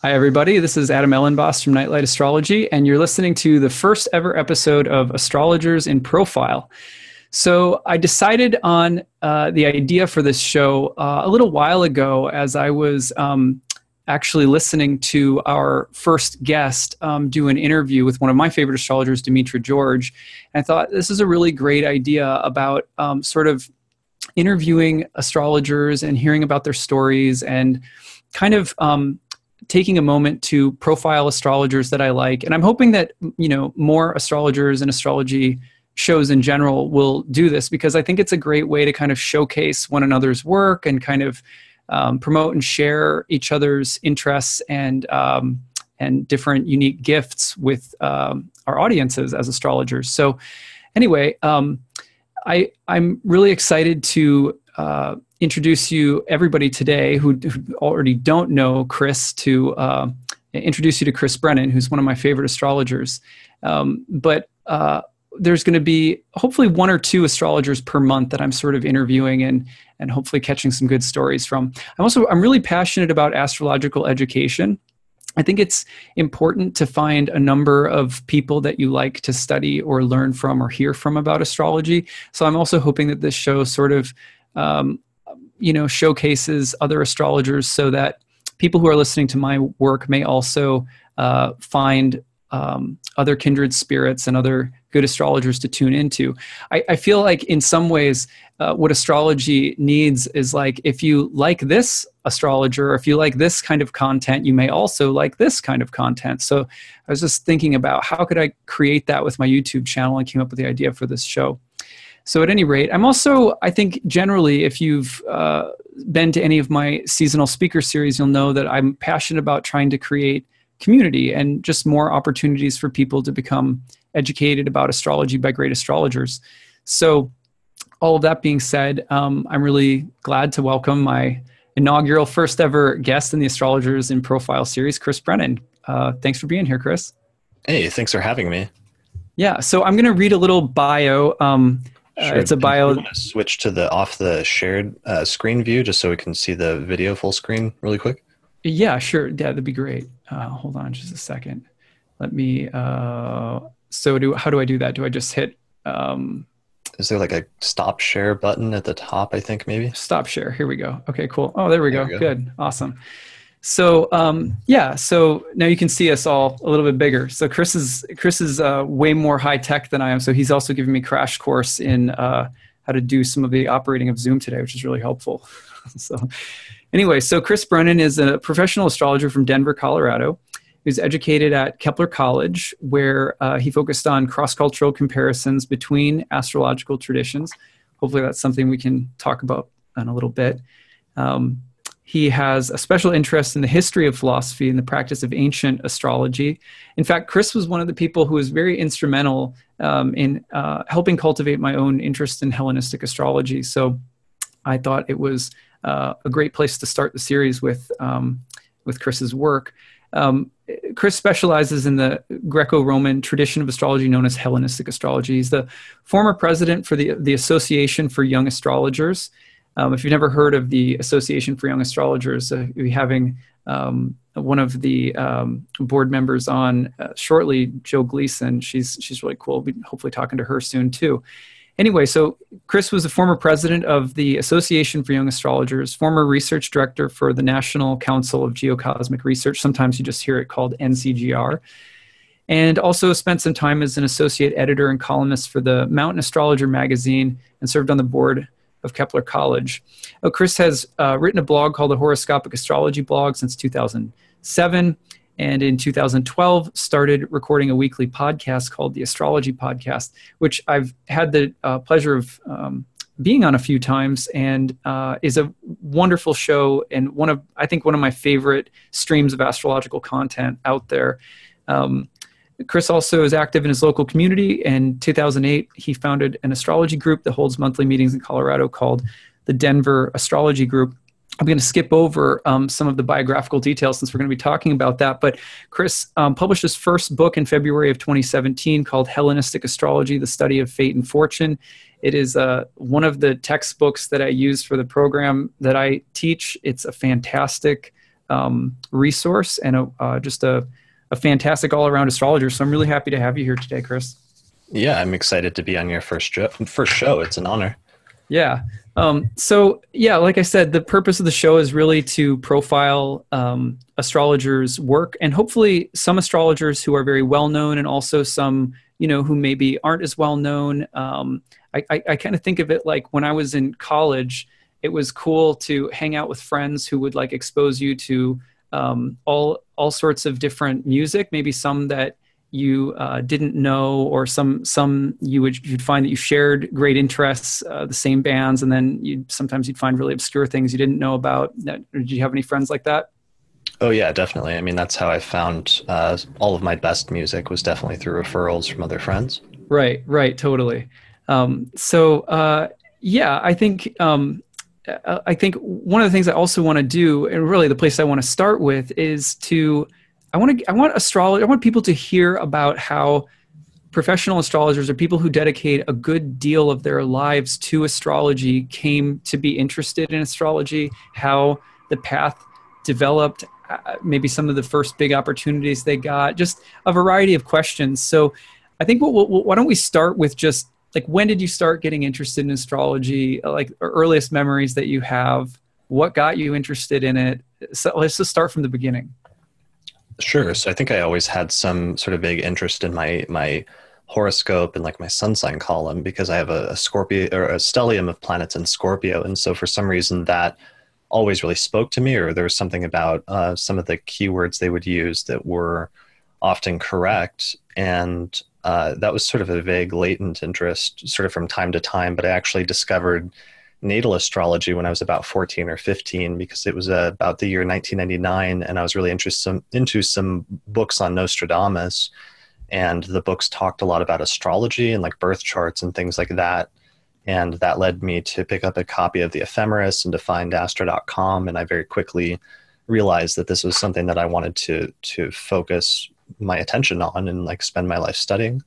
Hi, everybody. This is Adam Elenbaas from Nightlight Astrology, and you're listening to the first ever episode of Astrologers in Profile. So I decided on the idea for this show a little while ago as I was actually listening to our first guest do an interview with one of my favorite astrologers, Dimitra George. And I thought this is a really great idea about sort of interviewing astrologers and hearing about their stories and kind of taking a moment to profile astrologers that I like. And I'm hoping that, more astrologers and astrology shows in general will do this, because I think it's a great way to kind of showcase one another's work and kind of promote and share each other's interests and different unique gifts with our audiences as astrologers. So anyway, I'm really excited to introduce everybody today who already don't know Chris, to introduce you to Chris Brennan, who's one of my favorite astrologers. But there's going to be hopefully one or two astrologers per month that I'm sort of interviewing and hopefully catching some good stories from. I'm really passionate about astrological education. I think it's important to find a number of people that you like to study or learn from or hear from about astrology. So I'm also hoping that this show sort of showcases other astrologers so that people who are listening to my work may also find other kindred spirits and other good astrologers to tune into. I feel like in some ways what astrology needs is, like, if you like this astrologer, or if you like this kind of content, you may also like this kind of content. So I was just thinking about how could I create that with my YouTube channel, and came up with the idea for this show. So at any rate, I think generally, if you've been to any of my seasonal speaker series, you'll know that I'm passionate about trying to create community and just more opportunities for people to become educated about astrology by great astrologers. So all of that being said, I'm really glad to welcome my inaugural first ever guest in the Astrologers in Profile series, Chris Brennan. Thanks for being here, Chris. Hey, thanks for having me. Yeah, so I'm going to read a little bio. Sure. It's a bio. You want to switch to off the shared screen view just so we can see the video full screen really quick? Yeah, sure. Yeah, that'd be great. Hold on just a second. Let me, how do I do that? Do I just hit? Is there like a stop share button at the top, I think, maybe? Stop share. Here we go. Okay, cool. Oh, there we go. Good. Awesome. So, so now you can see us all a little bit bigger. So Chris is way more high tech than I am. So he's also giving me crash course in how to do some of the operating of Zoom today, which is really helpful. So anyway, so Chris Brennan is a professional astrologer from Denver, Colorado. He was educated at Kepler College, where he focused on cross-cultural comparisons between astrological traditions. Hopefully that's something we can talk about in a little bit. He has a special interest in the history of philosophy and the practice of ancient astrology. In fact, Chris was one of the people who was very instrumental in helping cultivate my own interest in Hellenistic astrology. So I thought it was a great place to start the series with Chris's work. Chris specializes in the Greco-Roman tradition of astrology known as Hellenistic astrology. He's the former president for the Association for Young Astrologers. If you've never heard of the Association for Young Astrologers, we'll be having one of the board members on shortly, Joe Gleason. She's really cool. We'll be hopefully talking to her soon too. Anyway, so Chris was the former president of the Association for Young Astrologers, former research director for the National Council of Geocosmic Research. Sometimes you just hear it called NCGR. And also spent some time as an associate editor and columnist for the Mountain Astrologer magazine and served on the board of Kepler College. Chris has written a blog called the Horoscopic Astrology Blog since 2007. And in 2012, started recording a weekly podcast called the Astrology Podcast, which I've had the pleasure of being on a few times, and is a wonderful show and I think one of my favorite streams of astrological content out there. Chris also is active in his local community. In 2008, he founded an astrology group that holds monthly meetings in Colorado called the Denver Astrology Group. I'm going to skip over some of the biographical details since we're going to be talking about that. But Chris published his first book in February of 2017 called Hellenistic Astrology, The Study of Fate and Fortune. It is one of the textbooks that I use for the program that I teach. It's a fantastic resource and just a fantastic all-around astrologer. So I'm really happy to have you here today, Chris. Yeah, I'm excited to be on your first show. It's an honor. Yeah. So yeah, like I said, the purpose of the show is really to profile astrologers' work, and hopefully some astrologers who are very well known, and also some, who maybe aren't as well known. I kind of think of it like when I was in college, it was cool to hang out with friends who would like expose you to all sorts of different music, maybe some that you didn't know, or some you'd find that you shared great interests, the same bands, and then sometimes you'd find really obscure things you didn't know about. Did you have any friends like that? Oh yeah, definitely. I mean, that's how I found all of my best music, was definitely through referrals from other friends. Right, totally. Yeah, I think one of the things I also want to do, and really the place I want to start with, is I want people to hear about how professional astrologers, or people who dedicate a good deal of their lives to astrology, came to be interested in astrology, how the path developed, maybe some of the first big opportunities they got, just a variety of questions. So I think why don't we start with just like, when did you start getting interested in astrology? Like, earliest memories that you have, what got you interested in it? So let's just start from the beginning. Sure. So I think I always had some sort of big interest in my horoscope and like my sun sign column, because I have a Scorpio, or a stellium of planets in Scorpio. And so for some reason that always really spoke to me, or there was something about some of the keywords they would use that were often correct. And that was sort of a vague latent interest sort of from time to time. But I actually discovered natal astrology when I was about 14 or 15, because it was about the year 1999, and I was really interested into some books on Nostradamus, and the books talked a lot about astrology and like birth charts and things like that. And that led me to pick up a copy of the Ephemeris and to find astro.com, and I very quickly realized that this was something that I wanted to focus my attention on and like spend my life studying.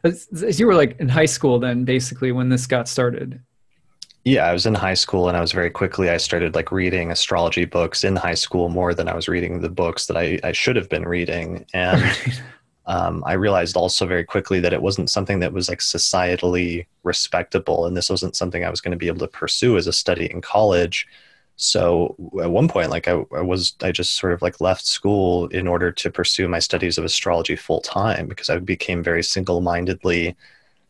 As you were like in high school then, basically, when this got started? Yeah, I was in high school, and I started like reading astrology books in high school more than I was reading the books that I should have been reading. And I realized also very quickly that it wasn't something that was like societally respectable, and this wasn't something I was going to be able to pursue as a study in college. So at one point, like I just sort of like left school in order to pursue my studies of astrology full time, because I became very single-mindedly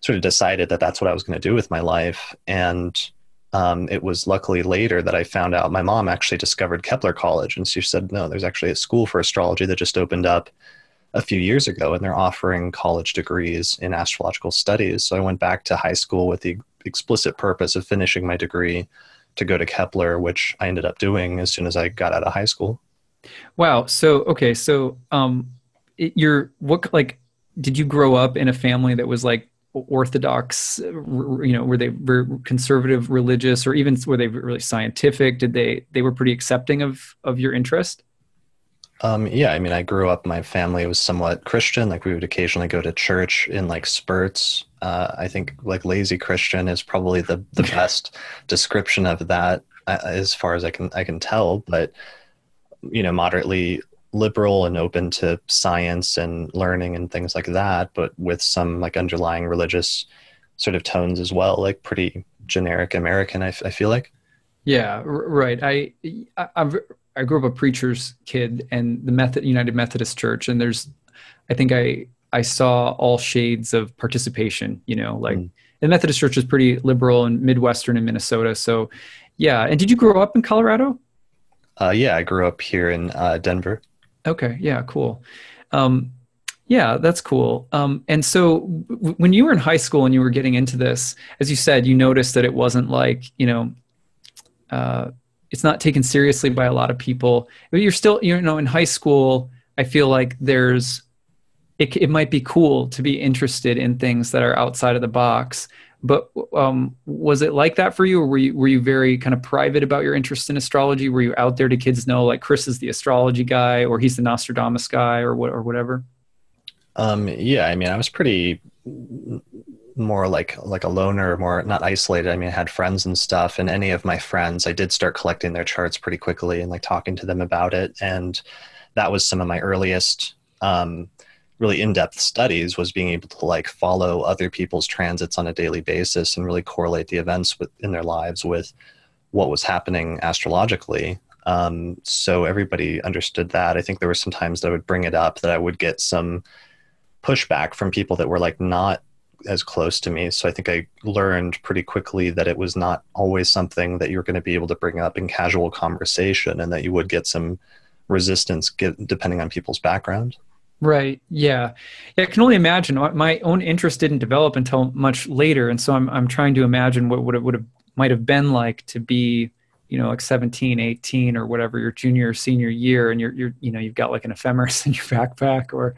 sort of decided that that's what I was going to do with my life. And it was luckily later that I found out my mom actually discovered Kepler College, and she said, no, there's actually a school for astrology that just opened up a few years ago, and they're offering college degrees in astrological studies. So I went back to high school with the explicit purpose of finishing my degree to go to Kepler, which I ended up doing as soon as I got out of high school. Wow. So, okay. So, did you grow up in a family that was like orthodox, were they very conservative, religious, or even were they really scientific? They were pretty accepting of your interest? Yeah, I mean, I grew up, my family was somewhat Christian. Like we would occasionally go to church in like spurts. I think like lazy Christian is probably the best description of that, as far as I can tell, but moderately liberal and open to science and learning and things like that, but with some like underlying religious sort of tones as well, like pretty generic American, I feel like. Yeah, right. I grew up a preacher's kid, and the United Methodist Church, and I think I saw all shades of participation, the Methodist Church is pretty liberal and Midwestern in Minnesota. So yeah. And did you grow up in Colorado? Yeah, I grew up here in Denver. Okay. Yeah, cool. Yeah, that's cool. And so when you were in high school and you were getting into this, as you said, you noticed that it wasn't like, it's not taken seriously by a lot of people, but you're still, in high school, I feel like it might be cool to be interested in things that are outside of the box. But was it like that for you, or were you very kind of private about your interest in astrology? Were you out there to kids know, like, Chris is the astrology guy, or he's the Nostradamus guy, or whatever? Yeah, I mean, I was pretty more like a loner, more not isolated. I mean, I had friends and stuff, and any of my friends, I did start collecting their charts pretty quickly and like talking to them about it. And that was some of my earliest really in-depth studies, was being able to like follow other people's transits on a daily basis and really correlate the events in their lives with what was happening astrologically. So everybody understood that. I think there were some times that I would bring it up that I would get some pushback from people that were like not as close to me. So I think I learned pretty quickly that it was not always something that you're going to be able to bring up in casual conversation, and that you would get some resistance depending on people's background. Right. Yeah. Yeah. I can only imagine. My own interest didn't develop until much later, and so I'm trying to imagine what it might have been like to be, like 17, 18 or whatever, your junior or senior year, and you've got like an ephemeris in your backpack or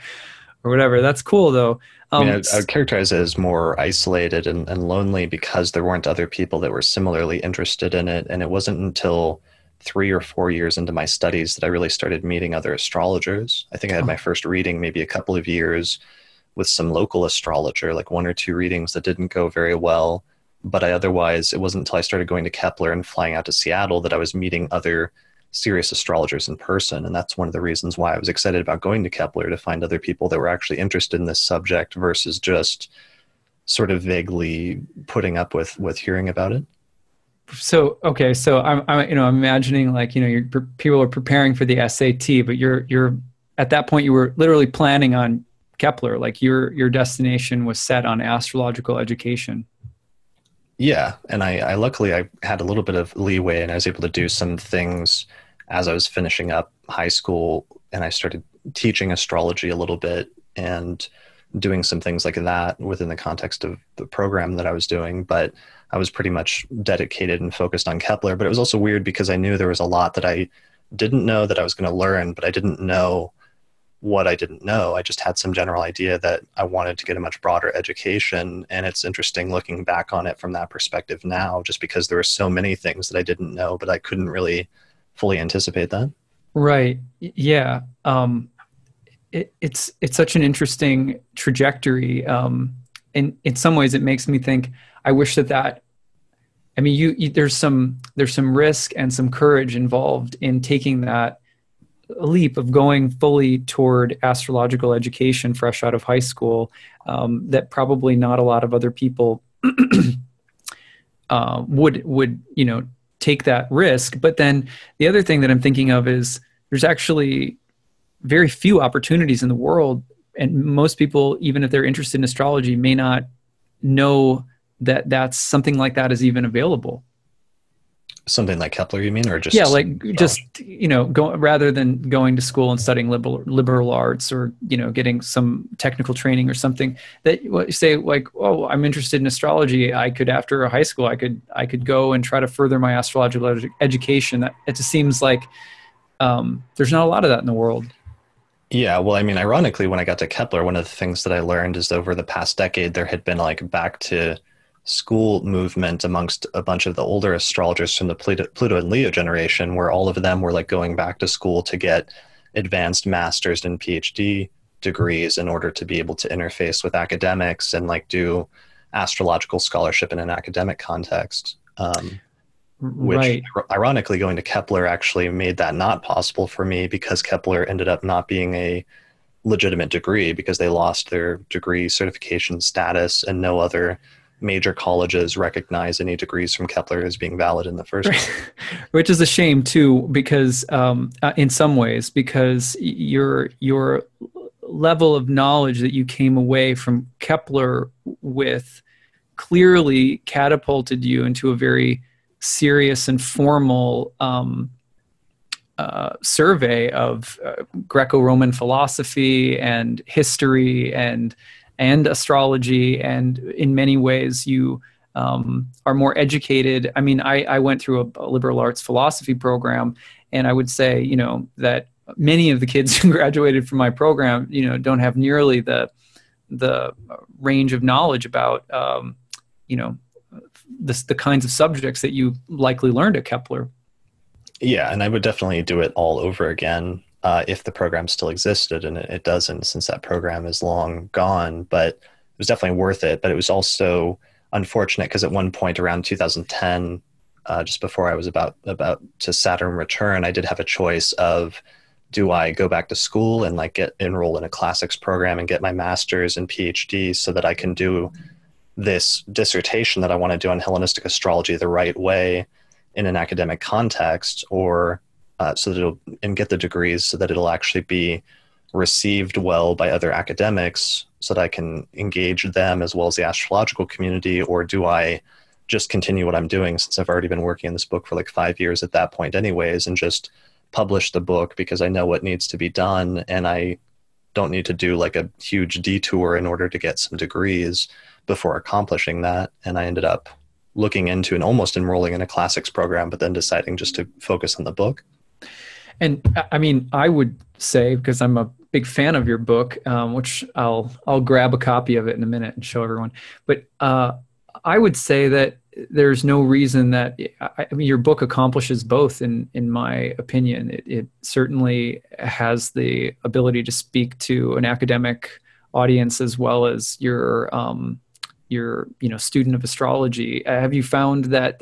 whatever. That's cool though. I mean, I would characterize it as more isolated and lonely because there weren't other people that were similarly interested in it. And it wasn't until 3 or 4 years into my studies that I really started meeting other astrologers. I think I had my first reading maybe a couple of years with some local astrologer, like 1 or 2 readings that didn't go very well. But it wasn't until I started going to Kepler and flying out to Seattle that I was meeting other serious astrologers in person. And that's one of the reasons why I was excited about going to Kepler, to find other people that were actually interested in this subject versus just sort of vaguely putting up with hearing about it. So, okay. So I'm imagining like, people are preparing for the SAT, but you're at that point, you were literally planning on Kepler, like your destination was set on astrological education. Yeah. And I luckily I had a little bit of leeway, and I was able to do some things as I was finishing up high school, and I started teaching astrology a little bit and doing some things like that within the context of the program that I was doing. But I was pretty much dedicated and focused on Kepler. But it was also weird because I knew there was a lot that I didn't know that I was going to learn, but I didn't know what I didn't know. I just had some general idea that I wanted to get a much broader education. And it's interesting looking back on it from that perspective now, just because there were so many things that I didn't know, but I couldn't really fully anticipate that. Right. Yeah. It's such an interesting trajectory. And in some ways it makes me think, I wish that, I mean, there's some risk and some courage involved in taking that leap of going fully toward astrological education fresh out of high school, that probably not a lot of other people would take that risk. But then the other thing that I'm thinking of is there's actually very few opportunities in the world, and most people, even if they're interested in astrology, may not know that that's something like that is even available. Something like Kepler, you mean, or just rather than going to school and studying liberal arts, or getting some technical training or something, that say like, oh, I'm interested in astrology. I could, after high school, I could go and try to further my astrological education. That it just seems like there's not a lot of that in the world. Yeah, well, I mean, ironically, when I got to Kepler, one of the things that I learned is over the past decade, there had been like back to school movement amongst a bunch of the older astrologers from the Pluto and Leo generation, where all of them were like going back to school to get advanced master's and PhD degrees in order to be able to interface with academics and like do astrological scholarship in an academic context. Which right. Ironically, going to Kepler actually made that not possible for me, because Kepler ended up not being a legitimate degree because they lost their degree certification status, and no other major colleges recognize any degrees from Kepler as being valid in the first place. Which is a shame too, because in some ways, because your level of knowledge that you came away from Kepler with clearly catapulted you into a very serious and formal survey of Greco-Roman philosophy and history and astrology, and in many ways you are more educated. I mean, I went through a liberal arts philosophy program, and I would say, that many of the kids who graduated from my program, don't have nearly the range of knowledge about, the kinds of subjects that you likely learned at Kepler. Yeah, and I would definitely do it all over again if the program still existed, and it doesn't, since that program is long gone. But was definitely worth it, but it was also unfortunate because at one point around 2010, just before I was about to Saturn return, I did have a choice of, do I go back to school and like enroll in a classics program and get my master's and PhD so that I can do this dissertation that I want to do on Hellenistic astrology the right way in an academic context, or and get the degrees so that it'll actually be received well by other academics so that I can engage them as well as the astrological community? Or do I just continue what I'm doing, since I've already been working on this book for like 5 years at that point anyways, and just publish the book because I know what needs to be done and I don't need to do like a huge detour in order to get some degrees before accomplishing that? And I ended up looking into and almost enrolling in a classics program, but then deciding just to focus on the book. And I mean, I would say, because I'm a big fan of your book, which I'll grab a copy of it in a minute and show everyone. But I would say that there's no reason that, I mean, your book accomplishes both in my opinion. It certainly has the ability to speak to an academic audience as well as your student of astrology. Have you found that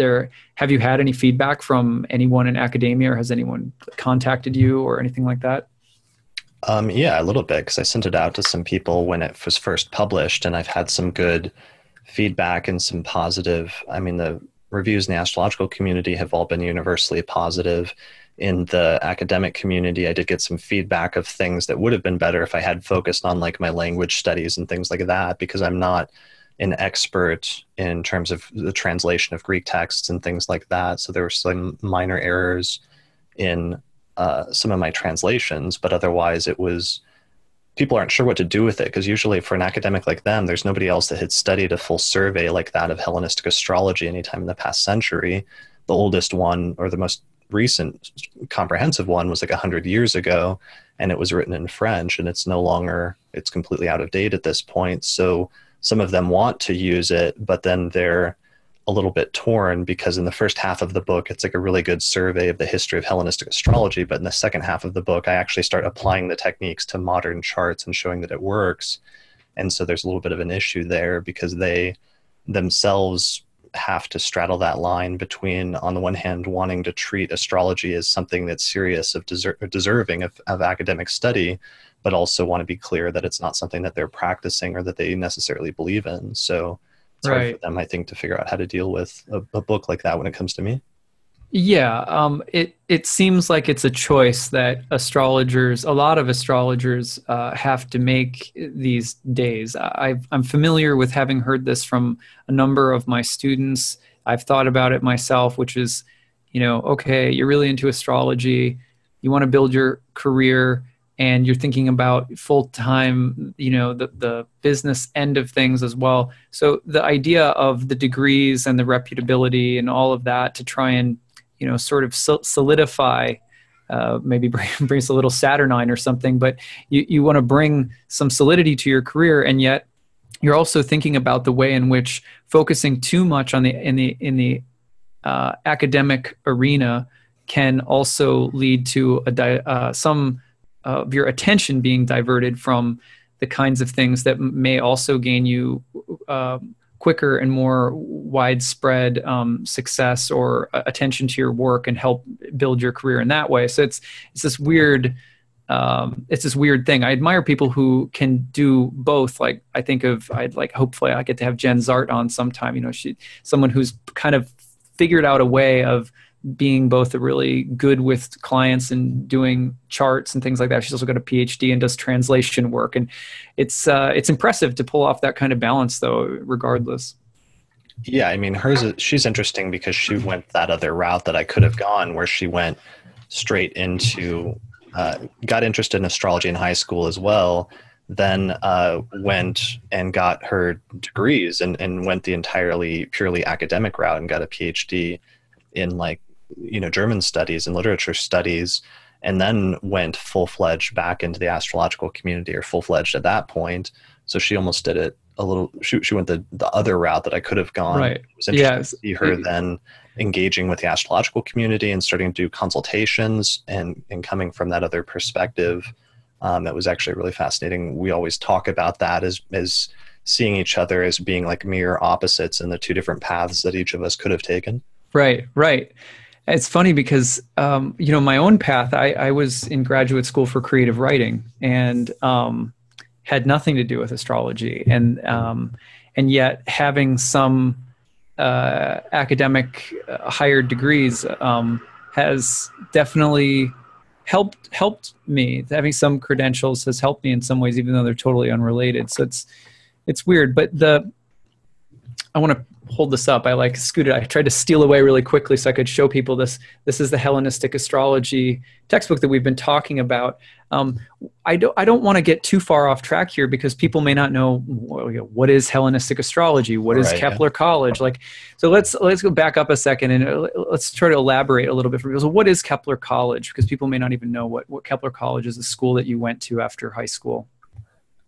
have you had any feedback from anyone in academia, or has anyone contacted you or anything like that? Yeah, a little bit, because I sent it out to some people when it was first published, and I've had some good feedback and some positive. I mean, the reviews in the astrological community have all been universally positive. In the academic community, I did get some feedback of things that would have been better if I had focused on like my language studies and things like that, because I'm not an expert in terms of the translation of Greek texts and things like that. So there were some minor errors in some of my translations, but otherwise it was, people aren't sure what to do with it, because usually for an academic like them, there's nobody else that had studied a full survey like that of Hellenistic astrology anytime in the past century. The oldest one, or the most recent comprehensive one, was like 100 years ago, and it was written in French, and it's completely out of date at this point. So some of them want to use it, but then they're a little bit torn, because in the first half of the book, it's like a really good survey of the history of Hellenistic astrology. But in the second half of the book, I actually start applying the techniques to modern charts and showing that it works. And so there's a little bit of an issue there, because they themselves have to straddle that line between, on the one hand, wanting to treat astrology as something that's serious, of deserving of academic study, but also want to be clear that it's not something that they're practicing or that they necessarily believe in. So it's hard for them, I think, to figure out how to deal with a book like that when it comes to me. Yeah, it seems like it's a choice that a lot of astrologers have to make these days. I'm familiar with having heard this from a number of my students. I've thought about it myself, which is, okay, you're really into astrology, you want to build your career, and you're thinking about full-time, the business end of things as well. So the idea of the degrees and the reputability and all of that to try and, sort of solidify, maybe brings a little Saturnine or something, but you want to bring some solidity to your career, and yet you're also thinking about the way in which focusing too much on in the academic arena can also lead to some of your attention being diverted from the kinds of things that may also gain you quicker and more widespread success or attention to your work, and help build your career in that way. So it's this weird thing. I admire people who can do both. Like, I think hopefully I get to have Jen Zart on sometime. Someone who's kind of figured out a way of being both really good with clients and doing charts and things like that. She's also got a PhD and does translation work. And it's impressive to pull off that kind of balance, though, regardless. Yeah, I mean, she's interesting because she went that other route that I could have gone, where she went straight into, got interested in astrology in high school as well, then went and got her degrees and went the entirely purely academic route and got a PhD in German studies and literature studies, and then went full-fledged back into the astrological community, or full-fledged at that point. So she almost did it a little, she went the other route that I could have gone. Right. It was interesting to see her then engaging with the astrological community and starting to do consultations and coming from that other perspective That was actually really fascinating. We always talk about that as seeing each other as being like mirror opposites in the two different paths that each of us could have taken. Right, right. It's funny because, my own path, I was in graduate school for creative writing and had nothing to do with astrology. And yet having some academic higher degrees has definitely helped me. Having some credentials has helped me in some ways, even though they're totally unrelated. So it's weird. But I want to hold this up. I scooted. I tried to steal away really quickly so I could show people this. This is the Hellenistic astrology textbook that we've been talking about. I don't want to get too far off track here because people may not know what is Hellenistic astrology, what is Kepler College. So let's go back up a second and let's try to elaborate a little bit for people. So what is Kepler College? Because people may not even know what Kepler College is, the school that you went to after high school.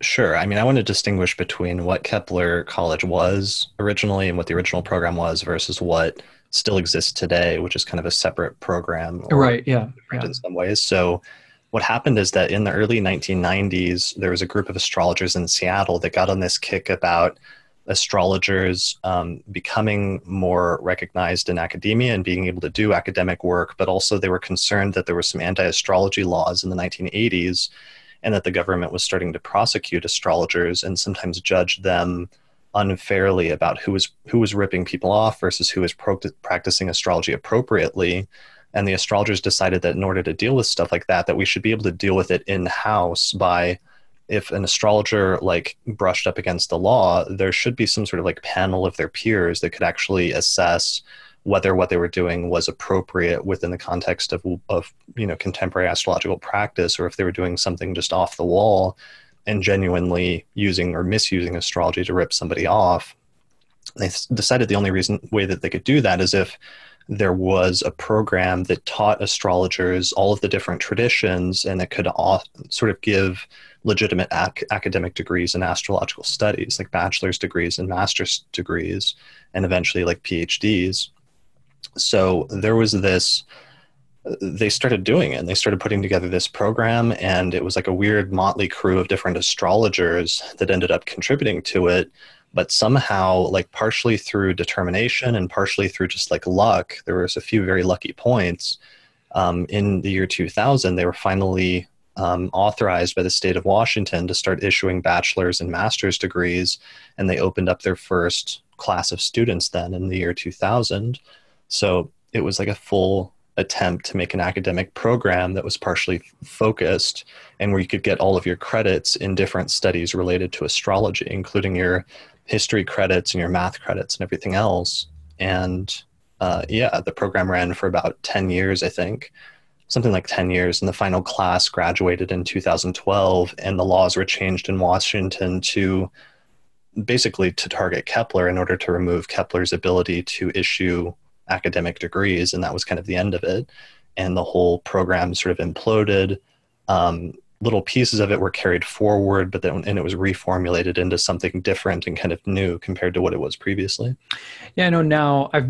Sure. I mean, I want to distinguish between what Kepler College was originally and what the original program was versus what still exists today, which is kind of a separate program. Right. Yeah. In some ways. So what happened is that in the early 1990s, there was a group of astrologers in Seattle that got on this kick about astrologers becoming more recognized in academia and being able to do academic work, but also they were concerned that there were some anti-astrology laws in the 1980s and that the government was starting to prosecute astrologers and sometimes judge them unfairly about who was ripping people off versus who was practicing astrology appropriately. And the astrologers decided that in order to deal with stuff like that we should be able to deal with it in-house by, if an astrologer brushed up against the law, there should be some sort of panel of their peers that could actually assess whether what they were doing was appropriate within the context of contemporary astrological practice, or if they were doing something just off the wall and genuinely using or misusing astrology to rip somebody off. They decided the only way that they could do that is if there was a program that taught astrologers all of the different traditions and that could sort of give legitimate academic degrees in astrological studies, like bachelor's degrees and master's degrees, and eventually PhDs. So there was they started doing it, and they started putting together this program, and it was a weird motley crew of different astrologers that ended up contributing to it. But somehow, partially through determination and partially through just luck, there was a few very lucky points. In the year 2000, they were finally authorized by the state of Washington to start issuing bachelor's and master's degrees, and they opened up their first class of students then in the year 2000. So it was a full attempt to make an academic program that was partially focused and where you could get all of your credits in different studies related to astrology, including your history credits and your math credits and everything else. And the program ran for about 10 years, I think, something like 10 years. And the final class graduated in 2012, and the laws were changed in Washington to basically to target Kepler in order to remove Kepler's ability to issue academic degrees, and that was kind of the end of it. And the whole program sort of imploded. Little pieces of it were carried forward, but then it was reformulated into something different and kind of new compared to what it was previously. Yeah, I know now I've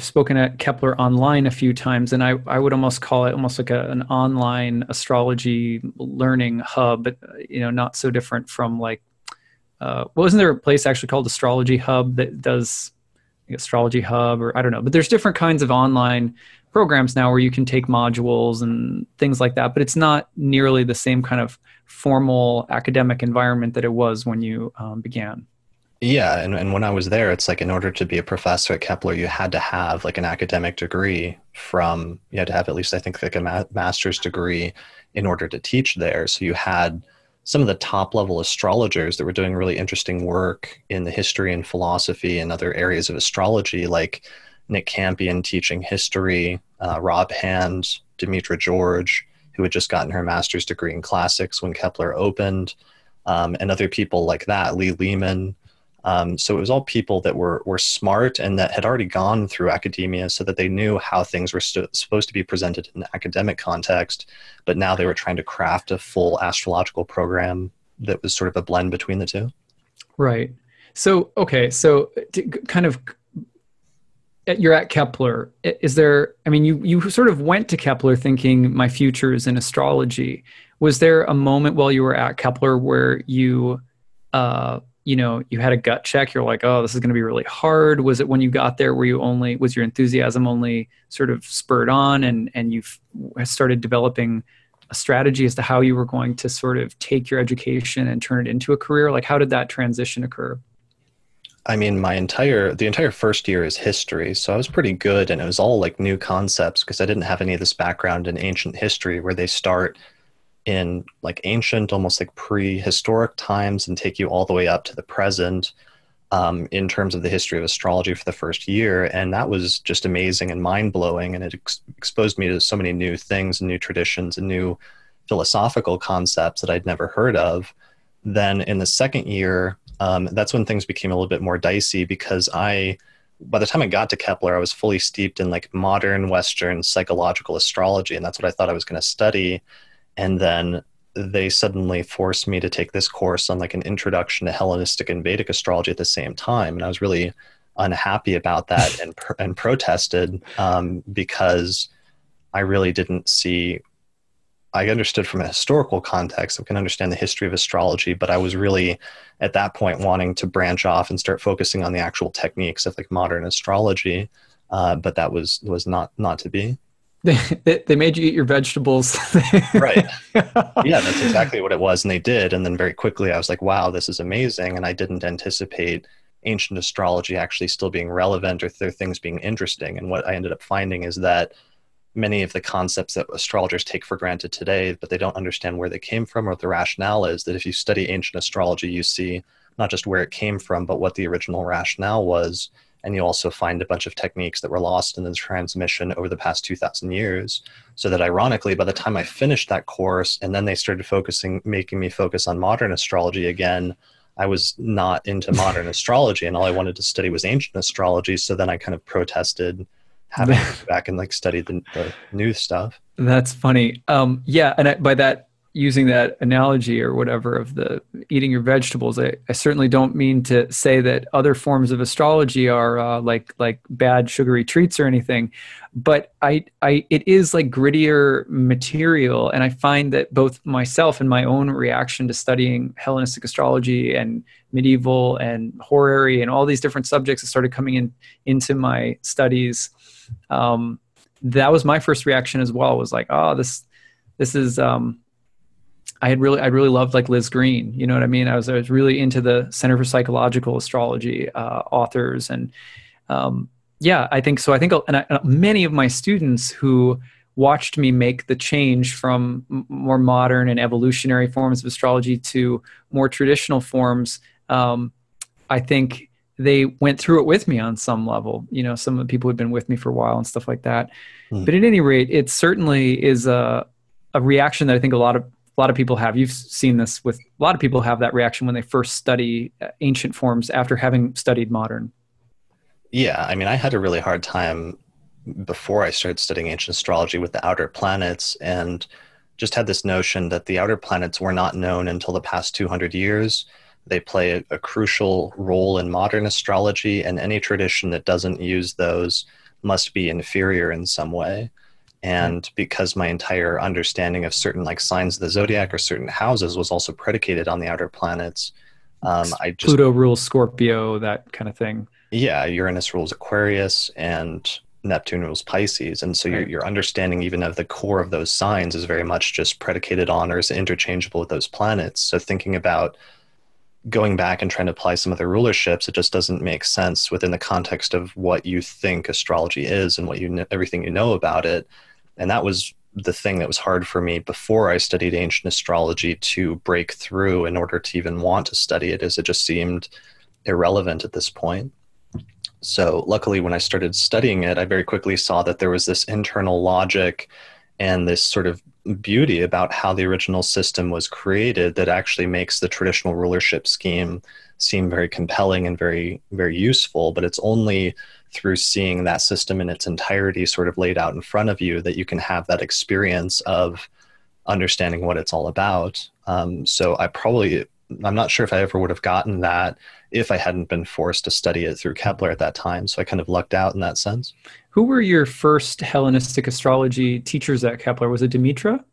spoken at Kepler Online a few times, and I would almost call it almost like an online astrology learning hub, but not so different from wasn't there a place actually called Astrology Hub that does Astrology Hub, or I don't know, but there's different kinds of online programs now where you can take modules and things like that, but it's not nearly the same kind of formal academic environment that it was when you began. Yeah, and when I was there, it's in order to be a professor at Kepler, you had to have an academic degree you had to have at least, I think, a master's degree in order to teach there. So you had some of the top level astrologers that were doing really interesting work in the history and philosophy and other areas of astrology, like Nick Campion teaching history, Rob Hand, Demetra George, who had just gotten her master's degree in classics when Kepler opened, and other people like that, Lee Lehman. So it was all people that were smart and that had already gone through academia so that they knew how things were supposed to be presented in an academic context, but now they were trying to craft a full astrological program that was sort of a blend between the two. Right. So, okay. So to kind of you're at Kepler. Is there, I mean, you sort of went to Kepler thinking my future is in astrology. Was there a moment while you were at Kepler where you, you had a gut check? You're like, oh, this is going to be really hard. Was it when you got there where was your enthusiasm only sort of spurred on and you started developing a strategy as to how you were going to sort of take your education and turn it into a career? Like, how did that transition occur? I mean, the entire first year is history, so I was pretty good, and it was all like new concepts because I didn't have any of this background in ancient history where they start in like ancient, almost like prehistoric times and take you all the way up to the present in terms of the history of astrology for the first year. And that was just amazing and mind-blowing, and it exposed me to so many new things and new traditions and new philosophical concepts that I'd never heard of. Then in the second year, that's when things became a little bit more dicey because by the time I got to Kepler, I was fully steeped in like modern Western psychological astrology, and that's what I thought I was going to study. And then they suddenly forced me to take this course on like an introduction to Hellenistic and Vedic astrology at the same time. And I was really unhappy about that and protested because I really didn't see, I understood from a historical context, I can understand the history of astrology, but I was really at that point wanting to branch off and start focusing on the actual techniques of like modern astrology. But that was not to be. They made you eat your vegetables. Right. Yeah, that's exactly what it was. And they did. And then very quickly I was like, wow, this is amazing. And I didn't anticipate ancient astrology actually still being relevant or things being interesting. And what I ended up finding is that many of the concepts that astrologers take for granted today, but they don't understand where they came from or what the rationale is, that if you study ancient astrology, you see not just where it came from, but what the original rationale was. And you also find a bunch of techniques that were lost in the transmission over the past 2,000 years. So that ironically, by the time I finished that course, and then they started making me focus on modern astrology again, I was not into modern astrology, and all I wanted to study was ancient astrology. So then I kind of protested having to go back and like study the new stuff. That's funny. Yeah. And by that, using that analogy or whatever of the eating your vegetables, I certainly don't mean to say that other forms of astrology are like bad sugary treats or anything, but it is like grittier material. And I find that both myself and my own reaction to studying Hellenistic astrology and medieval and horary and all these different subjects that started coming into my studies, that was my first reaction as well, was like, oh, this is, I really loved like Liz Green, you know what I mean? I was really into the Center for Psychological Astrology authors. And yeah, I think so. I think many of my students who watched me make the change from more modern and evolutionary forms of astrology to more traditional forms, I think they went through it with me on some level. You know, some of the people who'd been with me for a while and stuff like that. But at any rate, it certainly is a reaction that I think a lot of people have. You've seen this with a lot of people have that reaction when they first study ancient forms after having studied modern. Yeah, I mean, I had a really hard time before I started studying ancient astrology with the outer planets, and just had this notion that the outer planets were not known until the past 200 years. They play a crucial role in modern astrology, and any tradition that doesn't use those must be inferior in some way. And because my entire understanding of certain like signs of the zodiac or certain houses was also predicated on the outer planets, Pluto rules Scorpio, that kind of thing. Yeah, Uranus rules Aquarius and Neptune rules Pisces. And so your understanding even of the core of those signs is very much just predicated on or is interchangeable with those planets. So thinking about going back and trying to apply some of the rulerships, it just doesn't make sense within the context of what you think astrology is and what everything you know about it. And that was the thing that was hard for me before I studied ancient astrology to break through in order to even want to study it, as it just seemed irrelevant at this point. So luckily, when I started studying it, I very quickly saw that there was this internal logic and this sort of beauty about how the original system was created that actually makes the traditional rulership scheme seem very compelling and very, very useful. But it's only through seeing that system in its entirety sort of laid out in front of you that you can have that experience of understanding what it's all about. So I probably I'm not sure if I ever would have gotten that if I hadn't been forced to study it through Kepler at that time. So I kind of lucked out in that sense. Who were your first Hellenistic astrology teachers at Kepler? Was it Demetra?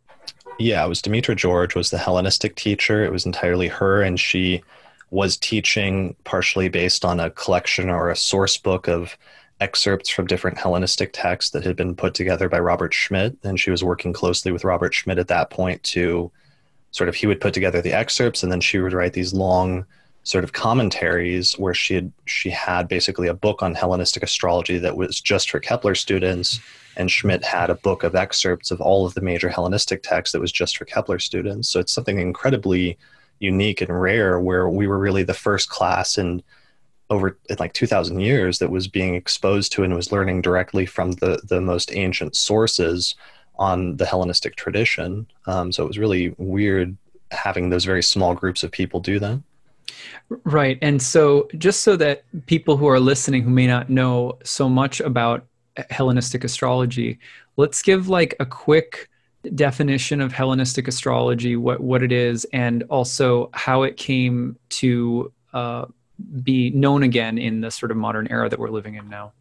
Yeah, it was Demetra George was the Hellenistic teacher. It was entirely her, and she was teaching partially based on a collection or a source book of excerpts from different Hellenistic texts that had been put together by Robert Schmidt. And she was working closely with Robert Schmidt at that point to sort of, he would put together the excerpts, and then she would write these long sort of commentaries where she had basically a book on Hellenistic astrology that was just for Kepler students, and Schmidt had a book of excerpts of all of the major Hellenistic texts that was just for Kepler students. So it's something incredibly unique and rare, where we were really the first class in like 2,000 years that was being exposed to and was learning directly from the most ancient sources on the Hellenistic tradition. So it was really weird having those very small groups of people do that. Right. And so just so that people who are listening who may not know so much about Hellenistic astrology, let's give like a quick definition of Hellenistic astrology, what it is, and also how it came to be known again in the sort of modern era that we're living in now.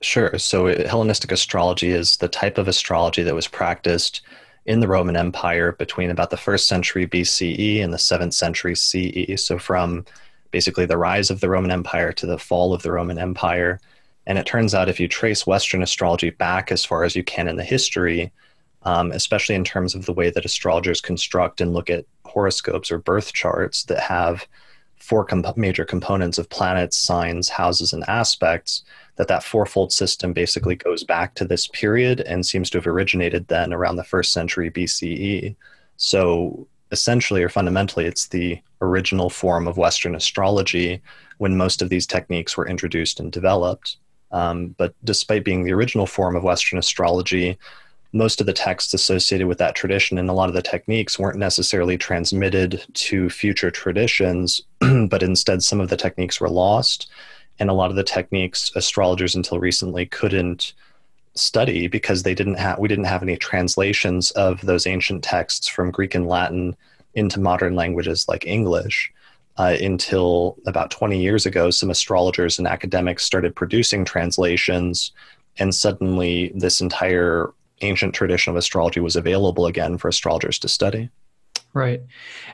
Sure. So Hellenistic astrology is the type of astrology that was practiced in the Roman Empire between about the 1st century BCE and the 7th century CE. So from basically the rise of the Roman Empire to the fall of the Roman Empire. And it turns out if you trace Western astrology back as far as you can in the history, especially in terms of the way that astrologers construct and look at horoscopes or birth charts that have four major components of planets, signs, houses, and aspects, that fourfold system basically goes back to this period and seems to have originated then around the 1st century BCE. So essentially or fundamentally, it's the original form of Western astrology when most of these techniques were introduced and developed. But despite being the original form of Western astrology, most of the texts associated with that tradition and a lot of the techniques weren't necessarily transmitted to future traditions, but instead some of the techniques were lost. And a lot of the techniques astrologers until recently couldn't study because we didn't have any translations of those ancient texts from Greek and Latin into modern languages like English. Until about 20 years ago, some astrologers and academics started producing translations, and suddenly this entire ancient tradition of astrology was available again for astrologers to study. Right.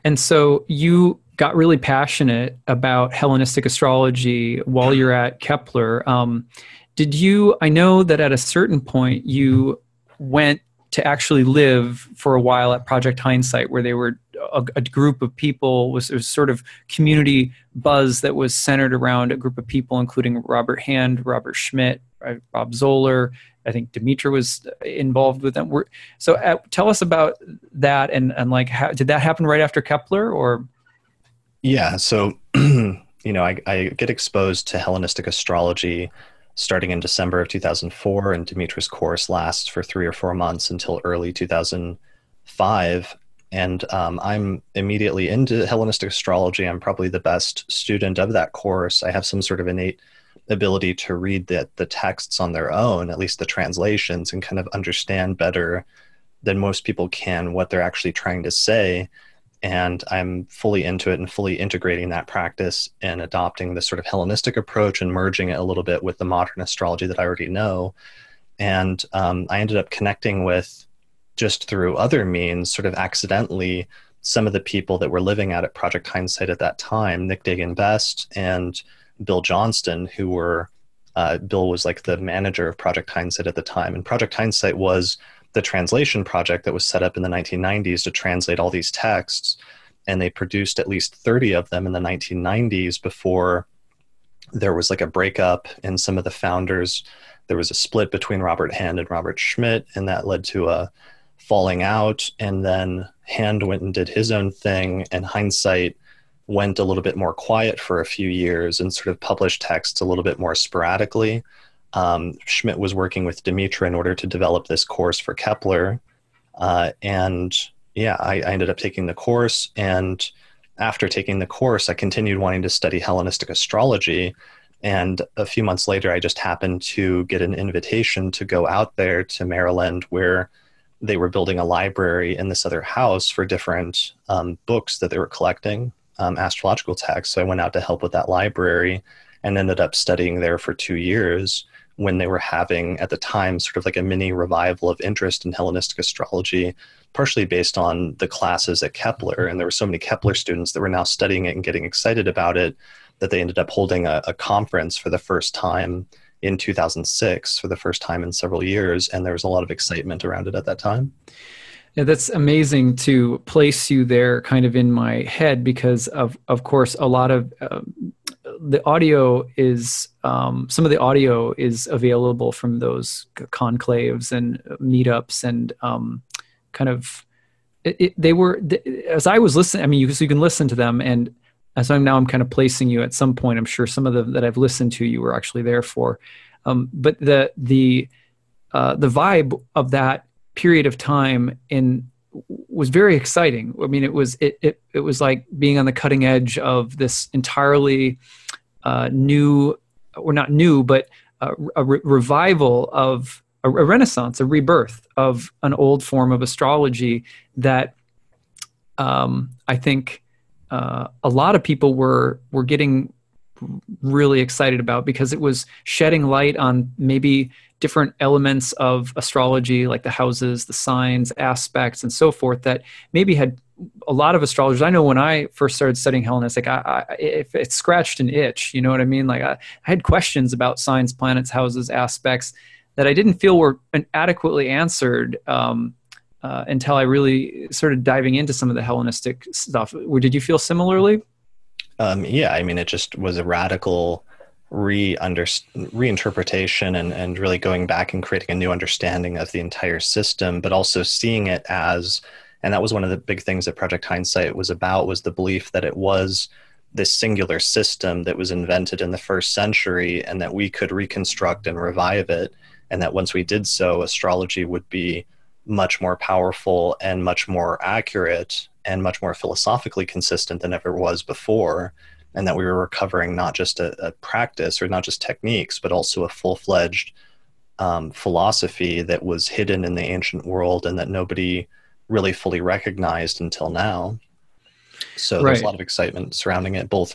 And so you got really passionate about Hellenistic astrology while you're at Kepler. I know that at a certain point you went to actually live for a while at Project Hindsight, where they were a group of people, was sort of community buzz that was centered around a group of people, including Robert Hand, Robert Schmidt, Bob Zoller. I think Demetra was involved with them. Tell us about that and like, did that happen right after Kepler or? Yeah. So, I get exposed to Hellenistic astrology starting in December of 2004, and Demetra's course lasts for 3 or 4 months until early 2005. And I'm immediately into Hellenistic astrology. I'm probably the best student of that course. I have some sort of innate ability to read the texts on their own, at least the translations, and kind of understand better than most people can what they're actually trying to say. And I'm fully into it and fully integrating that practice and adopting the sort of Hellenistic approach and merging it a little bit with the modern astrology that I already know. And I ended up connecting with, just through other means, sort of accidentally, some of the people that were living at Project Hindsight at that time, Nick Dagan Best and Bill Johnston, who were, Bill was like the manager of Project Hindsight at the time. And Project Hindsight was the translation project that was set up in the 1990s to translate all these texts. And they produced at least 30 of them in the 1990s before there was like a breakup in some of the founders. There was a split between Robert Hand and Robert Schmidt, and that led to a falling out. And then Hand went and did his own thing, and Hindsight went a little bit more quiet for a few years and sort of published texts a little bit more sporadically. Schmidt was working with Demetra in order to develop this course for Kepler. I ended up taking the course. And after taking the course, I continued wanting to study Hellenistic astrology. And a few months later, I just happened to get an invitation to go out there to Maryland, where they were building a library in this other house for different books that they were collecting. astrological texts. So I went out to help with that library and ended up studying there for 2 years when they were having, at the time, sort of like a mini revival of interest in Hellenistic astrology, partially based on the classes at Kepler. And there were so many Kepler students that were now studying it and getting excited about it that they ended up holding a conference for the first time in 2006, for the first time in several years. And there was a lot of excitement around it at that time. Yeah, that's amazing to place you there kind of in my head, because of course, a lot of the audio is, some of the audio is available from those conclaves and meetups, and kind of, they were, as I was listening, I mean, you can listen to them, and as I'm kind of placing you at some point, I'm sure some of them that I've listened to, you were actually there for. But the vibe of that period of time was very exciting. I mean, it was like being on the cutting edge of this entirely new, or not new, but a revival of a renaissance, a rebirth of an old form of astrology that I think a lot of people were getting really excited about, because it was shedding light on maybe different elements of astrology, like the houses, the signs, aspects, and so forth, that maybe had a lot of astrologers. I know when I first started studying Hellenistic, if it scratched an itch, you know what I mean? Like I had questions about signs, planets, houses, aspects that I didn't feel were adequately answered until I really started diving into some of the Hellenistic stuff. Did you feel similarly? Yeah, I mean, it just was a radical reinterpretation and really going back and creating a new understanding of the entire system, but also seeing it as, and that was one of the big things that Project Hindsight was about, was the belief that it was this singular system that was invented in the first century, and that we could reconstruct and revive it. And that once we did so, astrology would be much more powerful and much more accurate and much more philosophically consistent than ever was before. And that we were recovering not just a practice or not just techniques, but also a full-fledged philosophy that was hidden in the ancient world and that nobody really fully recognized until now. So there's a lot of excitement surrounding it, both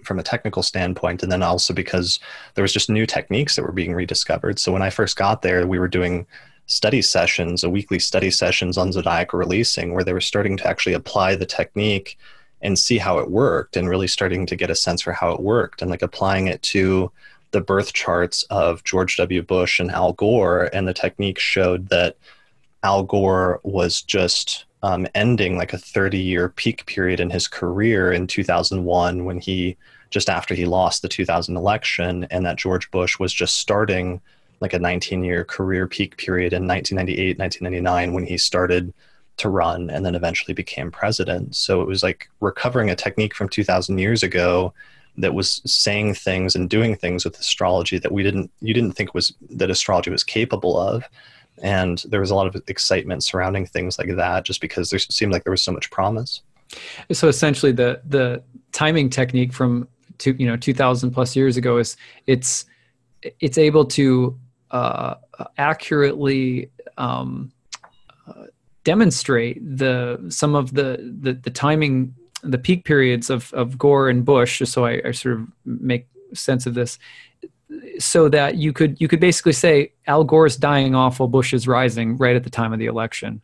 from a technical standpoint, and then also because there was just new techniques that were being rediscovered. So when I first got there, we were doing study sessions, weekly study sessions on zodiacal releasing, where they were starting to actually apply the technique and see how it worked, and really starting to get a sense for how it worked, and like applying it to the birth charts of George W. Bush and Al Gore. And the technique showed that Al Gore was just ending like a 30-year peak period in his career in 2001, when just after he lost the 2000 election, and that George Bush was just starting like a 19-year career peak period in 1998, 1999, when he started to run and then eventually became president. So it was like recovering a technique from 2000 years ago that was saying things and doing things with astrology that you didn't think that astrology was capable of. And there was a lot of excitement surrounding things like that, just because there seemed like there was so much promise. So essentially the timing technique from 2000 plus years ago is it's able to accurately demonstrate some of the timing, the peak periods of Gore and Bush, just so I sort of make sense of this, so that you could basically say Al Gore's dying off while Bush is rising right at the time of the election.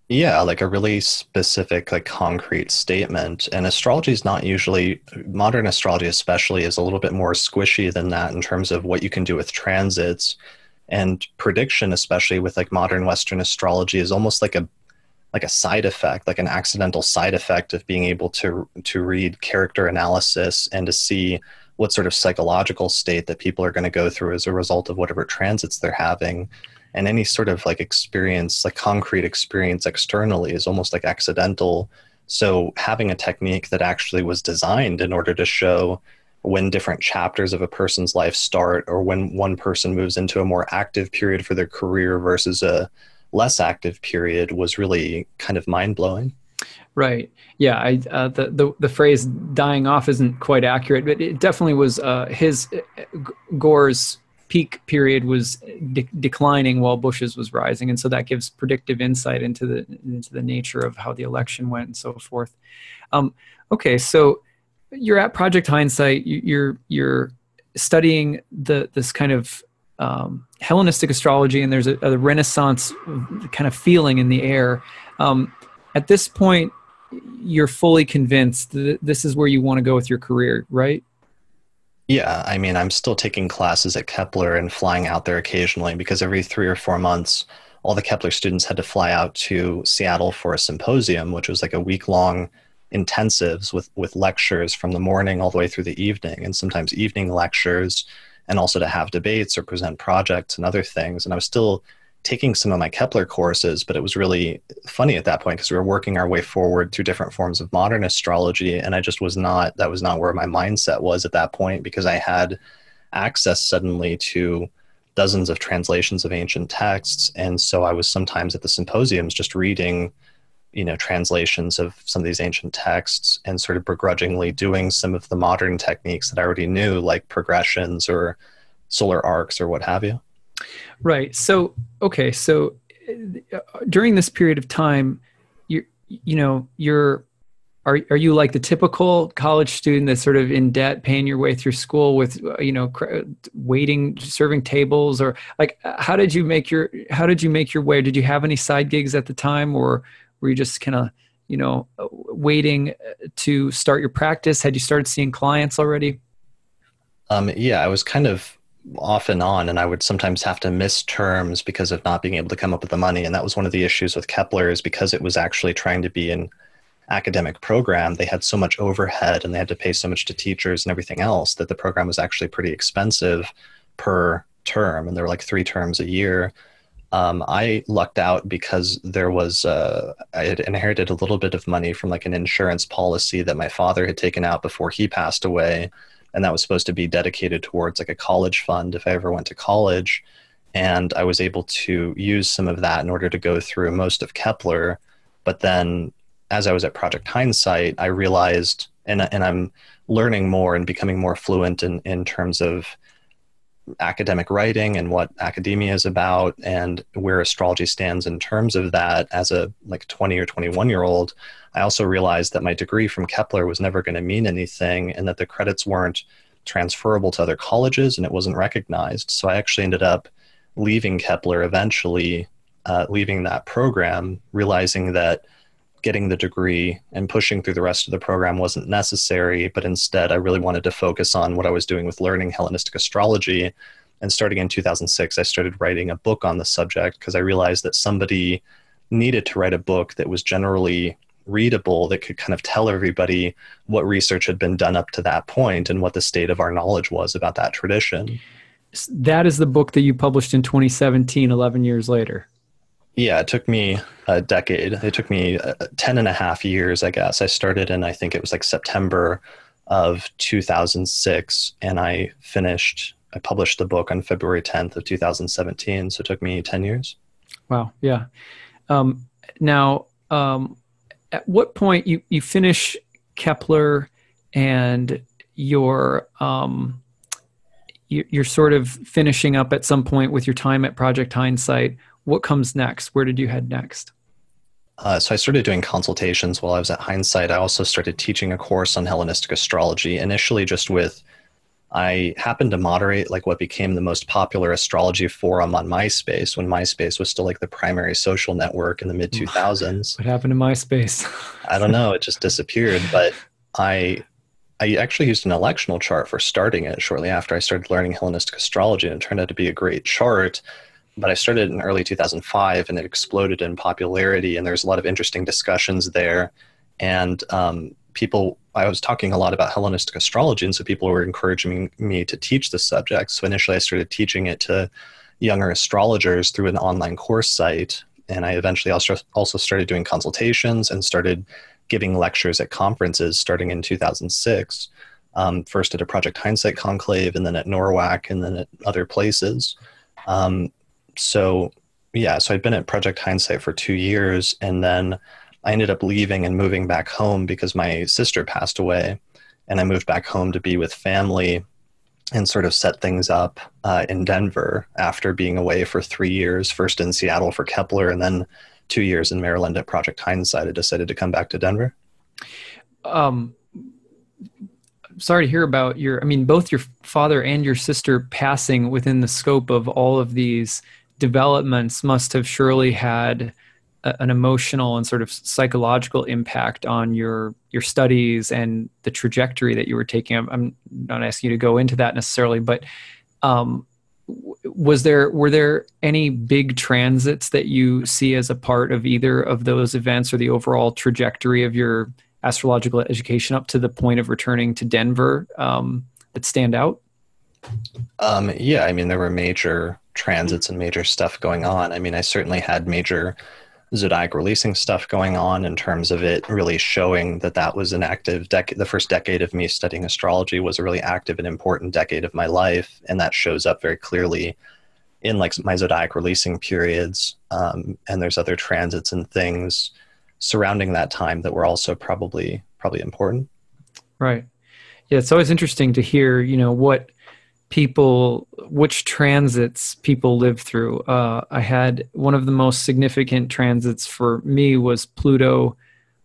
Yeah, like a really specific, like concrete statement. And astrology is not usually, modern astrology especially, is a little bit more squishy than that in terms of what you can do with transits. And prediction, especially with like modern Western astrology, is almost like a side effect, like an accidental side effect of being able to read character analysis and to see what sort of psychological state that people are going to go through as a result of whatever transits they're having. And any sort of like experience, like concrete experience externally, is almost like accidental. So having a technique that actually was designed in order to show when different chapters of a person's life start, or when one person moves into a more active period for their career versus a less active period, was really kind of mind-blowing. Right. Yeah. The phrase "dying off" isn't quite accurate, but it definitely was Gore's peak period was declining while Bush's was rising. And so that gives predictive insight into the nature of how the election went and so forth. Okay, so you're at Project Hindsight. You're studying this kind of Hellenistic astrology, and there's a Renaissance kind of feeling in the air. At this point, you're fully convinced that this is where you want to go with your career, right? Yeah, I mean, I'm still taking classes at Kepler and flying out there occasionally because every 3 or 4 months, all the Kepler students had to fly out to Seattle for a symposium, which was like a week-long intensives with lectures from the morning all the way through the evening, and sometimes evening lectures, and also to have debates or present projects and other things. And I was still taking some of my Kepler courses, but it was really funny at that point because we were working our way forward through different forms of modern astrology. And that was not where my mindset was at that point, because I had access suddenly to dozens of translations of ancient texts. And so I was sometimes at the symposiums just reading, translations of some of these ancient texts and sort of begrudgingly doing some of the modern techniques that I already knew, like progressions or solar arcs or what have you. Right. So, okay. So during this period of time, are you like the typical college student that's sort of in debt, paying your way through school with, waiting, serving tables, or like, how did you make your way? Did you have any side gigs at the time, or were you just kind of, waiting to start your practice? Had you started seeing clients already? Yeah, I was kind of off and on, and I would sometimes have to miss terms because of not being able to come up with the money. And that was one of the issues with Kepler, is because it was actually trying to be an academic program, they had so much overhead and they had to pay so much to teachers and everything else that the program was actually pretty expensive per term. And there were like 3 terms a year. I lucked out because there was, I had inherited a little bit of money from like an insurance policy that my father had taken out before he passed away. And that was supposed to be dedicated towards like a college fund if I ever went to college. And I was able to use some of that in order to go through most of Kepler. But then as I was at Project Hindsight, I realized, and I'm learning more and becoming more fluent in terms of academic writing and what academia is about and where astrology stands in terms of that as a like 20 or 21-year-old. I also realized that my degree from Kepler was never going to mean anything and that the credits weren't transferable to other colleges and it wasn't recognized. So I actually ended up leaving Kepler eventually, leaving that program, realizing that getting the degree and pushing through the rest of the program wasn't necessary, but instead I really wanted to focus on what I was doing with learning Hellenistic astrology. And starting in 2006, I started writing a book on the subject because I realized that somebody needed to write a book that was generally readable, that could kind of tell everybody what research had been done up to that point and what the state of our knowledge was about that tradition. That is the book that you published in 2017, 11 years later. Yeah, it took me a decade. It took me 10 and a half years, I guess. I started in, I think it was like September of 2006, and I published the book on February 10th of 2017. So it took me 10 years. Wow. Yeah. Now, at what point you finish Kepler and you're sort of finishing up at some point with your time at Project Hindsight. What comes next? Where did you head next? So I started doing consultations while I was at Hindsight. I also started teaching a course on Hellenistic astrology, initially I happened to moderate like what became the most popular astrology forum on MySpace when MySpace was still like the primary social network in the mid 2000s. What happened to MySpace? I don't know. It just disappeared. But I actually used an electional chart for starting it shortly after I started learning Hellenistic astrology, and it turned out to be a great chart. But I started in early 2005 and it exploded in popularity, and there's a lot of interesting discussions there. And I was talking a lot about Hellenistic astrology, and so people were encouraging me to teach the subject. So initially I started teaching it to younger astrologers through an online course site. And I eventually also started doing consultations and started giving lectures at conferences starting in 2006. First at a Project Hindsight conclave, and then at NORWAC, and then at other places. So I'd been at Project Hindsight for 2 years, and then I ended up leaving and moving back home because my sister passed away, and I moved back home to be with family. and sort of set things up in Denver after being away for 3 years, first in Seattle for Kepler and then 2 years in Maryland at Project Hindsight. I decided to come back to Denver. Sorry to hear about both your father and your sister passing within the scope of all of these developments must have surely had an emotional and sort of psychological impact on your studies and the trajectory that you were taking. I'm not asking you to go into that necessarily, but were there any big transits that you see as a part of either of those events or the overall trajectory of your astrological education up to the point of returning to Denver that stand out? Yeah, there were major transits and major stuff going on. I certainly had major zodiac releasing stuff going on in terms of it really showing that was an active decade. The first decade of me studying astrology was a really active and important decade of my life. And that shows up very clearly in like my zodiac releasing periods. And there's other transits and things surrounding that time that were also probably important. Right. Yeah. It's always interesting to hear, which transits people live through. I had one of the most significant transits for me was Pluto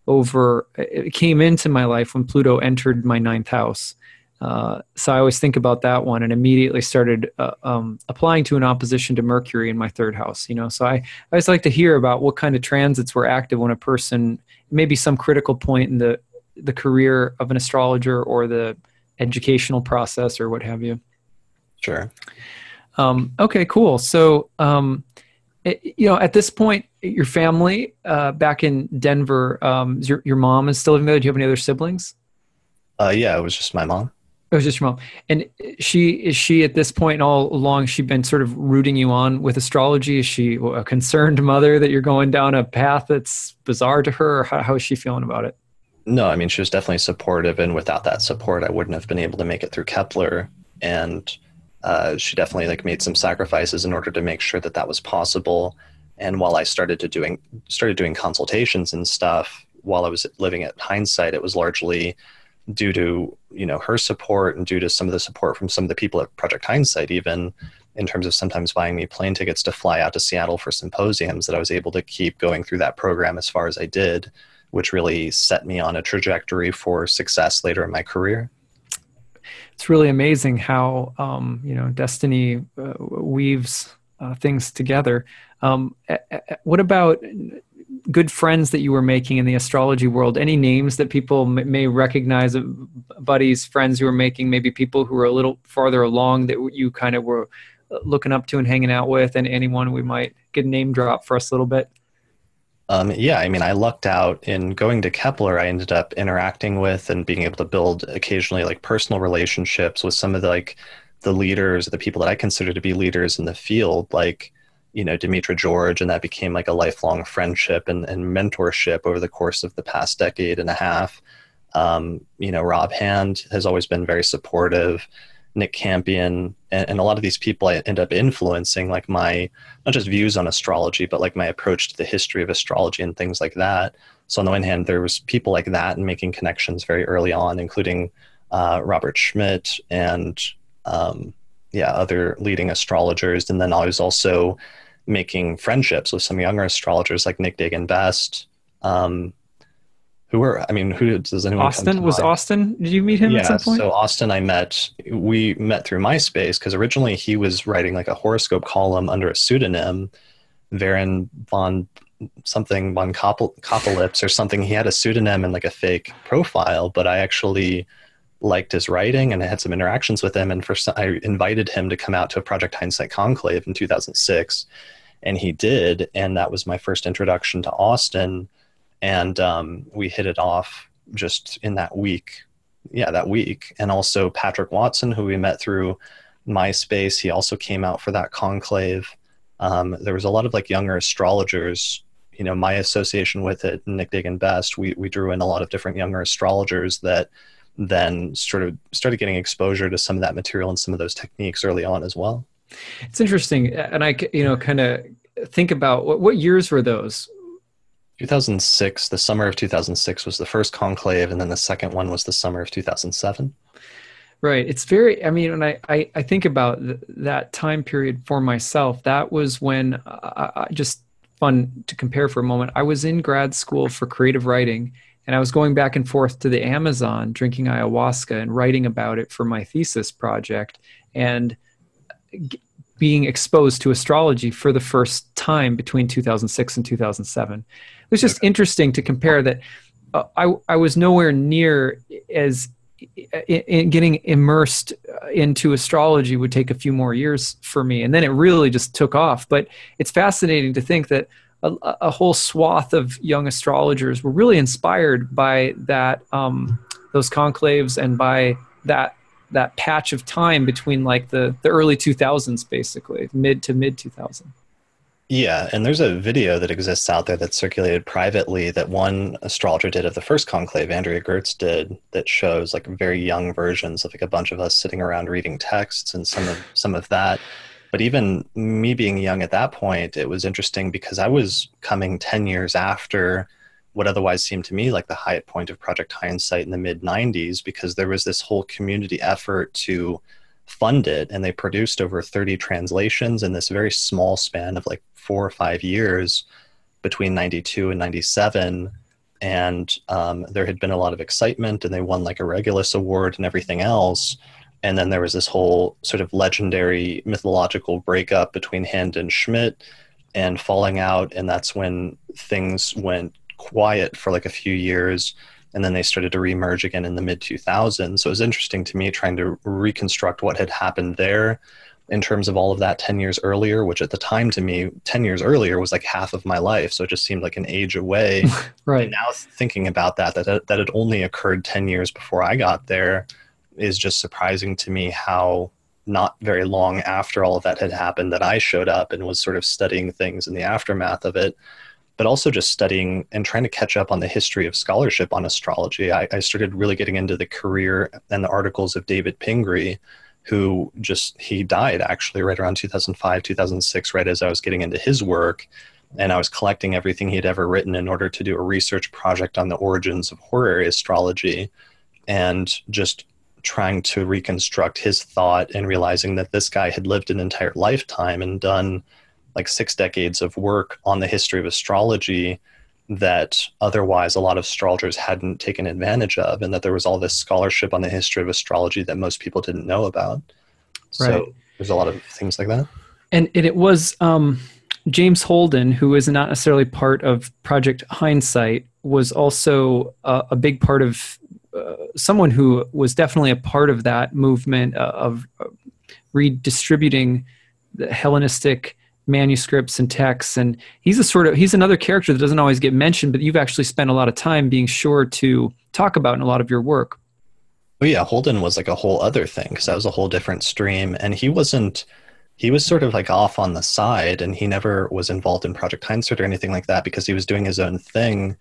it came into my life when Pluto entered my 9th house. So I always think about that one and immediately started applying to an opposition to Mercury in my 3rd house. So I always like to hear about what kind of transits were active when a person, maybe some critical point in the career of an astrologer or the educational process or what have you. Sure. Okay, cool. So, at this point, your family back in Denver, your mom is still living there. Do you have any other siblings? Yeah, it was just my mom. It was just your mom. And is she at this point all along, she's been sort of rooting you on with astrology? Is she a concerned mother that you're going down a path that's bizarre to her? Or how is she feeling about it? No, she was definitely supportive. And without that support, I wouldn't have been able to make it through Kepler. And she definitely made some sacrifices in order to make sure that was possible. And while I started doing consultations and stuff while I was living at Hindsight, it was largely due to her support and due to some of the support from some of the people at Project Hindsight, even in terms of sometimes buying me plane tickets to fly out to Seattle for symposiums, that I was able to keep going through that program as far as I did, which really set me on a trajectory for success later in my career. It's really amazing how, destiny weaves things together. What about good friends that you were making in the astrology world? Any names that people may recognize, buddies, friends you were making, maybe people who were a little farther along that you kind of were looking up to and hanging out with, and anyone we might get a name drop for us a little bit? Yeah, I lucked out in going to Kepler. I ended up interacting with and being able to build occasionally personal relationships with some of the leaders, the people that I consider to be leaders in the field, Dimitra George, and that became a lifelong friendship and mentorship over the course of the past decade and a half. Rob Hand has always been very supportive. Nick Campion, and a lot of these people I end up influencing my, not just views on astrology, but my approach to the history of astrology and things like that. So on the one hand, there was people like that and making connections very early on, including Robert Schmidt and other leading astrologers. And then I was also making friendships with some younger astrologers like Nick Dagan-Best, who does anyone? Austin? Was Austin? Did you meet him at some point? So Austin, we met through MySpace, because originally he was writing a horoscope column under a pseudonym, Varen von Koppelitz or something. He had a pseudonym and a fake profile, but I actually liked his writing and I had some interactions with him. And I invited him to come out to a Project Hindsight conclave in 2006, and he did. And that was my first introduction to Austin. And we hit it off just in that week. Yeah, that week. And also Patrick Watson, who we met through MySpace, he also came out for that conclave. There was a lot of younger astrologers, my association with it, Nick Dagan-Best, we drew in a lot of different younger astrologers that then started getting exposure to some of that material and some of those techniques early on as well. It's interesting. And I, kind of think about what years were those? 2006, the summer of 2006 was the first conclave, and then the second one was the summer of 2007. Right. It's very, I mean, when I think about that time period for myself, that was when just fun to compare for a moment. I was in grad school for creative writing, and I was going back and forth to the Amazon, drinking ayahuasca and writing about it for my thesis project, and being exposed to astrology for the first time between 2006 and 2007. It was just interesting to compare that. I was nowhere near as in getting immersed into astrology would take a few more years for me. And then it really just took off. But it's fascinating to think that a whole swath of young astrologers were really inspired by that, those conclaves, and by that patch of time between like the early 2000s, basically mid 2000. Yeah, and there's a video that exists out there that's circulated privately that one astrologer did of the first conclave, Andrea Gertz did, that shows like very young versions of like a bunch of us sitting around reading texts and some of that. But even me being young at that point, it was interesting because I was coming 10 years after what otherwise seemed to me like the high point of Project Hindsight in the mid 90s, because there was this whole community effort to fund it, and they produced over 30 translations in this very small span of like 4 or 5 years between 92 and 97. And there had been a lot of excitement, and they won like a Regulus Award and everything else. And then there was this whole sort of legendary mythological breakup between Hand and Schmidt and falling out. And that's when things went quiet for like a few years. And then they started to reemerge again in the mid 2000s. So it was interesting to me trying to reconstruct what had happened there in terms of all of that 10 years earlier, which at the time to me, 10 years earlier was like half of my life. So it just seemed like an age away. Right. And now thinking about that had only occurred 10 years before I got there is just surprising to me how not very long after all of that had happened that I showed up and was sort of studying things in the aftermath of it, but also just studying and trying to catch up on the history of scholarship on astrology. I started really getting into the career and the articles of David Pingree, who he died actually right around 2005, 2006, right as I was getting into his work. And I was collecting everything he'd ever written in order to do a research project on the origins of horary astrology, and just trying to reconstruct his thought and realizing that this guy had lived an entire lifetime and done like 6 decades of work on the history of astrology that otherwise a lot of astrologers hadn't taken advantage of, and that there was all this scholarship on the history of astrology that most people didn't know about. So right. There's a lot of things like that. And it was James Holden, who is not necessarily part of Project Hindsight, was also a big part of someone who was definitely a part of that movement of redistributing the Hellenistic manuscripts and texts. And he's another character that doesn't always get mentioned, but you've actually spent a lot of time being sure to talk about in a lot of your work. Oh yeah, Holden was like a whole other thing, because that was a whole different stream. And he was sort of like off on the side, and he never was involved in Project Hindsight or anything like that because he was doing his own thing.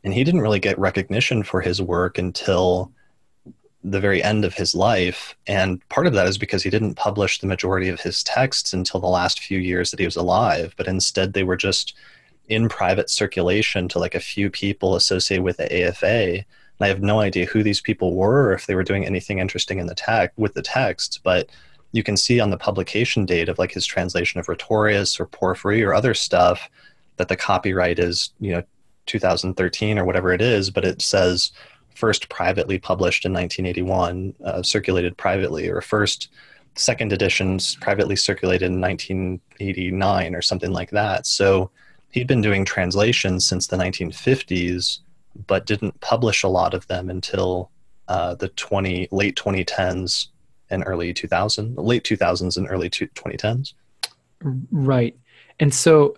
And he didn't really get recognition for his work until the very end of his life. And part of that is because he didn't publish the majority of his texts until the last few years that he was alive, but instead they were just in private circulation to like a few people associated with the AFA. And I have no idea who these people were or if they were doing anything interesting in with the texts, but you can see on the publication date of like his translation of Rhetorius or Porphyry or other stuff that the copyright is, 2013 or whatever it is, but it says first privately published in 1981, circulated privately, or second editions privately circulated in 1989 or something like that. So he'd been doing translations since the 1950s, but didn't publish a lot of them until the late 2010s and early 2000s, late 2000s and early 2010s. Right. And so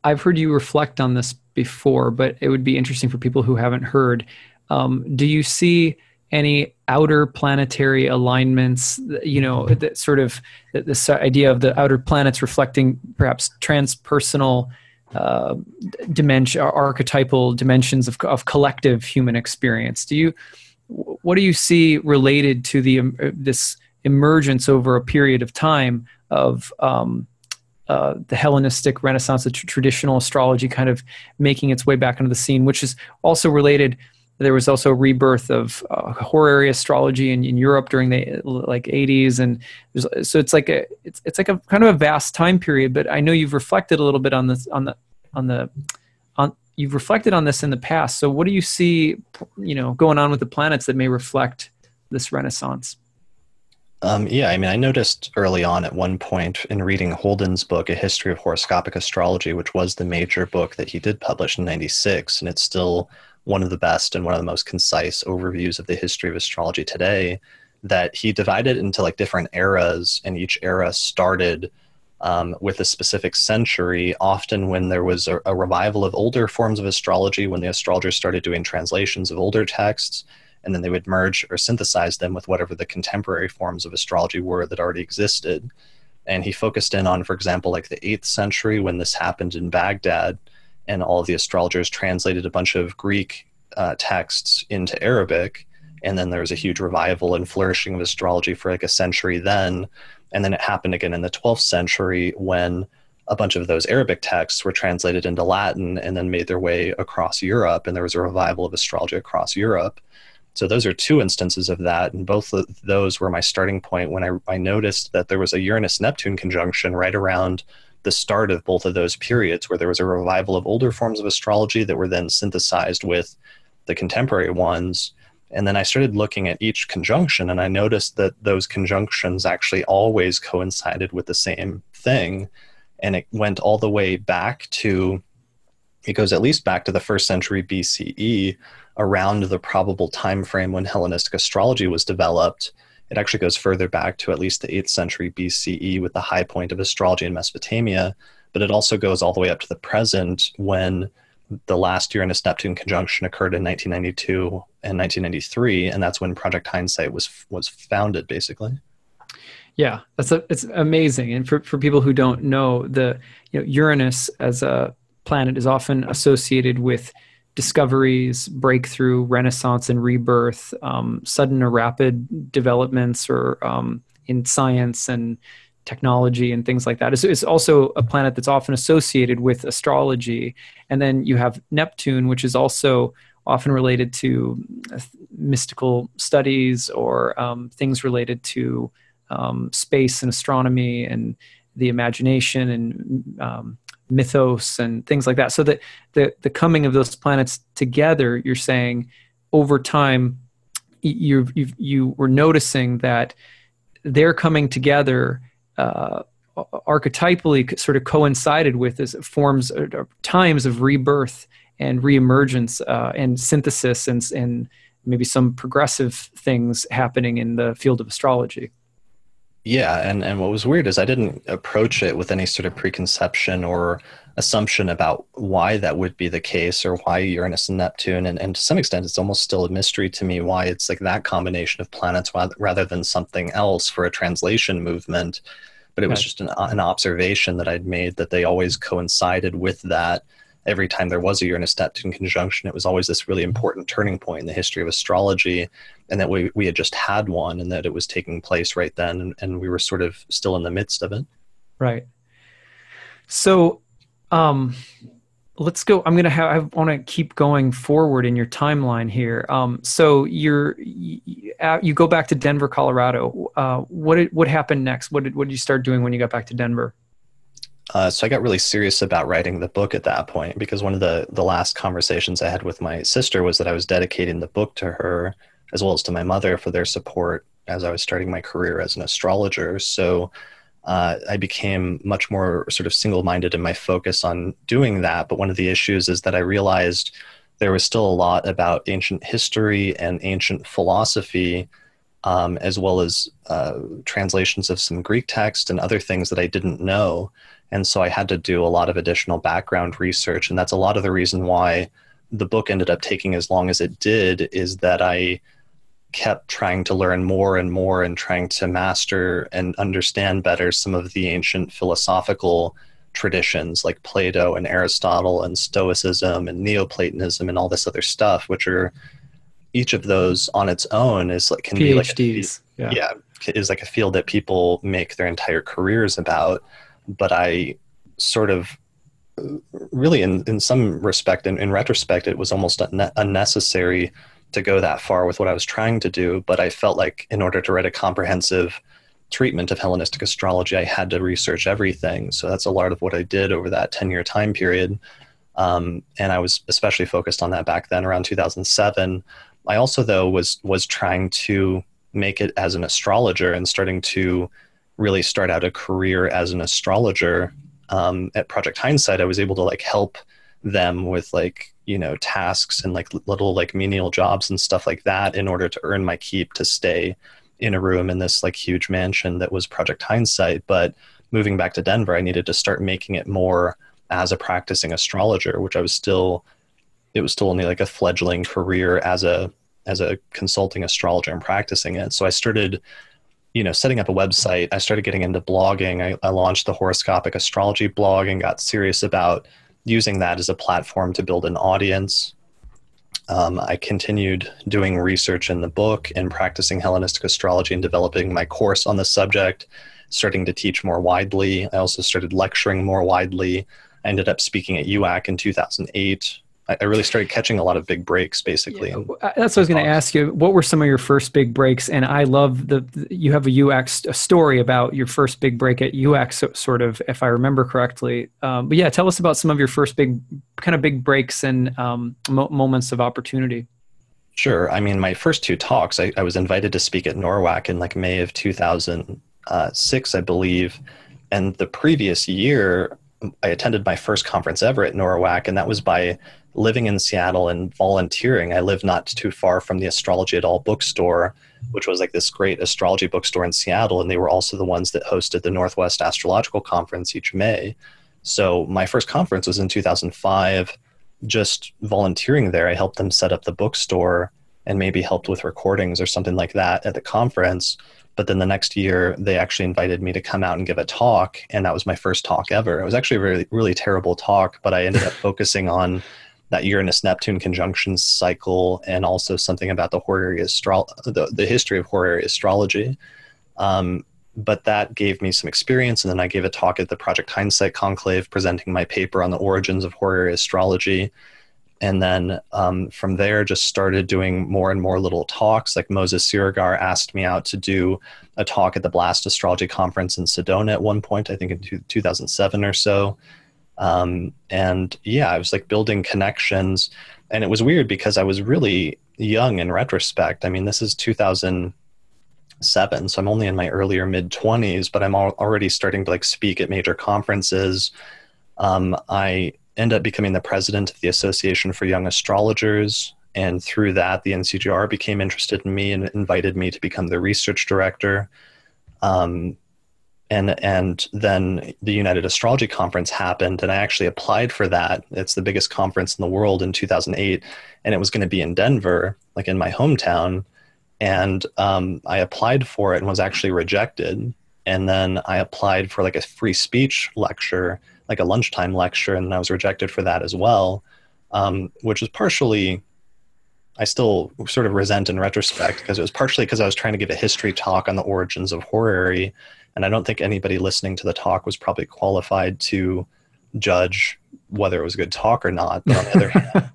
I've heard you reflect on this before, but it would be interesting for people who haven't heard. Do you see any outer planetary alignments, that sort of this idea of the outer planets reflecting perhaps transpersonal dimension, archetypal dimensions of collective human experience? What do you see related to this emergence over a period of time of the Hellenistic Renaissance, the traditional astrology kind of making its way back into the scene, which is also related There was also a rebirth of horary astrology in Europe during the like 80s, and so it's like a kind of a vast time period. But I know you've reflected a little bit on this you've reflected on this in the past. So what do you see, going on with the planets that may reflect this Renaissance? Yeah, I mean, I noticed early on at one point in reading Holden's book, A History of Horoscopic Astrology, which was the major book that he did publish in 96, and it's still one of the best and one of the most concise overviews of the history of astrology today, that he divided into like different eras, and each era started with a specific century, often when there was a revival of older forms of astrology, when the astrologers started doing translations of older texts, and then they would merge or synthesize them with whatever the contemporary forms of astrology were that already existed. And he focused in on, for example, like the 8th century, when this happened in Baghdad, and all of the astrologers translated a bunch of Greek texts into Arabic. And then there was a huge revival and flourishing of astrology for like a century then. And then it happened again in the 12th century when a bunch of those Arabic texts were translated into Latin and then made their way across Europe. And there was a revival of astrology across Europe. So those are two instances of that. And both of those were my starting point when I noticed that there was a Uranus-Neptune conjunction right around the start of both of those periods, where there was a revival of older forms of astrology that were then synthesized with the contemporary ones. And then I started looking at each conjunction, and I noticed that those conjunctions actually always coincided with the same thing. And it went all the way back to, it goes at least back to the 1st century BCE, around the probable time frame when Hellenistic astrology was developed. It actually goes further back to at least the 8th century BCE with the high point of astrology in Mesopotamia, but it also goes all the way up to the present when the last Uranus-Neptune conjunction occurred in 1992 and 1993, and that's when Project Hindsight was founded, basically. Yeah, it's amazing. And for people who don't know, Uranus as a planet is often associated with discoveries, breakthrough, renaissance and rebirth, sudden or rapid developments or in science and technology and things like that. It's also a planet that's often associated with astrology. And then you have Neptune, which is also often related to mystical studies or things related to space and astronomy and the imagination and mythos and things like that. So that the coming of those planets together, you're saying over time, you were noticing that they're coming together archetypally sort of coincided with as forms or times of rebirth and reemergence and synthesis and maybe some progressive things happening in the field of astrology. Yeah, and what was weird is I didn't approach it with any sort of preconception or assumption about why that would be the case or why Uranus and Neptune, and to some extent it's almost still a mystery to me why it's like that combination of planets rather than something else for a translation movement. But it was just an observation that I'd made that they always coincided with that. Every time there was a Uranus-Neptune conjunction, it was always this really important turning point in the history of astrology, and that we had just had one and that it was taking place right then, and we were sort of still in the midst of it. Right. So let's go. I want to keep going forward in your timeline here. So you go back to Denver, Colorado. What happened next? What did you start doing when you got back to Denver? So I got really serious about writing the book at that point, because one of the last conversations I had with my sister was that I was dedicating the book to her as well as to my mother for their support as I was starting my career as an astrologer. So I became much more sort of single-minded in my focus on doing that. But one of the issues is that I realized there was still a lot about ancient history and ancient philosophy, as well as translations of some Greek text and other things that I didn't know. And so I had to do a lot of additional background research. And that's a lot of the reason why the book ended up taking as long as it did, is that I kept trying to learn more and more and trying to master and understand better some of the ancient philosophical traditions like Plato and Aristotle and Stoicism and Neoplatonism and all this other stuff, which are each of those on its own is like, can PhDs. be like is like a field that people make their entire careers about. But I sort of really in some respect, in retrospect, it was almost unnecessary to go that far with what I was trying to do. But I felt like in order to write a comprehensive treatment of Hellenistic astrology, I had to research everything. So that's a lot of what I did over that 10-year time period. And I was especially focused on that back then, around 2007. I also, though, was trying to make it as an astrologer and starting to really start out a career as an astrologer. At Project Hindsight, I was able to like help them with like, tasks and like little like menial jobs and stuff like that in order to earn my keep to stay in a room in this like huge mansion that was Project Hindsight. But moving back to Denver, I needed to start making it more as a practicing astrologer, which it was still only like a fledgling career as a consulting astrologer and practicing it. So I started, setting up a website. I started getting into blogging. I launched the horoscopic astrology blog and got serious about using that as a platform to build an audience. I continued doing research in the book and practicing Hellenistic astrology and developing my course on the subject, starting to teach more widely. I also started lecturing more widely. I ended up speaking at UAC in 2008. I really started catching a lot of big breaks, basically. Yeah, that's what I was going to ask you. What were some of your first big breaks? And I love you have a UX story about your first big break at UX, sort of, if I remember correctly. But yeah, tell us about some of your first big breaks and moments of opportunity. Sure. I mean, my first two talks, I was invited to speak at NORWAC in like May of 2006, I believe. And the previous year, I attended my first conference ever at NORWAC, and that was by living in Seattle and volunteering. I live not too far from the Astrology et al. Bookstore, which was like this great astrology bookstore in Seattle, and they were also the ones that hosted the Northwest Astrological Conference each May. So my first conference was in 2005. Just volunteering there, I helped them set up the bookstore and maybe helped with recordings or something like that at the conference. But then the next year, they actually invited me to come out and give a talk, and that was my first talk ever. It was actually a really, really terrible talk, but I ended up focusing on that Uranus-Neptune conjunction cycle and also something about the the history of horary astrology. But that gave me some experience, and then I gave a talk at the Project Hindsight Conclave presenting my paper on the origins of horary astrology. And then from there, just started doing more and more little talks. Like Moses Sirigar asked me out to do a talk at the Blast Astrology Conference in Sedona at one point, I think in 2007 or so. And yeah, I was like building connections. And it was weird because I was really young in retrospect. I mean, this is 2007, so I'm only in my earlier mid-20s, but I'm already starting to like speak at major conferences. I end up becoming the president of the Association for Young Astrologers. And through that, the NCGR became interested in me and invited me to become the research director. And then the United Astrology Conference happened, and I actually applied for that. It's the biggest conference in the world in 2008, and it was going to be in Denver, like in my hometown. And I applied for it and was actually rejected. And then I applied for like a free speech lecture, like a lunchtime lecture, and I was rejected for that as well, which is partially, I still sort of resent in retrospect, because it was partially because I was trying to give a history talk on the origins of horary, and I don't think anybody listening to the talk was probably qualified to judge whether it was a good talk or not. But on the other hand,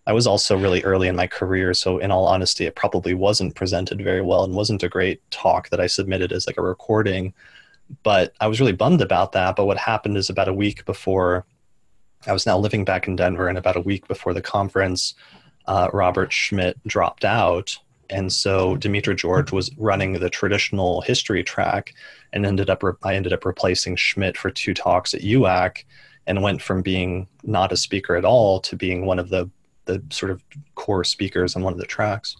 I was also really early in my career, so in all honesty, it probably wasn't presented very well and wasn't a great talk that I submitted as like a recording. But I was really bummed about that. But what happened is about a week before, I was now living back in Denver, and about a week before the conference, Robert Schmidt dropped out. And so Demetra George was running the traditional history track, and I ended up replacing Schmidt for 2 talks at UAC, and went from being not a speaker at all to being one of the sort of core speakers on one of the tracks.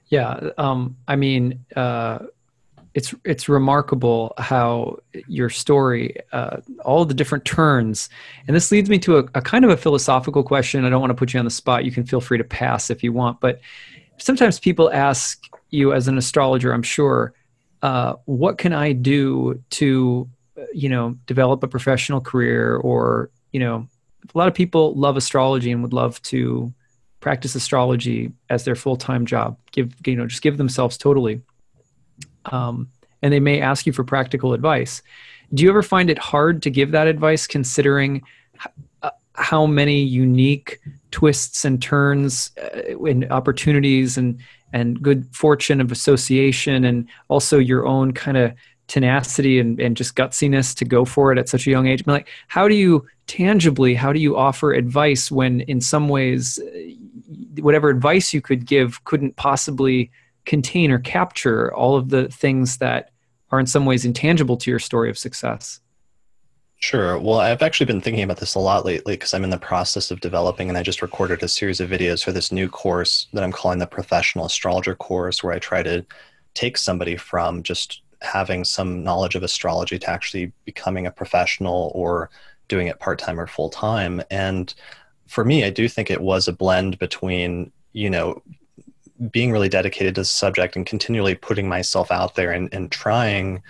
Yeah. I mean, it's remarkable how your story, all the different turns, and this leads me to a kind of a philosophical question. I don't want to put you on the spot. You can feel free to pass if you want, but sometimes people ask you as an astrologer, I'm sure, what can I do to, develop a professional career? Or, a lot of people love astrology and would love to practice astrology as their full-time job, just give themselves totally. And they may ask you for practical advice. Do you ever find it hard to give that advice, considering how many unique twists and turns and opportunities and good fortune of association, and also your own kind of tenacity and just gutsiness to go for it at such a young age. I mean, like, how do you offer advice when in some ways whatever advice you could give couldn't possibly contain or capture all of the things that are in some ways intangible to your story of success? Sure. Well, I've actually been thinking about this a lot lately because I'm in the process of developing, and I just recorded a series of videos for this new course that I'm calling the Professional Astrologer course, where I try to take somebody from just having some knowledge of astrology to actually becoming a professional or doing it part-time or full-time. And for me, I do think it was a blend between, being really dedicated to the subject and continually putting myself out there and trying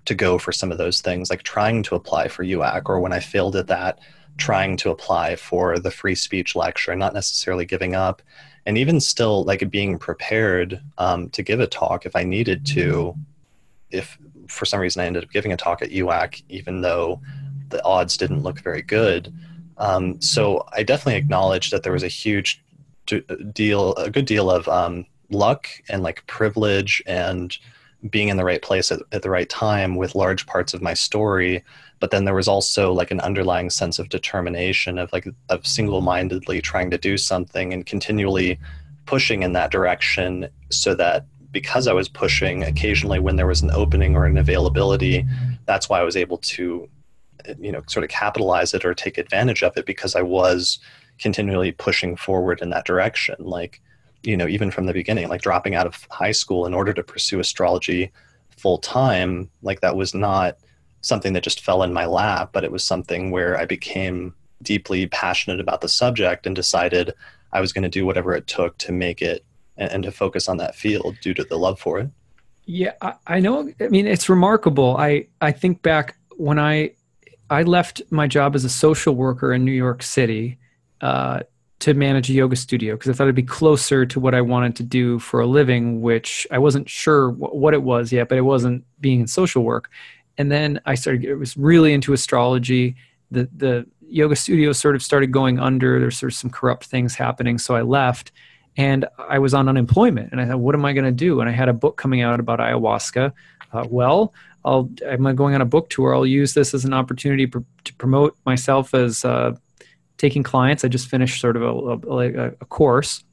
to go for some of those things, like trying to apply for UAC, or when I failed at that, trying to apply for the free speech lecture, not necessarily giving up. And even still, like, being prepared to give a talk if I needed to, if for some reason I ended up giving a talk at UAC, even though the odds didn't look very good. So I definitely acknowledge that there was a good deal of luck and like privilege and being in the right place at the right time with large parts of my story. But then there was also like an underlying sense of determination of single-mindedly trying to do something and continually pushing in that direction, so that because I was pushing, occasionally when there was an opening or an availability, that's why I was able to, sort of capitalize it or take advantage of it, because I was continually pushing forward in that direction. Like, even from the beginning, like dropping out of high school in order to pursue astrology full time, like that was not something that just fell in my lap, but it was something where I became deeply passionate about the subject and decided I was going to do whatever it took to make it and to focus on that field due to the love for it. Yeah, I know. I mean, it's remarkable. I think back when I left my job as a social worker in New York City to manage a yoga studio, because I thought it'd be closer to what I wanted to do for a living, which I wasn't sure what it was yet, but it wasn't being in social work. And then I was really into astrology. The yoga studio sort of started going under. There's sort of some corrupt things happening. So I left, and I was on unemployment, and I thought, what am I going to do? And I had a book coming out about ayahuasca. I'm going on a book tour. I'll use this as an opportunity to promote myself as taking clients. I just finished sort of a course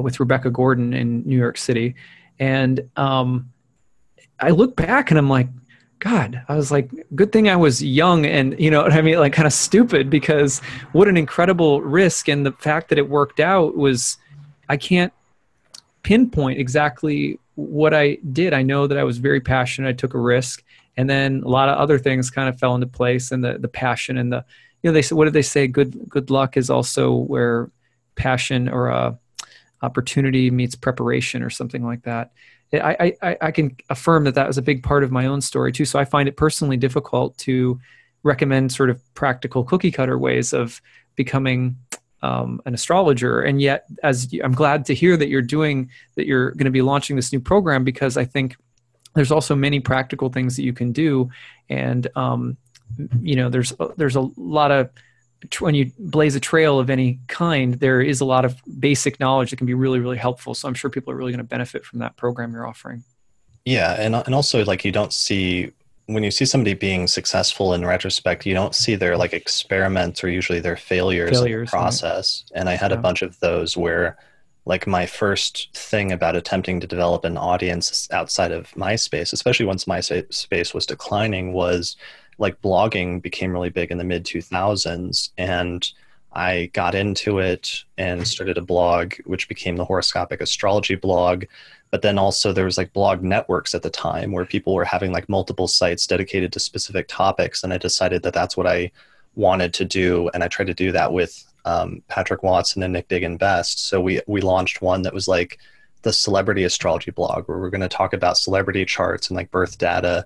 with Rebecca Gordon in New York City. And I look back and I'm like, God, I was like, good thing I was young and, like kind of stupid, because what an incredible risk. And the fact that it worked out was, I can't pinpoint exactly what I did. I know that I was very passionate. I took a risk, and then a lot of other things kind of fell into place, and the passion and they say, what did they say? Good luck is also where passion or opportunity meets preparation, or something like that. I can affirm that was a big part of my own story too. So I find it personally difficult to recommend sort of practical cookie cutter ways of becoming an astrologer. And yet, I'm glad to hear that you're going to be launching this new program, because I think there's also many practical things that you can do. And, there's a lot of, when you blaze a trail of any kind, there is a lot of basic knowledge that can be really, really helpful. So I'm sure people are really going to benefit from that program you're offering. Yeah. And also, like, when you see somebody being successful in retrospect, you don't see their like experiments or usually their failures in the process. Right. And I had a bunch of those where, like, my first thing about attempting to develop an audience outside of MySpace, especially once MySpace was declining, was like blogging became really big in the mid 2000s. And I got into it and started a blog, which became the Horoscopic Astrology blog. But then also there was like blog networks at the time where people were having like multiple sites dedicated to specific topics. And I decided that that's what I wanted to do. And I tried to do that with Patrick Watson and Nick Diggin Best. So we launched one that was like the celebrity astrology blog, where we're going to talk about celebrity charts and like birth data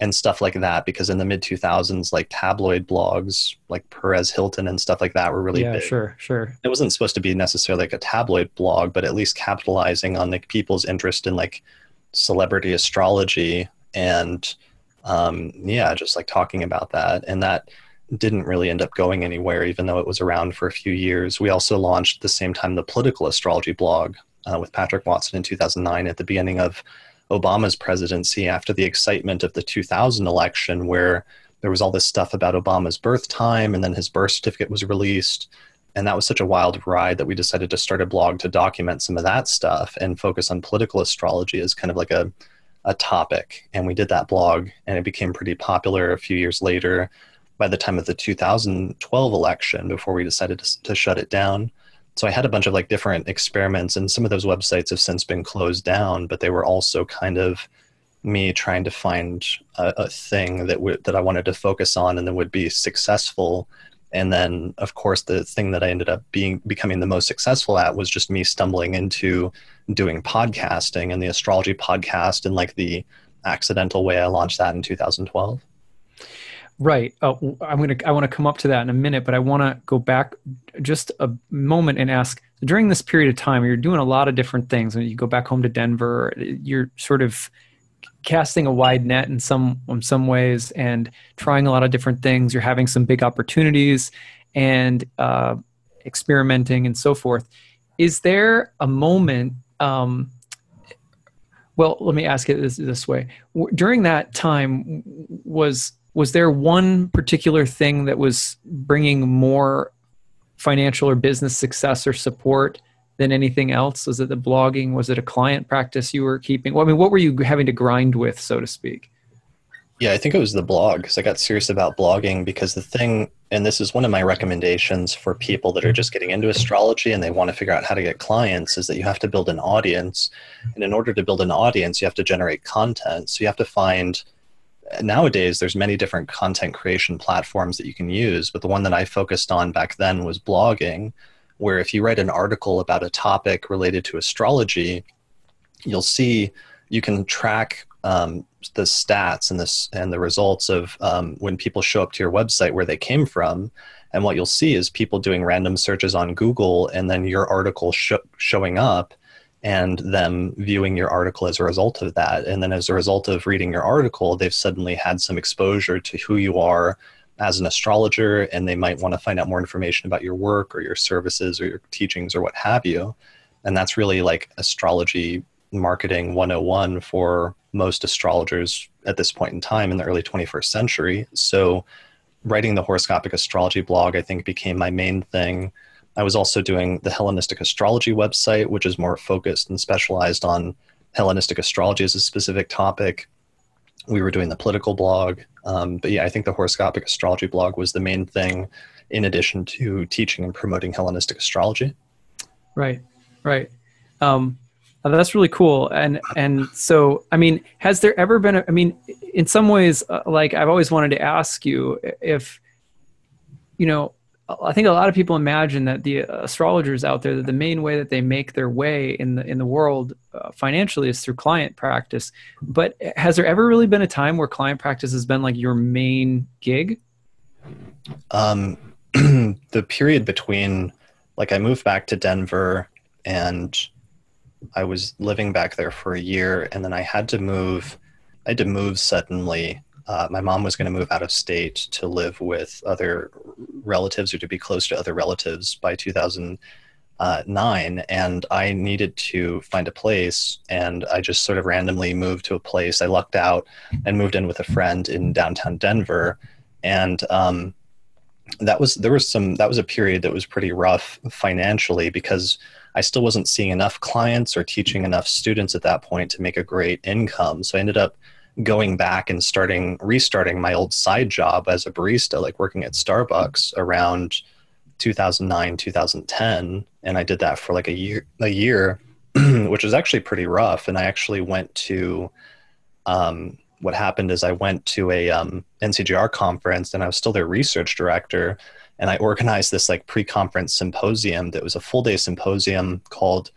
and stuff like that, because in the mid 2000s, like tabloid blogs like Perez Hilton and stuff like that were really big. Sure. It wasn't supposed to be necessarily like a tabloid blog, but at least capitalizing on like people's interest in like celebrity astrology and just like talking about that. And that didn't really end up going anywhere, even though it was around for a few years. We also launched at the same time the political astrology blog with Patrick Watson in 2009 at the beginning of Obama's presidency, after the excitement of the 2000 election, where there was all this stuff about Obama's birth time, and then his birth certificate was released. And that was such a wild ride that we decided to start a blog to document some of that stuff and focus on political astrology as kind of like a topic. And we did that blog, and it became pretty popular a few years later by the time of the 2012 election, before we decided to shut it down. So I had a bunch of like different experiments, and some of those websites have since been closed down, but they were also kind of me trying to find a thing that I wanted to focus on and that would be successful. And then, of course, the thing that I ended up becoming the most successful at was just me stumbling into doing podcasting, and the astrology podcast in like the accidental way I launched that in 2012. Right. I want to come up to that in a minute, but I want to go back just a moment and ask, during this period of time, you're doing a lot of different things. When you go back home to Denver, you're sort of casting a wide net in some ways and trying a lot of different things. You're having some big opportunities and experimenting and so forth. Is there a moment, well, let me ask it this way. During that time, was there one particular thing that was bringing more financial or business success or support than anything else? Was it the blogging? Was it a client practice you were keeping? Well, I mean, what were you having to grind with, so to speak? Yeah, I think it was the blog, because I got serious about blogging, because the thing, and this is one of my recommendations for people that are just getting into astrology and they want to figure out how to get clients, is that you have to build an audience. And in order to build an audience, you have to generate content. So you have to find, nowadays, there's many different content creation platforms that you can use, but the one that I focused on back then was blogging, where if you write an article about a topic related to astrology, you'll see you can track the stats and the results of when people show up to your website, where they came from. And what you'll see is people doing random searches on Google, and then your article showing up, and them viewing your article as a result of that. And then as a result of reading your article, they've suddenly had some exposure to who you are as an astrologer, and they might want to find out more information about your work or your services or your teachings or what have you. And that's really like astrology marketing 101 for most astrologers at this point in time in the early 21st century. So writing the horoscopic astrology blog, I think, became my main thing. I was also doing the Hellenistic astrology website, which is more focused and specialized on Hellenistic astrology as a specific topic. We were doing the political blog. But yeah, I think the horoscopic astrology blog was the main thing, in addition to teaching and promoting Hellenistic astrology. Right. That's really cool. And so, I mean, has there ever been, in some ways, like I've always wanted to ask you if, I think a lot of people imagine that the astrologers out there, that the main way that they make their way in the world financially is through client practice. But has there ever really been a time where client practice has been like your main gig? The period between, like, I moved back to Denver and I was living back there for a year, and then I had to move suddenly. My mom was going to move out of state to live with other relatives, or to be close to other relatives, by 2009. And I needed to find a place, and I just sort of randomly moved to a place. I lucked out and moved in with a friend in downtown Denver. And that was a period that was pretty rough financially, because I still wasn't seeing enough clients or teaching enough students at that point to make a great income. So I ended up going back and restarting my old side job as a barista, like working at Starbucks around 2009, 2010. And I did that for like a year, which was actually pretty rough. And I actually went to, what happened is I went to a NCGR conference, and I was still their research director. And I organized this like pre-conference symposium that was a full day symposium called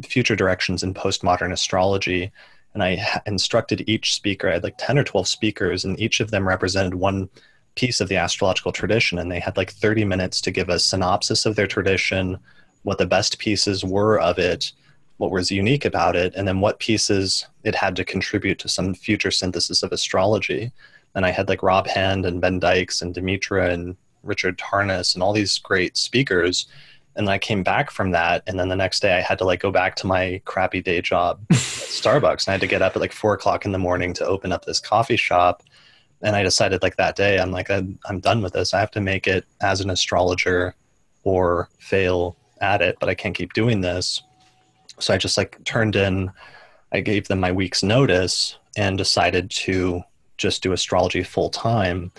Future Directions in Postmodern Astrology. And I instructed each speaker. I had like 10 or 12 speakers, and each of them represented one piece of the astrological tradition. And they had like 30 minutes to give a synopsis of their tradition, what the best pieces were of it, what was unique about it, and then what pieces it had to contribute to some future synthesis of astrology. and I had like Rob Hand and Ben Dykes and Demetra and Richard Tarnas and all these great speakers. And then I came back from that, and then the next day I had to like go back to my crappy day job at Starbucks, and I had to get up at like 4 o'clock in the morning to open up this coffee shop. And I decided like that day, I'm like, I'm done with this. I have to make it as an astrologer or fail at it, but I can't keep doing this. So I just like I gave them my week's notice and decided to just do astrology full time.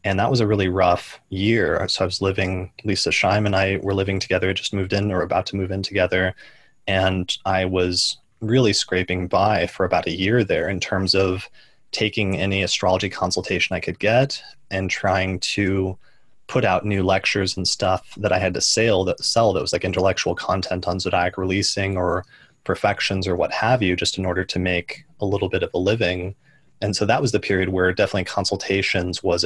And that was a really rough year. So I was living, Lisa Scheim and I were living together, just moved in or about to move in together. And I was really scraping by for about a year there in terms of taking any astrology consultation I could get and trying to put out new lectures and stuff that I had to sell that was like intellectual content on zodiac releasing or perfections or what have you, just in order to make a little bit of a living. And so that was the period where definitely consultations was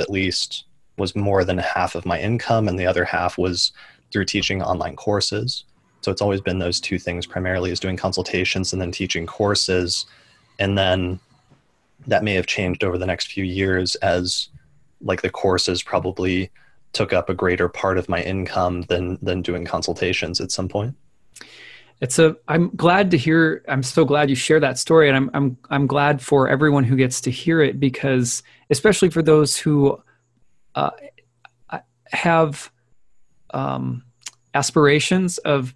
more than half of my income, and the other half was through teaching online courses. So it's always been those two things primarily, is doing consultations and then teaching courses. And then that may have changed over the next few years as like the courses probably took up a greater part of my income than doing consultations at some point. I'm glad to hear. I'm so glad you share that story, and I'm glad for everyone who gets to hear it, because especially for those who have aspirations of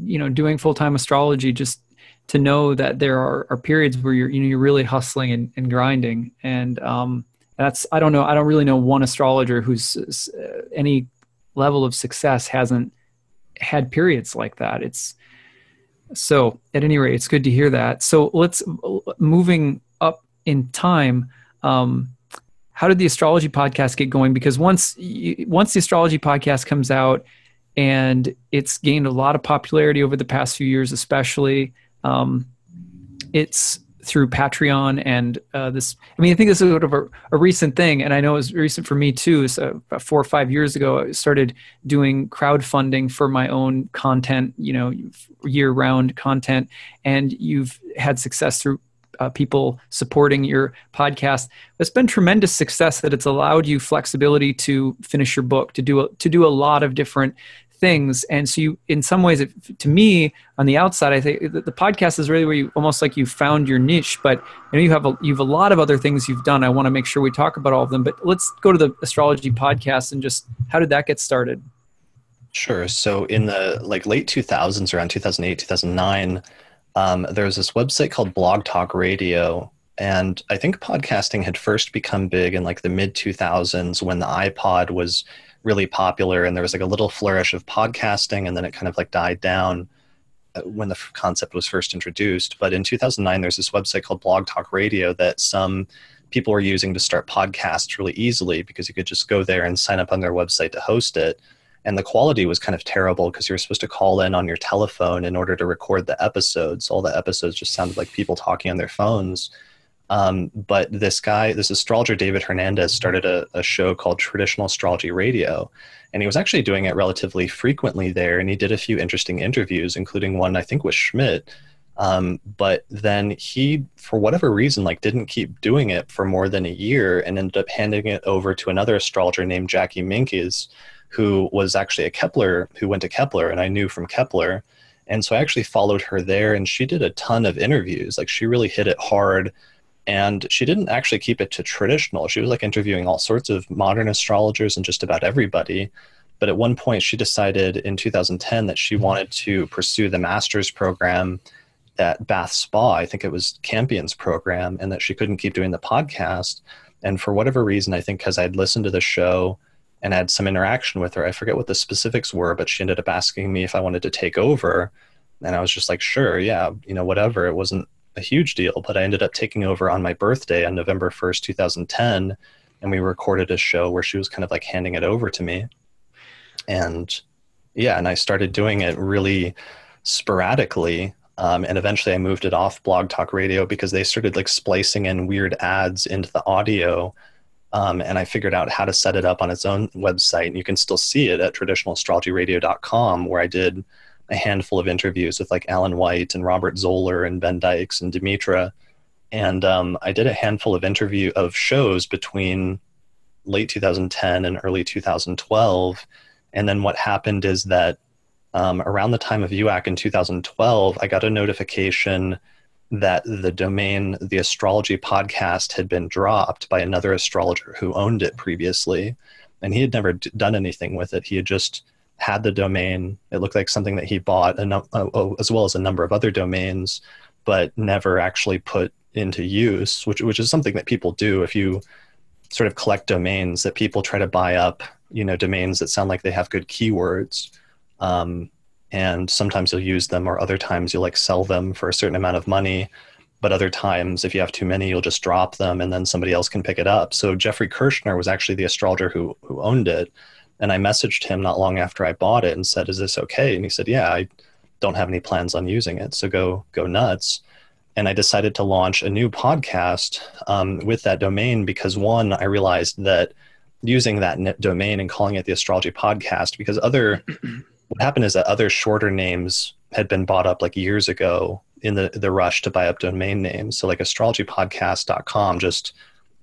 doing full-time astrology, just to know that there are periods where you're really hustling and grinding, and I don't really know one astrologer who's any level of success hasn't had periods like that. So at any rate, it's good to hear that. So moving up in time, how did the astrology podcast get going? Because once the astrology podcast comes out, and it's gained a lot of popularity over the past few years, especially, it's through Patreon and I think this is sort of a recent thing, and I know it was recent for me too. So about 4 or 5 years ago, I started doing crowdfunding for my own content, year-round content, and you've had success through people supporting your podcast. It's been tremendous success that it's allowed you flexibility to finish your book, to do a lot of different things. And so you, in some ways, to me, on the outside, I think the podcast is really where you almost like you found your niche, but you have a lot of other things you've done. I want to make sure we talk about all of them, but let's go to the astrology podcast and just, how did that get started? Sure. So in the late 2000s, around 2008, 2009, there was this website called Blog Talk Radio. And I think podcasting had first become big in the mid 2000s when the iPod was really popular, and there was a little flourish of podcasting, and then it kind of died down when the concept was first introduced. But in 2009, there's this website called Blog Talk Radio that some people were using to start podcasts really easily, because you could just go there and sign up on their website to host it. And the quality was kind of terrible because you were supposed to call in on your telephone in order to record the episodes. All the episodes just sounded like people talking on their phones. But this astrologer, David Hernandez, started a show called Traditional Astrology Radio. And he was actually doing it relatively frequently there. And he did a few interesting interviews, including one, I think, with Schmidt. But then he, for whatever reason, didn't keep doing it for more than a year, and ended up handing it over to another astrologer named Jackie Minkes, who was actually who went to Kepler, and I knew from Kepler. And so I actually followed her there, and she did a ton of interviews. She really hit it hard. And she didn't actually keep it to traditional. She was interviewing all sorts of modern astrologers and just about everybody. But at one point she decided in 2010 that she wanted to pursue the master's program at Bath Spa. I think it was Campion's program, and that she couldn't keep doing the podcast. And for whatever reason, I think because I'd listened to the show and had some interaction with her, I forget what the specifics were, but she ended up asking me if I wanted to take over. And I was just sure, yeah, whatever. It wasn't a huge deal, but I ended up taking over on my birthday on November 1st, 2010. And we recorded a show where she was kind of handing it over to me. And yeah, and I started doing it really sporadically. And eventually I moved it off Blog Talk Radio because they started splicing in weird ads into the audio. And I figured out how to set it up on its own website. And you can still see it at traditionalastrologyradio.com, where I did a handful of interviews with Alan White and Robert Zoller and Ben Dykes and Demetra. And I did a handful of shows between late 2010 and early 2012. And then what happened is that around the time of UAC in 2012, I got a notification that the domain, the astrology podcast, had been dropped by another astrologer who owned it previously. And he had never done anything with it. He had just had the domain. It looked like something that he bought, as well as a number of other domains, but never actually put into use, which is something that people do. If you sort of collect domains, that people try to buy up, domains that sound like they have good keywords. And sometimes you'll use them, or other times you'll like sell them for a certain amount of money. But other times, if you have too many, you'll just drop them and then somebody else can pick it up. So Jeffrey Kirshner was actually the astrologer who owned it. And I messaged him not long after I bought it and said, "Is this okay?" And he said, "Yeah, I don't have any plans on using it. So go nuts." And I decided to launch a new podcast with that domain because, one, I realized that using that domain and calling it the Astrology Podcast, because what happened is that other shorter names had been bought up like years ago in the rush to buy up domain names. So like astrologypodcast.com, just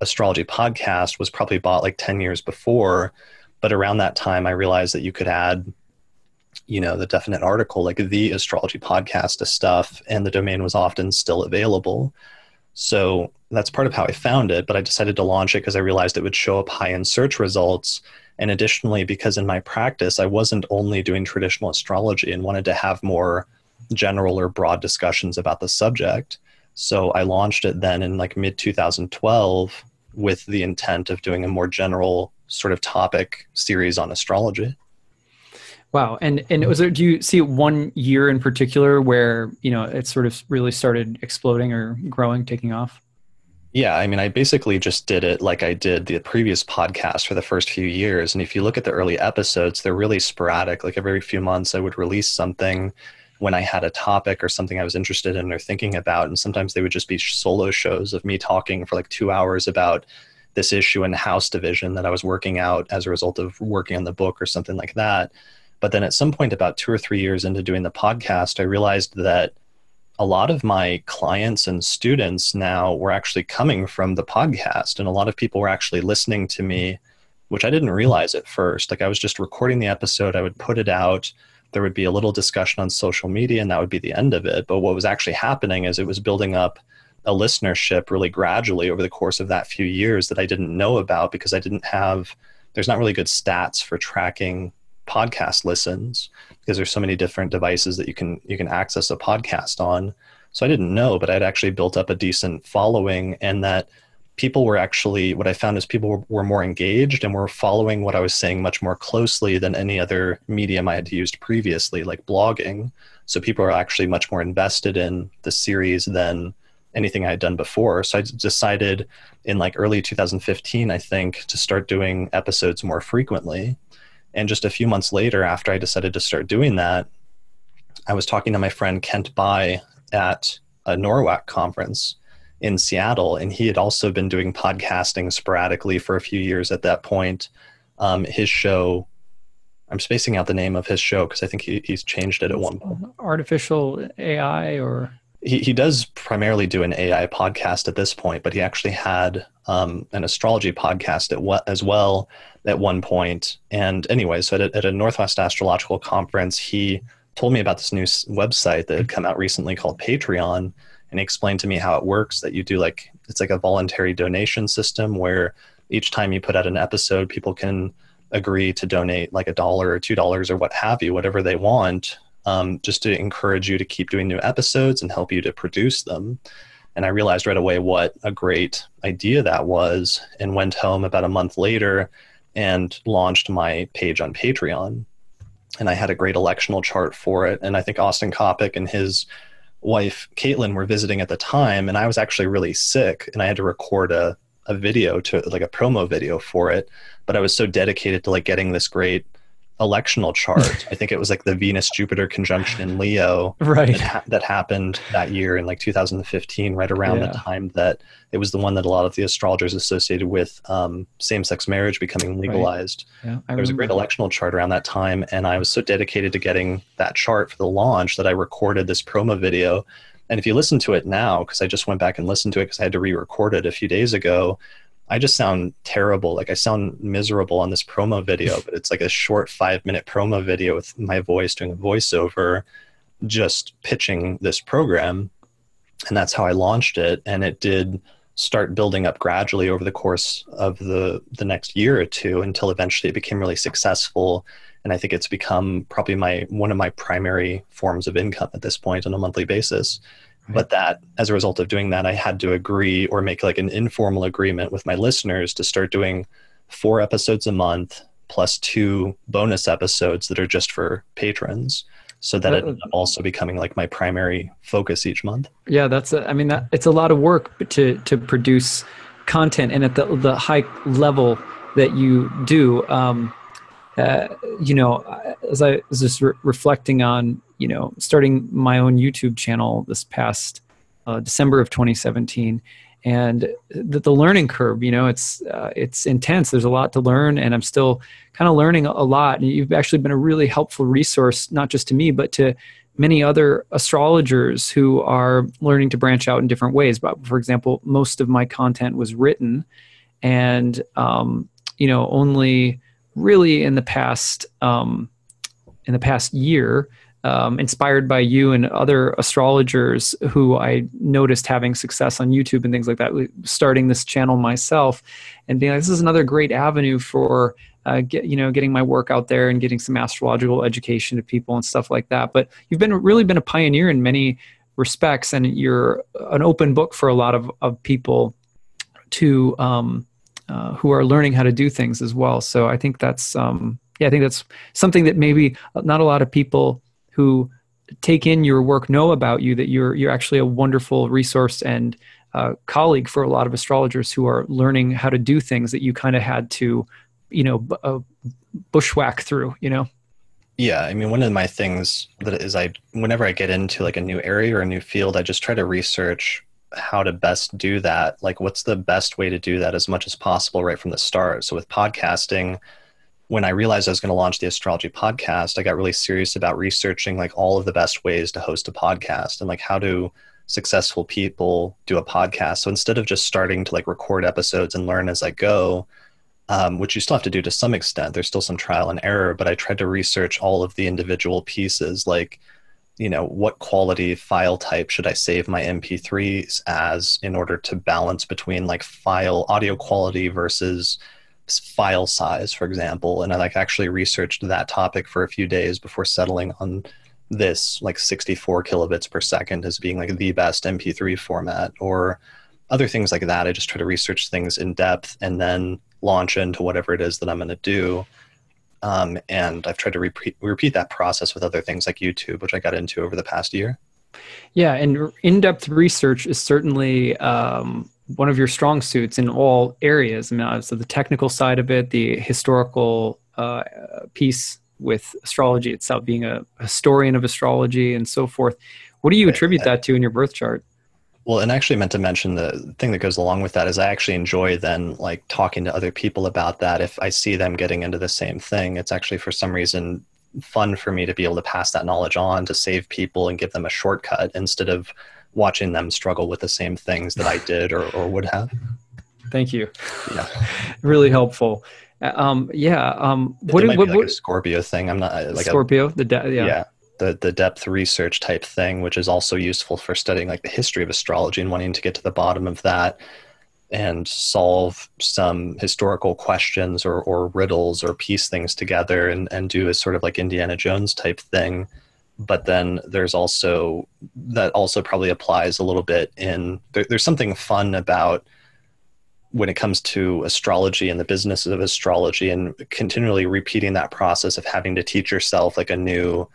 Astrology Podcast was probably bought like 10 years before. But around that time, I realized that you could add, the definite article, like the Astrology Podcast to stuff, and the domain was often still available. So that's part of how I found it, but I decided to launch it because I realized it would show up high in search results. And additionally, because in my practice, I wasn't only doing traditional astrology and wanted to have more general or broad discussions about the subject. So I launched it then in like mid 2012 with the intent of doing a more general sort of topic series on astrology. Wow. And do you see one year in particular where, it sort of really started exploding or growing, taking off? Yeah. I mean, I basically just did it like I did the previous podcast for the first few years. And if you look at the early episodes, they're really sporadic. Like every few months I would release something when I had a topic or something I was interested in or thinking about. And sometimes they would just be solo shows of me talking for like 2 hours about this issue in house division that I was working out as a result of working on the book or something like that. But then at some point, about 2 or 3 years into doing the podcast, I realized that a lot of my clients and students now were actually coming from the podcast. And a lot of people were actually listening to me, which I didn't realize at first. Like I was just recording the episode, I would put it out, there would be a little discussion on social media, and that would be the end of it. But what was actually happening is it was building up a listenership really gradually over the course of that few years that I didn't know about because there's not really good stats for tracking podcast listens because there's so many different devices that you can access a podcast on. So I didn't know, but I'd actually built up a decent following, and that people were actually, what I found is people were more engaged and were following what I was saying much more closely than any other medium I had used previously, like blogging. So people are actually much more invested in the series than anything I had done before. So I decided in like early 2015, I think, to start doing episodes more frequently. And just a few months later, after I decided to start doing that, I was talking to my friend Kent Bai at a NORWAC conference in Seattle, and he had also been doing podcasting sporadically for a few years at that point. His show, I'm spacing out the name of his show because I think he's changed it at one point. Artificial AI or... He does primarily do an AI podcast at this point, but he actually had an astrology podcast as well at one point. And anyway, so at a Northwest Astrological Conference, he told me about this new website that had come out recently called Patreon. And he explained to me how it works, that you do it's like a voluntary donation system where each time you put out an episode, people can agree to donate like $1 or $2 or what have you, whatever they want, just to encourage you to keep doing new episodes and help you to produce them. And I realized right away what a great idea that was, and went home about a month later and launched my page on Patreon. And I had a great electional chart for it. And I think Austin Kopic and his wife, Caitlin, were visiting at the time. And I was actually really sick, and I had to record a video, to like a promo video for it. But I was so dedicated to like getting this great electional chart. I think it was like the Venus-Jupiter conjunction in Leo, right, that happened that year in like 2015, right around the time that it was the one that a lot of the astrologers associated with same-sex marriage becoming legalized. Right. Yeah, there was a great electional chart around that time, and I was so dedicated to getting that chart for the launch that I recorded this promo video. And if you listen to it now, because I just went back and listened to it because I had to re-record it a few days ago, I just sound terrible. Like I sound miserable on this promo video, but it's like a short 5-minute promo video with my voice doing a voiceover, just pitching this program. And that's how I launched it. And it did start building up gradually over the course of the next year or two until eventually it became really successful. And I think it's become probably one of my primary forms of income at this point on a monthly basis. Right. But that, as a result of doing that, I had to agree or make like an informal agreement with my listeners to start doing 4 episodes a month plus 2 bonus episodes that are just for patrons. So that it ended up also becoming like my primary focus each month. Yeah, it's a lot of work to produce content, and at the high level that you do. As I was just reflecting on, starting my own YouTube channel this past December of 2017, and the learning curve, it's intense. There's a lot to learn, and I'm still kind of learning a lot. And you've actually been a really helpful resource, not just to me, but to many other astrologers who are learning to branch out in different ways. But for example, most of my content was written, and only really in the past year, inspired by you and other astrologers who I noticed having success on YouTube and things like that, starting this channel myself and being like, this is another great avenue for getting my work out there and getting some astrological education to people and stuff like that. But you've really been a pioneer in many respects, and you're an open book for a lot of people to who are learning how to do things as well. So I think that's something that maybe not a lot of people who take in your work know about you, that you're actually a wonderful resource and colleague for a lot of astrologers who are learning how to do things that you kind of had to, bushwhack through, Yeah. I mean, one of my things that is whenever I get into like a new area or a new field, I just try to research how to best do that. Like what's the best way to do that as much as possible right from the start. So with podcasting, when I realized I was going to launch the astrology podcast, I got really serious about researching like all of the best ways to host a podcast and like how do successful people do a podcast. So instead of just starting to like record episodes and learn as I go, which you still have to do to some extent, there's still some trial and error, but I tried to research all of the individual pieces, like, what quality file type should I save my MP3s as in order to balance between like audio quality versus file size, for example. And I actually researched that topic for a few days before settling on this 64 kilobits per second as being like the best MP3 format, or other things like that. I just try to research things in depth and then launch into whatever it is that I'm going to do. And I've tried to repeat that process with other things like YouTube, which I got into over the past year. Yeah, and in-depth research is certainly one of your strong suits in all areas. I mean, so the technical side of it, the historical piece with astrology itself, being a historian of astrology and so forth. What do you attribute that to in your birth chart? Well, and I actually meant to mention the thing that goes along with that is I actually enjoy then talking to other people about that. If I see them getting into the same thing, it's actually for some reason fun for me to be able to pass that knowledge on to save people and give them a shortcut instead of watching them struggle with the same things that I did or would have. Thank you. Yeah. Really helpful. What might be like a Scorpio thing. I'm not like Scorpio. The depth research type thing, which is also useful for studying like the history of astrology and wanting to get to the bottom of that and solve some historical questions or riddles or piece things together and do a sort of like Indiana Jones type thing. But then there's also probably applies a little bit there's something fun about when it comes to astrology and the business of astrology and continually repeating that process of having to teach yourself like a new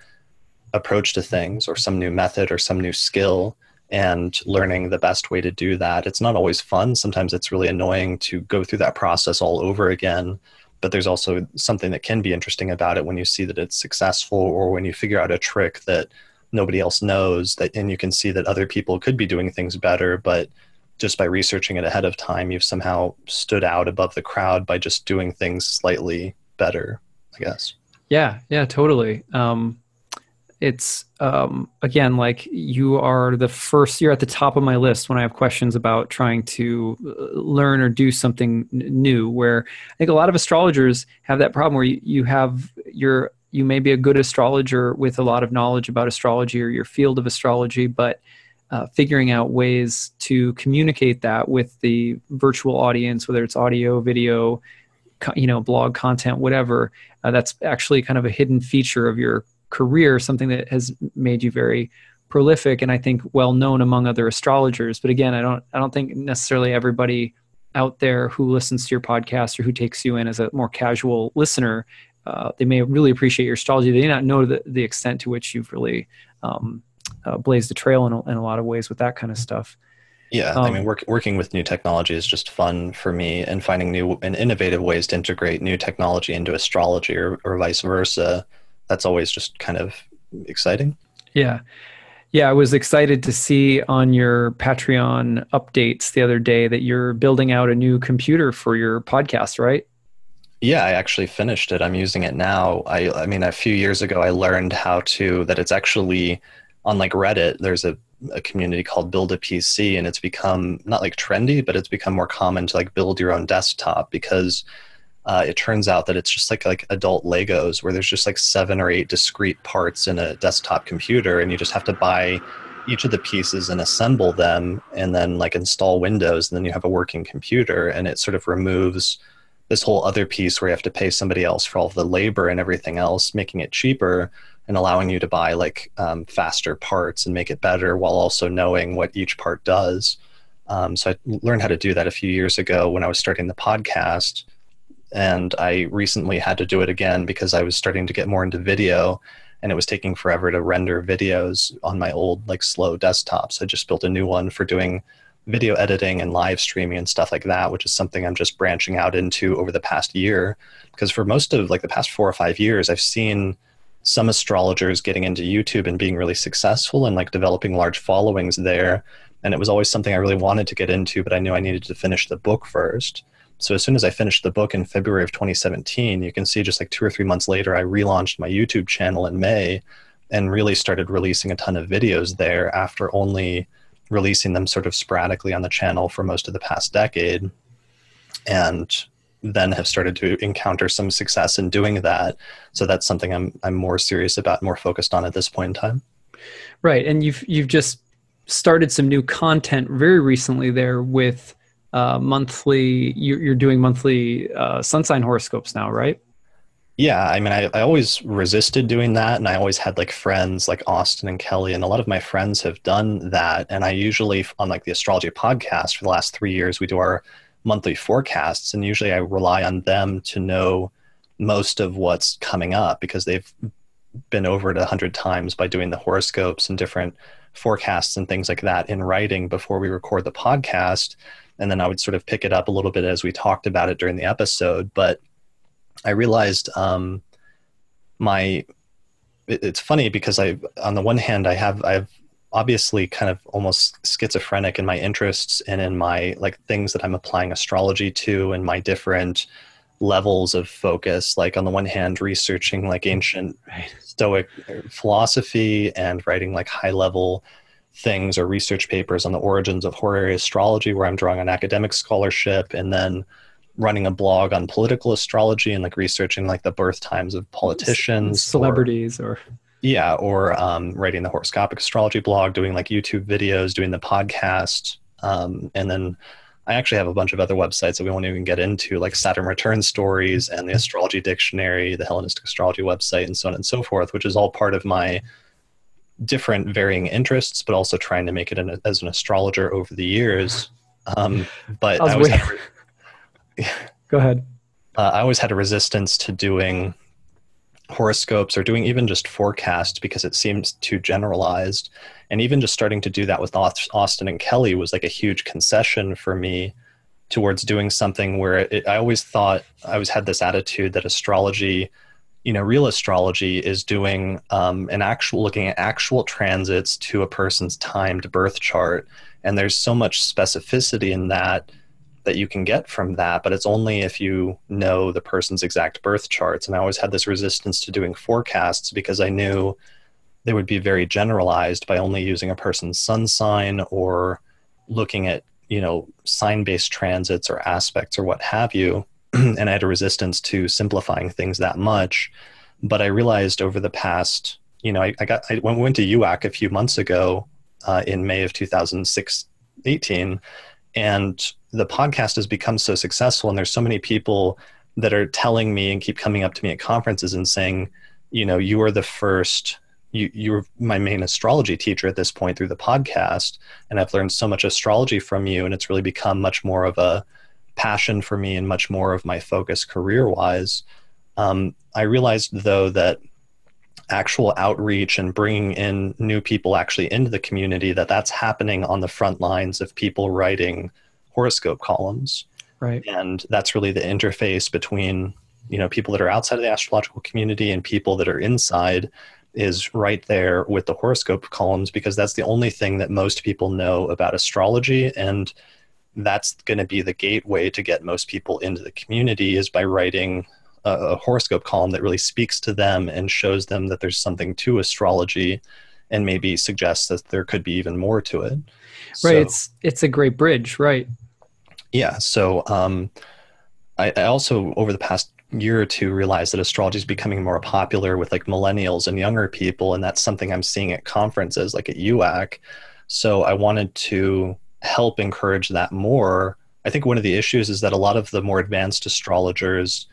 approach to things or some new method or some new skill and learning the best way to do that. It's not always fun. Sometimes it's really annoying to go through that process all over again, but there's also something that can be interesting about it when you see that it's successful or when you figure out a trick that nobody else knows and you can see that other people could be doing things better, but just by researching it ahead of time, you've somehow stood out above the crowd by just doing things slightly better, I guess. Yeah, totally. it's again, like you are you're at the top of my list when I have questions about trying to learn or do something new, where I think a lot of astrologers have that problem where you may be a good astrologer with a lot of knowledge about astrology or your field of astrology, but figuring out ways to communicate that with the virtual audience, whether it's audio, video, blog content, whatever, that's actually kind of a hidden feature of your career, something that has made you very prolific and I think well known among other astrologers. But again, I don't think necessarily everybody out there who listens to your podcast or who takes you in as a more casual listener, they may really appreciate your astrology. They may not know the extent to which you've really blazed a trail in a lot of ways with that kind of stuff. Yeah, I mean, working with new technology is just fun for me, and finding new and innovative ways to integrate new technology into astrology or vice versa. That's always just kind of exciting. Yeah. Yeah, I was excited to see on your Patreon updates the other day that you're building out a new computer for your podcast, right? Yeah, I actually finished it. I'm using it now. I mean, a few years ago, I learned that it's actually on like Reddit, there's a community called Build a PC, and it's become not like trendy, but it's become more common to like build your own desktop because it turns out that it's just like adult Legos where there's just like 7 or 8 discrete parts in a desktop computer, and you just have to buy each of the pieces and assemble them and then like install Windows, and then you have a working computer. And it sort of removes this whole other piece where you have to pay somebody else for all of the labor and everything else, making it cheaper and allowing you to buy like faster parts and make it better while also knowing what each part does. So I learned how to do that a few years ago when I was starting the podcast. And I recently had to do it again because I was starting to get more into video, and it was taking forever to render videos on my old like slow desktops. I just built a new one for doing video editing and live streaming and stuff like that, which is something I'm just branching out into over the past year. Because for most of like the past 4 or 5 years, I've seen some astrologers getting into YouTube and being really successful and like developing large followings there. And it was always something I really wanted to get into, but I knew I needed to finish the book first. So as soon as I finished the book in February of 2017, you can see just like 2 or 3 months later, I relaunched my YouTube channel in May and really started releasing a ton of videos there after only releasing them sort of sporadically on the channel for most of the past decade. And then have started to encounter some success in doing that. So that's something I'm more serious about, more focused on at this point in time. Right. And you've just started some new content very recently there with you're doing monthly sun sign horoscopes now, right? Yeah, I mean, I always resisted doing that, and I always had like friends like Austin and Kelly, and a lot of my friends have done that. And I usually, on like the astrology podcast for the last 3 years, we do our monthly forecasts, and usually I rely on them to know most of what's coming up because they've been over it 100 times by doing the horoscopes and different forecasts and things like that in writing before we record the podcast. And then I would sort of pick it up a little bit as we talked about it during the episode. But I realized it's funny because on the one hand, I've obviously kind of almost schizophrenic in my interests and in my like things that I'm applying astrology to and my different levels of focus. Like on the one hand, researching like ancient Stoic philosophy and writing like high level things or research papers on the origins of horary astrology where I'm drawing on academic scholarship, and then running a blog on political astrology and like researching like the birth times of politicians, celebrities, or writing the horoscopic astrology blog, doing like YouTube videos, doing the podcast. And then I actually have a bunch of other websites that we won't even get into, like Saturn Return Stories and the Astrology Dictionary, the Hellenistic Astrology website, and so on and so forth, which is all part of my different varying interests, but also trying to make it as an astrologer over the years. But I always Go ahead. I always had a resistance to doing horoscopes or doing even just forecasts because it seems too generalized. And even just starting to do that with Austin and Kelly was like a huge concession for me towards doing something where I always thought, I always had this attitude that astrology, real astrology is doing looking at actual transits to a person's timed birth chart. And there's so much specificity in that you can get from that, but it's only if you know the person's exact birth charts. And I always had this resistance to doing forecasts because I knew they would be very generalized by only using a person's sun sign or looking at, sign-based transits or aspects or what have you. And I had a resistance to simplifying things that much. But I realized over the past, I went to UAC a few months ago in May of 2018, and the podcast has become so successful, and there's so many people that are telling me and keep coming up to me at conferences and saying, you are the first, you're my main astrology teacher at this point through the podcast, and I've learned so much astrology from you, and it's really become much more of a passion for me and much more of my focus career-wise. I realized, though, that actual outreach and bringing in new people actually into the community, that's happening on the front lines of people writing horoscope columns. Right. And that's really the interface between, people that are outside of the astrological community and people that are inside, is right there with the horoscope columns, because that's the only thing that most people know about astrology. And that's going to be the gateway to get most people into the community, is by writing a horoscope column that really speaks to them and shows them that there's something to astrology, and maybe suggests that there could be even more to it. Right. So, it's a great bridge. Right. Yeah. So I also, over the past year or two, realized that astrology is becoming more popular with like millennials and younger people. And that's something I'm seeing at conferences like at UAC. So I wanted to help encourage that more. I think one of the issues is that a lot of the more advanced astrologers,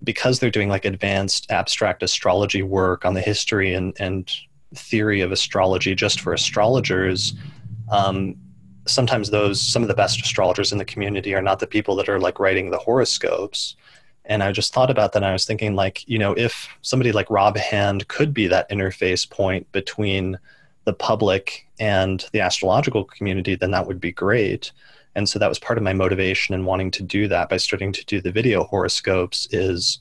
because they're doing like advanced abstract astrology work on the history and theory of astrology just for astrologers, sometimes some of the best astrologers in the community are not the people that are like writing the horoscopes. And I just thought about that, and I was thinking, like, if somebody like Rob Hand could be that interface point between the public and the astrological community, then that would be great. And so that was part of my motivation in wanting to do that by starting to do the video horoscopes, is,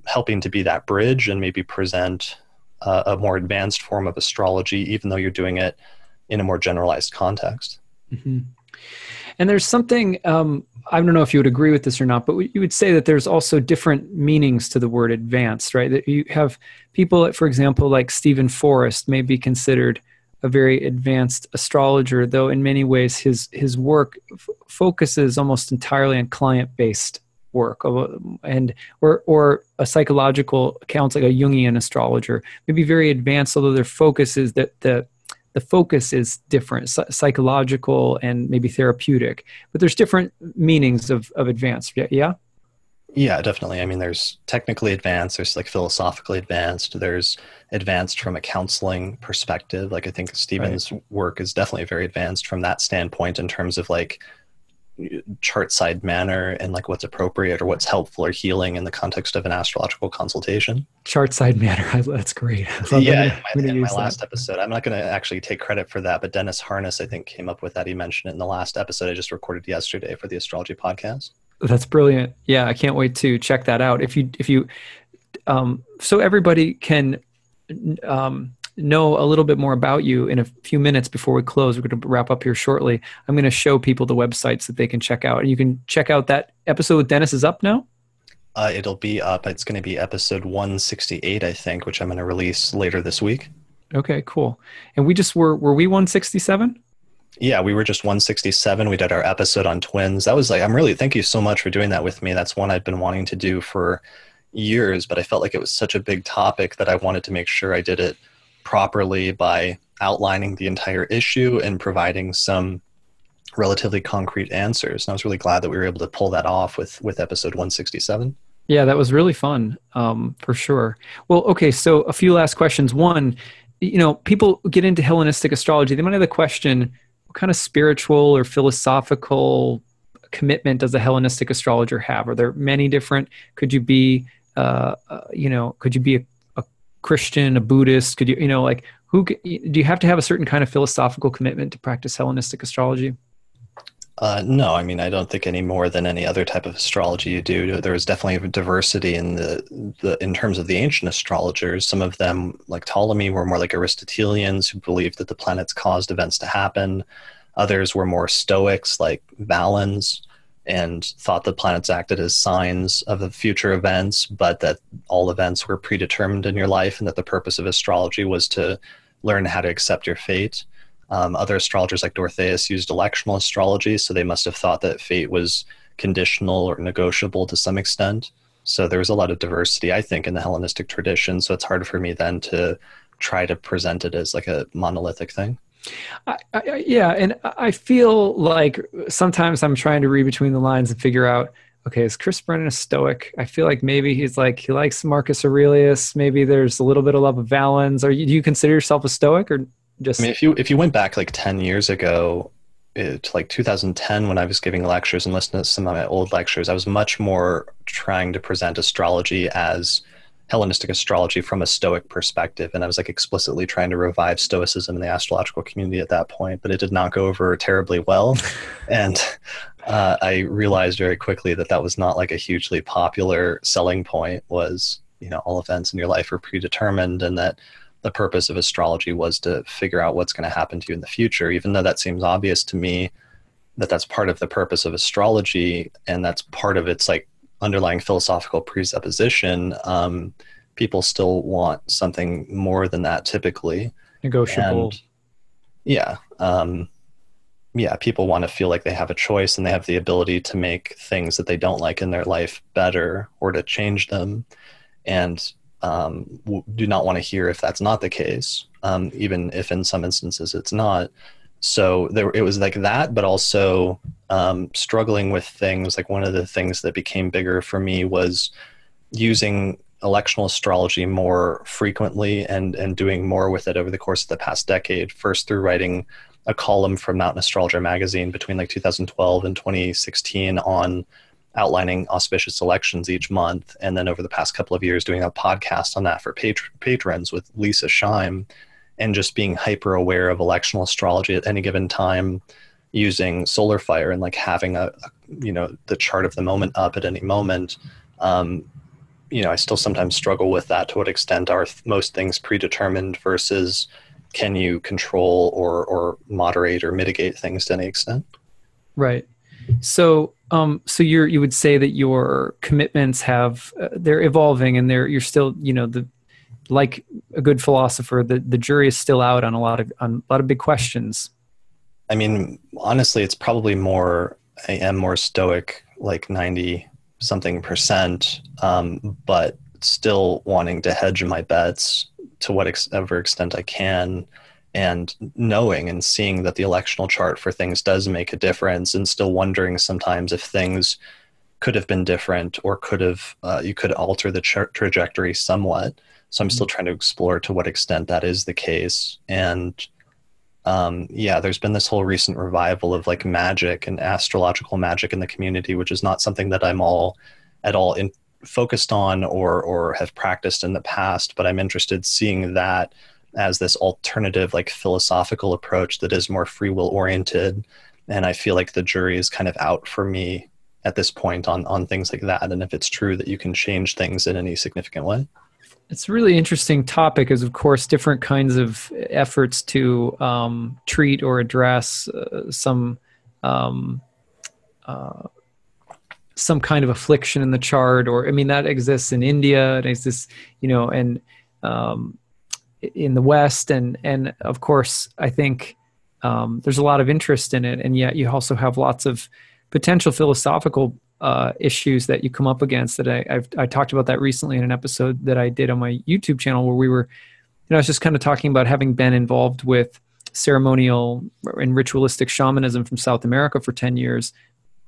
helping to be that bridge and maybe present a more advanced form of astrology, even though you're doing it in a more generalized context. Mm-hmm. And there's something, I don't know if you would agree with this or not, but you would say that there's also different meanings to the word advanced, right? That you have people, for example, like Stephen Forrest may be considered a very advanced astrologer, though in many ways his work focuses almost entirely on client-based work, or a psychological account, like a Jungian astrologer, may be very advanced, although their focus is that the focus is different, psychological and maybe therapeutic, but there's different meanings of advanced. Yeah. Yeah, definitely. I mean, there's technically advanced, there's like philosophically advanced, there's advanced from a counseling perspective. Like I think Stephen's work is definitely very advanced from that standpoint in terms of like chart side manner and like what's appropriate or what's helpful or healing in the context of an astrological consultation. Chart side manner. That's great. Yeah, in my last episode, I'm not going to actually take credit for that, but Dennis Harness, I think, came up with that. He mentioned it in the last episode I just recorded yesterday for the astrology podcast. That's brilliant. Yeah, I can't wait to check that out. If you, so everybody can know a little bit more about you in a few minutes before we close. We're going to wrap up here shortly. I'm going to show people the websites that they can check out. And you can check out that episode with Dennis is up now? It'll be up. It's going to be episode 168, I think, which I'm going to release later this week. Okay, cool. And we just were we 167? Yeah, we were just 167. We did our episode on twins. That was like, thank you so much for doing that with me. That's one I've been wanting to do for years, but I felt like it was such a big topic that I wanted to make sure I did it properly by outlining the entire issue and providing some relatively concrete answers. And I was really glad that we were able to pull that off with episode 167. Yeah, that was really fun, for sure. Well, okay, so a few last questions. One, people get into Hellenistic astrology. They might have the question, what kind of spiritual or philosophical commitment does a Hellenistic astrologer have? Are there many different? Could you be, could you be a Christian, a Buddhist? Could you, do you have to have a certain kind of philosophical commitment to practice Hellenistic astrology? No, I mean, I don't think any more than any other type of astrology you do. There was definitely a diversity in terms of the ancient astrologers. Some of them, like Ptolemy, were more like Aristotelians who believed that the planets caused events to happen. Others were more Stoics, like Valens. and thought the planets acted as signs of the future events, but that all events were predetermined in your life, and that the purpose of astrology was to learn how to accept your fate. Other astrologers like Dorotheus used electional astrology, so they must have thought that fate was conditional or negotiable to some extent. So there was a lot of diversity, I think, in the Hellenistic tradition. So it's hard for me then to try to present it as like a monolithic thing. Yeah, and I feel like sometimes I'm trying to read between the lines and figure out, okay, is Chris Brennan a Stoic? I feel like maybe he's like, he likes Marcus Aurelius. Maybe there's a little bit of love of Valens. Do you consider yourself a Stoic, or just? I mean, if you went back like 10 years ago to like 2010, when I was giving lectures and listening to some of my old lectures, I was much more trying to present astrology as Hellenistic astrology from a Stoic perspective. And I was like explicitly trying to revive Stoicism in the astrological community at that point, but it did not go over terribly well. And I realized very quickly that that was not like a hugely popular selling point, was, you know, all events in your life are predetermined, and that the purpose of astrology was to figure out what's going to happen to you in the future, even though that seems obvious to me that that's part of the purpose of astrology, and that's part of its like underlying philosophical presupposition. People still want something more than that, typically. Negotiable. And yeah, people want to feel like they have a choice and they have the ability to make things that they don't like in their life better, or to change them, and do not want to hear if that's not the case, even if in some instances it's not. So it was like that, but also struggling with things. Like one of the things that became bigger for me was using electional astrology more frequently and doing more with it over the course of the past decade. First through writing a column for Mountain Astrologer magazine between like 2012 and 2016 on outlining auspicious elections each month. And then over the past couple of years doing a podcast on that for patrons with Lisa Scheim, and just being hyper aware of electional astrology at any given time, using solar fire and like having a you know, the chart of the moment up at any moment. You know, I still sometimes struggle with that. To what extent are most things predetermined versus can you control or moderate or mitigate things to any extent? Right. So, you would say that your commitments have, they're evolving, and you're still, you know, like a good philosopher, the jury is still out on a lot of big questions. I mean, honestly, it's probably I am more Stoic, like 90 something percent, but still wanting to hedge my bets to whatever extent I can, and knowing and seeing that the electional chart for things does make a difference, and still wondering sometimes if things could have been different, or you could alter the trajectory somewhat. So I'm still trying to explore to what extent that is the case. And there's been this whole recent revival of like magic and astrological magic in the community, which is not something that I'm at all focused on or have practiced in the past, but I'm interested seeing that as this alternative, like philosophical approach that is more free will oriented. And I feel like the jury is kind of out for me at this point on things like that. And if it's true that you can change things in any significant way. It's a really interesting topic, as of course different kinds of efforts to treat or address some kind of affliction in the chart, or I mean that exists in India, it exists, you know, and in the West, and of course I think there's a lot of interest in it, and yet you also have lots of potential philosophical issues that you come up against. That I talked about that recently in an episode that I did on my YouTube channel, where we were, you know, I was just kind of talking about having been involved with ceremonial and ritualistic shamanism from South America for 10 years.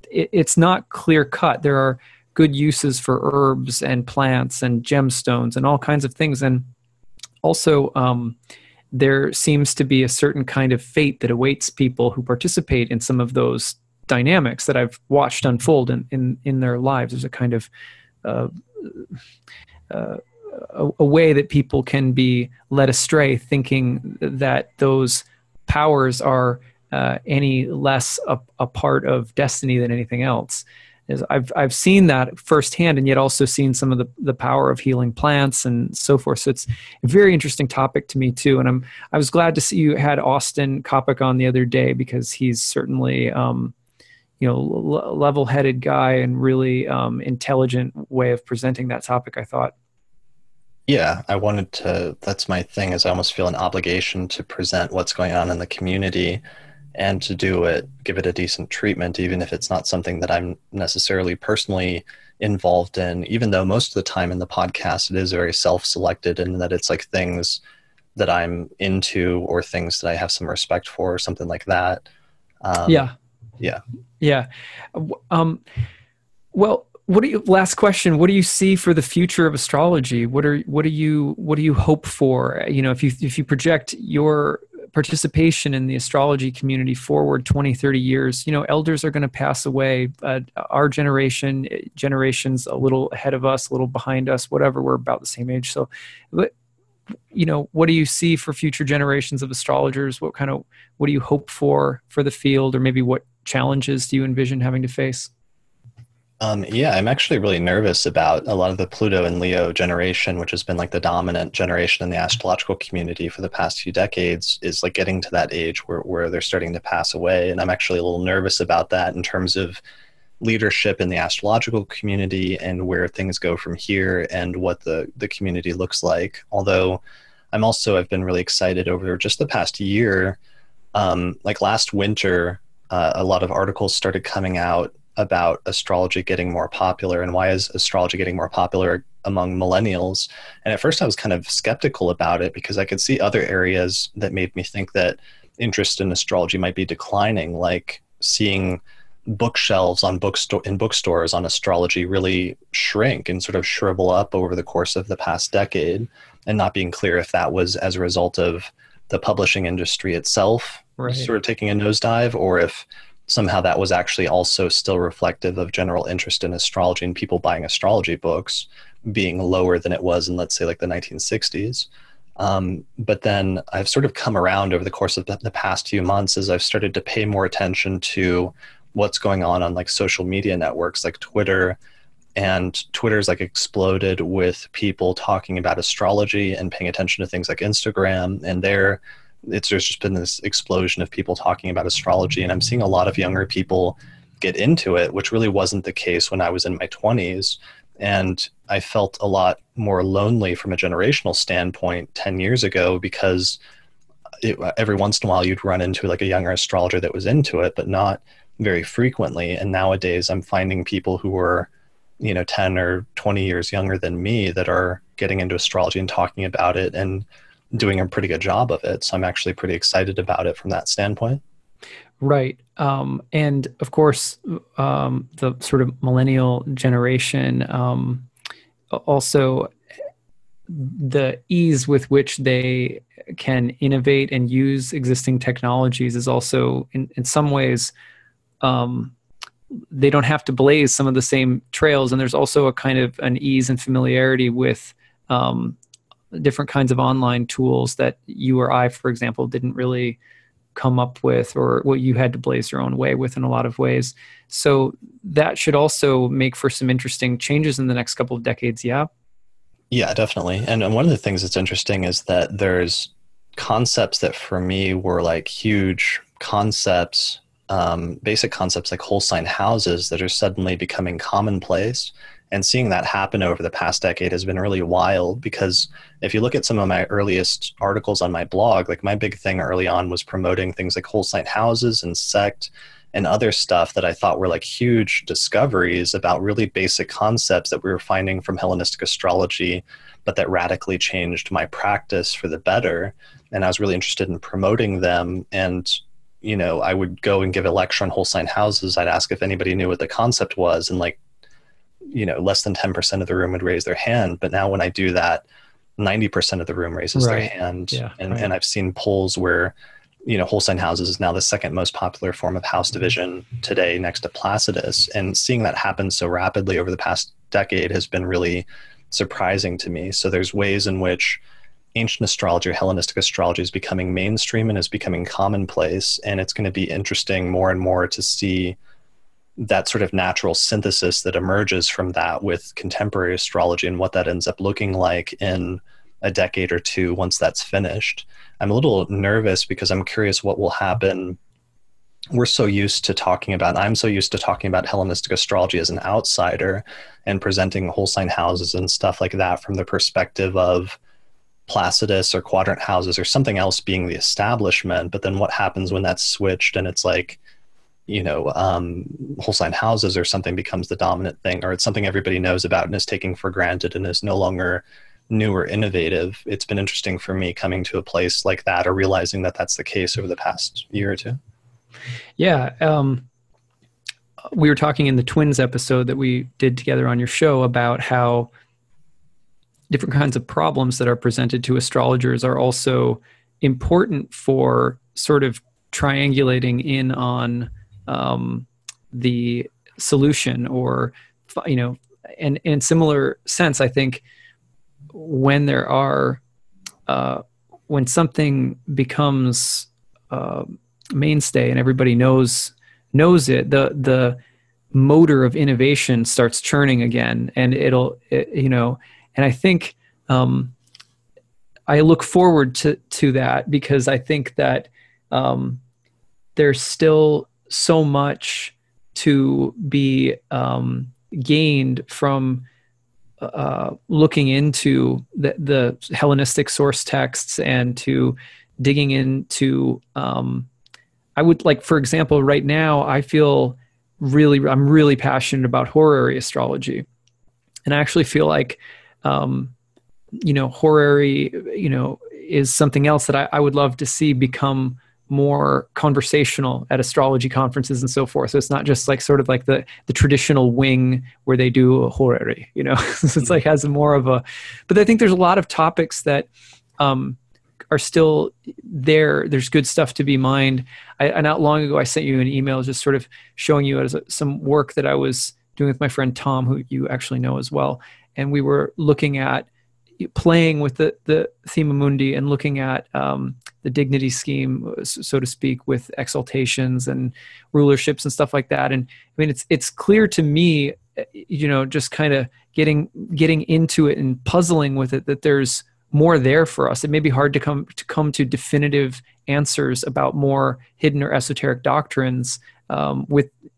It's not clear cut. There are good uses for herbs and plants and gemstones and all kinds of things. And also there seems to be a certain kind of fate that awaits people who participate in some of those dynamics that I've watched unfold in their lives. There's a kind of a way that people can be led astray, thinking that those powers are any less a part of destiny than anything else. I've seen that firsthand, and yet also seen some of the power of healing plants and so forth. So it's a very interesting topic to me too. And I was glad to see you had Austin Coppock on the other day, because he's certainly level-headed guy and really intelligent way of presenting that topic, I thought. Yeah, that's my thing, is I almost feel an obligation to present what's going on in the community and to give it a decent treatment, even if it's not something that I'm necessarily personally involved in, even though most of the time in the podcast, it is very self-selected, and that it's like things that I'm into or things that I have some respect for or something like that. Yeah. Well, last question, what do you see for the future of astrology? What do you hope for? If you project your participation in the astrology community forward 20, 30 years, elders are going to pass away. Our generations a little ahead of us, a little behind us, whatever, we're about the same age. So, what do you see for future generations of astrologers? What do you hope for the field, or maybe what challenges do you envision having to face? Yeah, I'm actually really nervous about a lot of the Pluto and Leo generation, which has been like the dominant generation in the astrological community for the past few decades, is like getting to that age where they're starting to pass away. And I'm actually a little nervous about that in terms of leadership in the astrological community and where things go from here and what the community looks like. Although I've been really excited over just the past year. Like last winter, a lot of articles started coming out about astrology getting more popular, and why is astrology getting more popular among millennials. And at first I was kind of skeptical about it, because I could see other areas that made me think that interest in astrology might be declining, like seeing bookshelves in bookstores on astrology really shrink and sort of shrivel up over the course of the past decade, and not being clear if that was as a result of the publishing industry itself sort of taking a nosedive, or if somehow that was actually also still reflective of general interest in astrology and people buying astrology books being lower than it was in, let's say, like the 1960s. But then I've sort of come around over the course of the past few months as I've started to pay more attention to what's going on like social media networks like Twitter. And Twitter's like exploded with people talking about astrology and paying attention to things like Instagram. And there's just been this explosion of people talking about astrology, and I'm seeing a lot of younger people get into it, which really wasn't the case when I was in my 20s. And I felt a lot more lonely from a generational standpoint 10 years ago, because every once in a while you'd run into like a younger astrologer that was into it, but not very frequently. And nowadays I'm finding people who are 10 or 20 years younger than me that are getting into astrology and talking about it and doing a pretty good job of it. So I'm actually pretty excited about it from that standpoint. Right. And of course, the sort of millennial generation, also the ease with which they can innovate and use existing technologies is also in some ways, they don't have to blaze some of the same trails. And there's also a kind of an ease and familiarity with, different kinds of online tools that you or I, for example, didn't really come up with, or what you had to blaze your own way with in a lot of ways. So that should also make for some interesting changes in the next couple of decades. Yeah. Yeah, definitely. And one of the things that's interesting is that there's concepts that for me were like huge concepts, basic concepts like whole sign houses that are suddenly becoming commonplace. And seeing that happen over the past decade has been really wild, because if you look at some of my earliest articles on my blog, like my big thing early on was promoting things like whole sign houses and sect and other stuff that I thought were like huge discoveries about really basic concepts that we were finding from Hellenistic astrology, but that radically changed my practice for the better. And I was really interested in promoting them. And I would go and give a lecture on whole sign houses. I'd ask if anybody knew what the concept was, and like, less than 10% of the room would raise their hand. But now when I do that, 90% of the room raises their hand. Yeah, and I've seen polls where, whole sign houses is now the second most popular form of house division today, next to Placidus. And seeing that happen so rapidly over the past decade has been really surprising to me. So there's ways in which ancient astrology or Hellenistic astrology is becoming mainstream and is becoming commonplace. And it's going to be interesting more and more to see that sort of natural synthesis that emerges from that with contemporary astrology and what that ends up looking like in a decade or two once that's finished. I'm a little nervous because I'm curious what will happen we're so used to talking about, I'm so used to talking about Hellenistic astrology as an outsider and presenting whole sign houses and stuff like that from the perspective of Placidus or quadrant houses or something else being the establishment. But then what happens when that's switched and it's like, whole sign houses or something becomes the dominant thing, or it's something everybody knows about and is taken for granted and is no longer new or innovative. It's been interesting for me coming to a place like that, or realizing that that's the case over the past year or two. Yeah. We were talking in the twins episode that we did together on your show about how different kinds of problems that are presented to astrologers are also important for sort of triangulating in on the solution, or, and in similar sense, I think when there are, when something becomes mainstay and everybody knows it, the motor of innovation starts churning again, and and I think I look forward to that, because I think that there's still so much to be gained from looking into the Hellenistic source texts, and to digging into, I would like, for example, right now, I'm really passionate about horary astrology. And I actually feel like, horary, is something else that I would love to see become more conversational at astrology conferences and so forth. So it's not just like sort of like the traditional wing where they do a horary, so it's like has more of a, but I think there's a lot of topics that are still there. There's good stuff to be mined. I not long ago, I sent you an email just sort of showing you some work that I was doing with my friend Tom, who you actually know as well. And we were looking at playing with the thema mundi and looking at the dignity scheme, so to speak, with exaltations and rulerships and stuff like that. And I mean, it's clear to me, just kind of getting into it and puzzling with it, that there's more there for us. It may be hard to come to definitive answers about more hidden or esoteric doctrines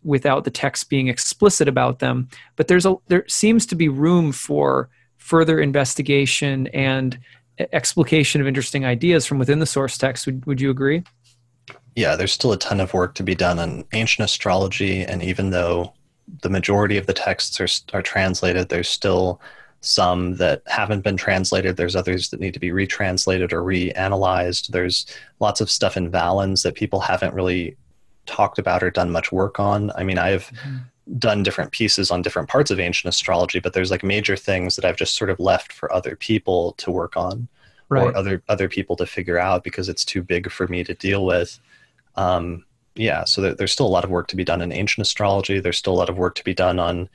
without the text being explicit about them. But there seems to be room for further investigation and explication of interesting ideas from within the source text. Would you agree? Yeah, there's still a ton of work to be done on ancient astrology, and even though the majority of the texts are translated, there's still some that haven't been translated. There's others that need to be retranslated or reanalyzed. There's lots of stuff in Valens that people haven't really talked about or done much work on. I mean, I've done different pieces on different parts of ancient astrology, but there's like major things that I've just sort of left for other people to work on, right, or other people to figure out, because it's too big for me to deal with. So there's still a lot of work to be done in ancient astrology. There's still a lot of work to be done on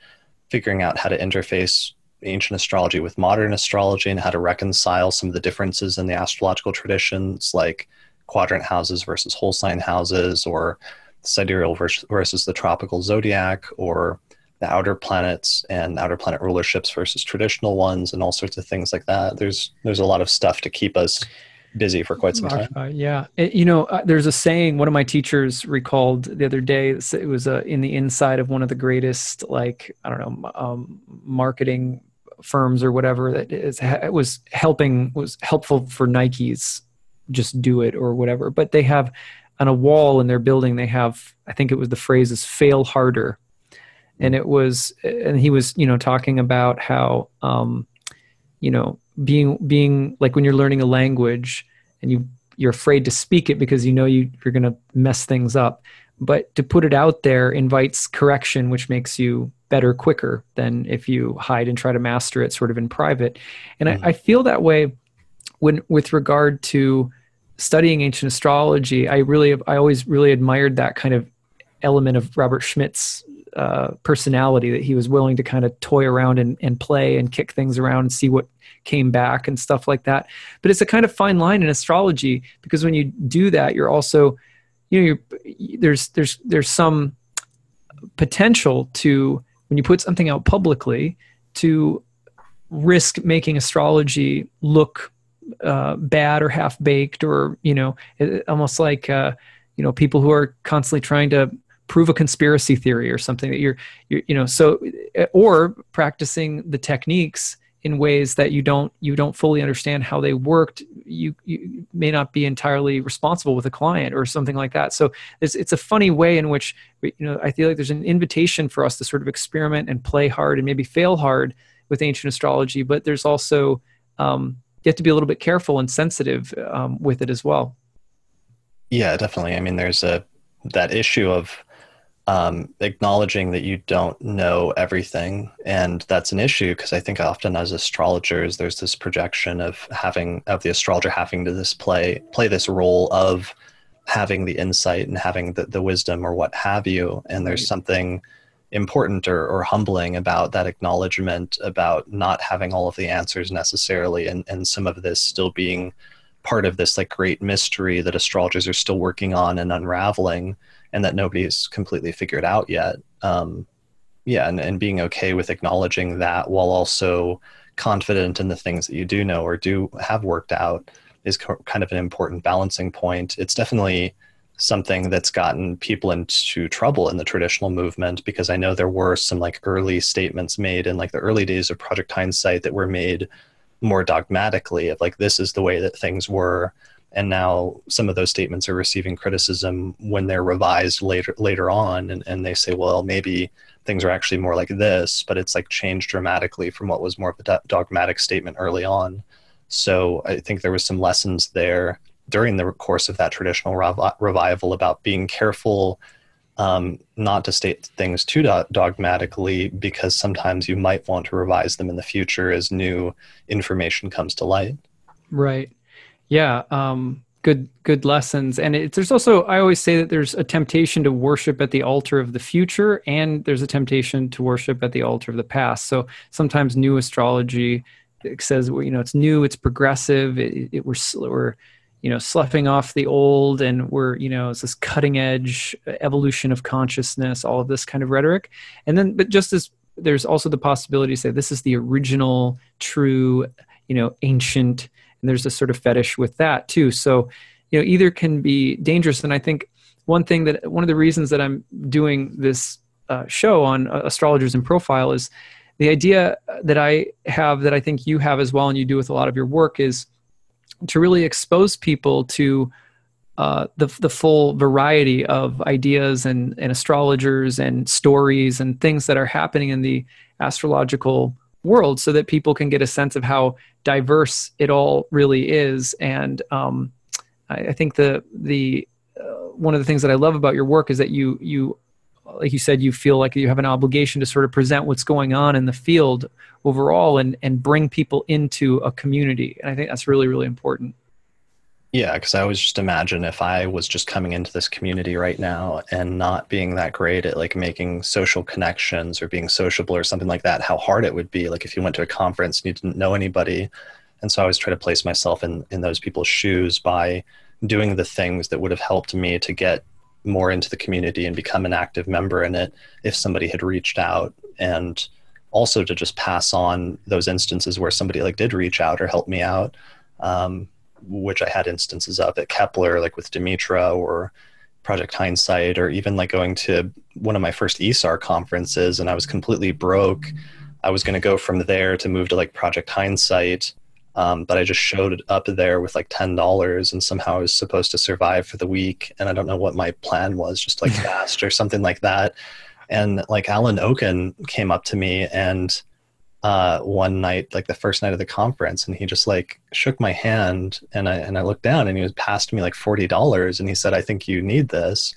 figuring out how to interface ancient astrology with modern astrology, and how to reconcile some of the differences in the astrological traditions, like quadrant houses versus whole sign houses, or sidereal versus the tropical zodiac, or the outer planets and outer planet rulerships versus traditional ones, and all sorts of things like that. There's a lot of stuff to keep us busy for quite some time. Yeah. There's a saying one of my teachers recalled the other day. It was in the inside of one of the greatest, marketing firms or whatever, that was helpful for Nike's just do it or whatever. But they have on a wall in their building, they have, I think it was, the phrase is fail harder. And he was, talking about how, being like when you're learning a language and you're afraid to speak it because you're going to mess things up, but to put it out there invites correction, which makes you better quicker than if you hide and try to master it sort of in private. And I feel that way with regard to studying ancient astrology. I always really admired that kind of element of Robert Schmidt's personality, that he was willing to kind of toy around and play and kick things around and see what came back and stuff like that. But it's a kind of fine line in astrology, because when you do that, you're also, there's some potential to, when you put something out publicly, to risk making astrology look bad or half-baked, or almost like people who are constantly trying to prove a conspiracy theory or something that or practicing the techniques in ways that you don't fully understand how they worked. You may not be entirely responsible with a client or something like that. So it's a funny way in which, I feel like there's an invitation for us to sort of experiment and play hard and maybe fail hard with ancient astrology, but there's also, you have to be a little bit careful and sensitive with it as well. Yeah, definitely. I mean, there's that issue of acknowledging that you don't know everything. And that's an issue because I think often as astrologers, there's this projection of the astrologer having to play this role of having the insight and having the wisdom or what have you. And there's something important or humbling about that acknowledgement about not having all of the answers necessarily. And some of this still being part of this like great mystery that astrologers are still working on and unraveling, and that nobody's completely figured out yet. And being okay with acknowledging that while also confident in the things that you do know or do have worked out is kind of an important balancing point. It's definitely something that's gotten people into trouble in the traditional movement, because I know there were some like early statements made in like the early days of Project Hindsight that were made more dogmatically of like, this is the way that things were. And now some of those statements are receiving criticism when they're revised later on. And they say, well, maybe things are actually more like this, but it's like changed dramatically from what was more of a dogmatic statement early on. So I think there was some lessons there during the course of that traditional revival about being careful not to state things too dogmatically, because sometimes you might want to revise them in the future as new information comes to light. Right. Yeah. Good lessons. And there's also, I always say that there's a temptation to worship at the altar of the future, and there's a temptation to worship at the altar of the past. So sometimes new astrology says, it's new, it's progressive, we're sloughing off the old, and it's this cutting edge evolution of consciousness, all of this kind of rhetoric. And then, but just as there's also the possibility to say this is the original, true, ancient, and there's a sort of fetish with that too. So, either can be dangerous. And I think one of the reasons that I'm doing this show on astrologers in profile is the idea that I have, that I think you have as well, and you do with a lot of your work, is to really expose people to the full variety of ideas and astrologers and stories and things that are happening in the astrological world, so that people can get a sense of how diverse it all really is. And I think the one of the things that I love about your work is that you like you said, you feel like you have an obligation to sort of present what's going on in the field overall and bring people into a community. And I think that's really, really important. Yeah, because I always just imagine if I was just coming into this community right now and not being that great at like making social connections or being sociable or something like that, how hard it would be. Like if you went to a conference and you didn't know anybody. And so I always try to place myself in those people's shoes by doing the things that would have helped me to get more into the community and become an active member in it if somebody had reached out, and also to just pass on those instances where somebody like did reach out or help me out, which I had instances of at Kepler, like with Demetra or Project Hindsight, or even like going to one of my first ESAR conferences and I was completely broke. I was going to go from there to move to like Project Hindsight. But I just showed up there with like $10 and somehow I was supposed to survive for the week. And I don't know what my plan was, just like fast or something like that. And like Alan Oken came up to me and one night, like the first night of the conference, and he just like shook my hand and I looked down and he was passed me like $40 and he said, "I think you need this."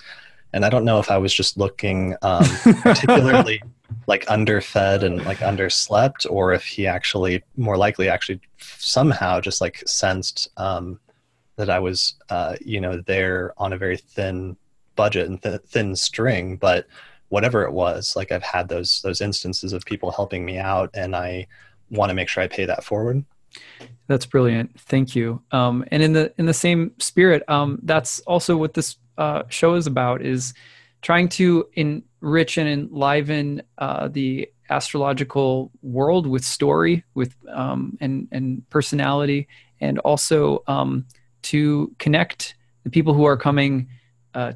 And I don't know if I was just looking particularly like underfed and like underslept, or if he actually more likely actually somehow just like sensed that I was, there on a very thin budget and thin string. But whatever it was, like I've had those instances of people helping me out, and I want to make sure I pay that forward. That's brilliant. Thank you. And in the same spirit, that's also what this show is about, is trying to enrich and enliven the astrological world with story, with and personality, and also to connect the people who are coming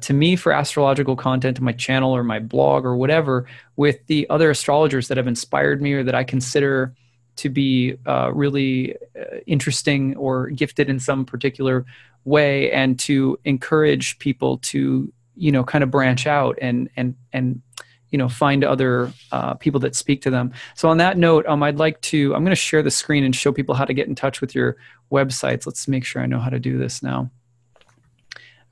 to me for astrological content to my channel or my blog or whatever with the other astrologers that have inspired me or that I consider to be really interesting or gifted in some particular way, and to encourage people to, kind of branch out and find other people that speak to them. So on that note, I'm going to share the screen and show people how to get in touch with your websites. Let's make sure I know how to do this now.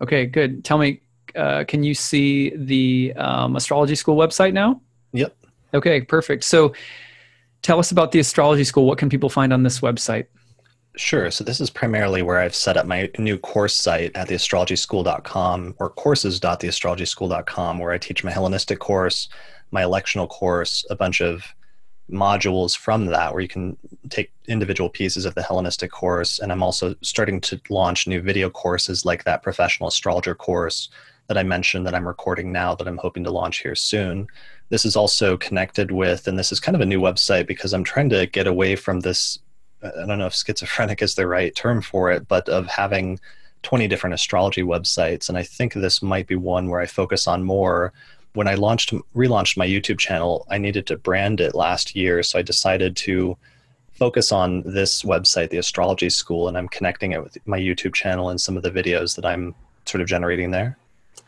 Okay, good. Tell me, can you see the Astrology School website now? Yep. Okay, perfect. So tell us about the Astrology School. What can people find on this website? Sure. So this is primarily where I've set up my new course site at theastrologyschool.com, or courses.theastrologyschool.com, where I teach my Hellenistic course, my electional course, a bunch of modules from that where you can take individual pieces of the Hellenistic course. And I'm also starting to launch new video courses like that professional astrologer course that I mentioned that I'm recording now that I'm hoping to launch here soon. This is also connected with, and this is kind of a new website because I'm trying to get away from this, I don't know if schizophrenic is the right term for it, but of having 20 different astrology websites. And I think this might be one where I focus on more. When I relaunched my YouTube channel, I needed to brand it last year. So I decided to focus on this website, the Astrology School, and I'm connecting it with my YouTube channel and some of the videos that I'm sort of generating there.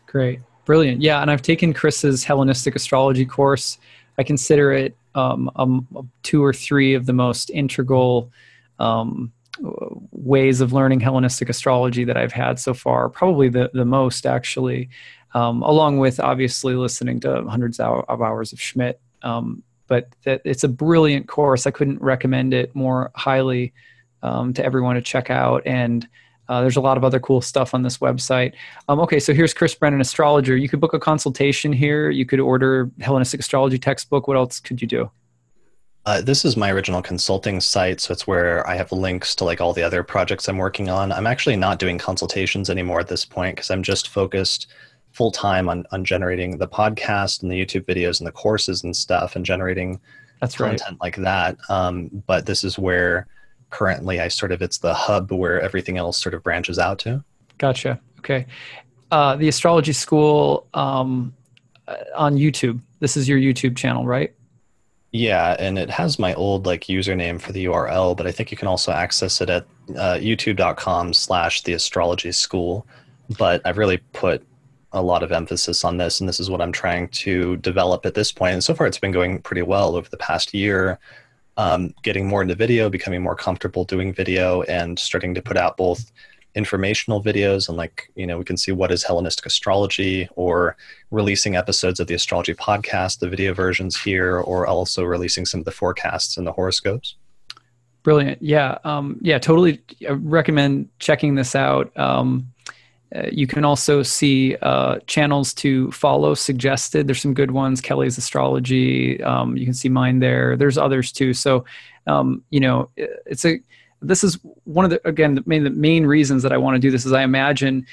Great. Brilliant. Yeah. And I've taken Chris's Hellenistic astrology course. I consider it 2 or 3 of the most integral ways of learning Hellenistic astrology that I've had so far, probably the most actually, along with obviously listening to hundreds of hours of Schmidt. But it's a brilliant course. I couldn't recommend it more highly to everyone to check out. And there's a lot of other cool stuff on this website. Okay, so here's Chris Brennan, astrologer. You could book a consultation here. You could order Hellenistic astrology textbook. What else could you do? This is my original consulting site, so it's where I have links to like all the other projects I'm working on. I'm actually not doing consultations anymore at this point because I'm just focused full time on generating the podcast and the YouTube videos and the courses and stuff and generating content like that. But this is where currently it's the hub where everything else sort of branches out to. Gotcha. Okay. The Astrology School on YouTube. This is your YouTube channel, right? Yeah, and it has my old username for the URL, but I think you can also access it at youtube.com/theastrologyschool. But I've really put a lot of emphasis on this, and this is what I'm trying to develop at this point. And so far it's been going pretty well over the past year, getting more into video, becoming more comfortable doing video, and starting to put out both informational videos and we can see what is Hellenistic astrology, or releasing episodes of the astrology podcast, the video versions here, or also releasing some of the forecasts and the horoscopes. Brilliant. Yeah. Totally recommend checking this out. You can also see channels to follow suggested. There's some good ones. Kelly's Astrology. You can see mine there. There's others too. So, this is one of the main reasons that I want to do this is I imagine,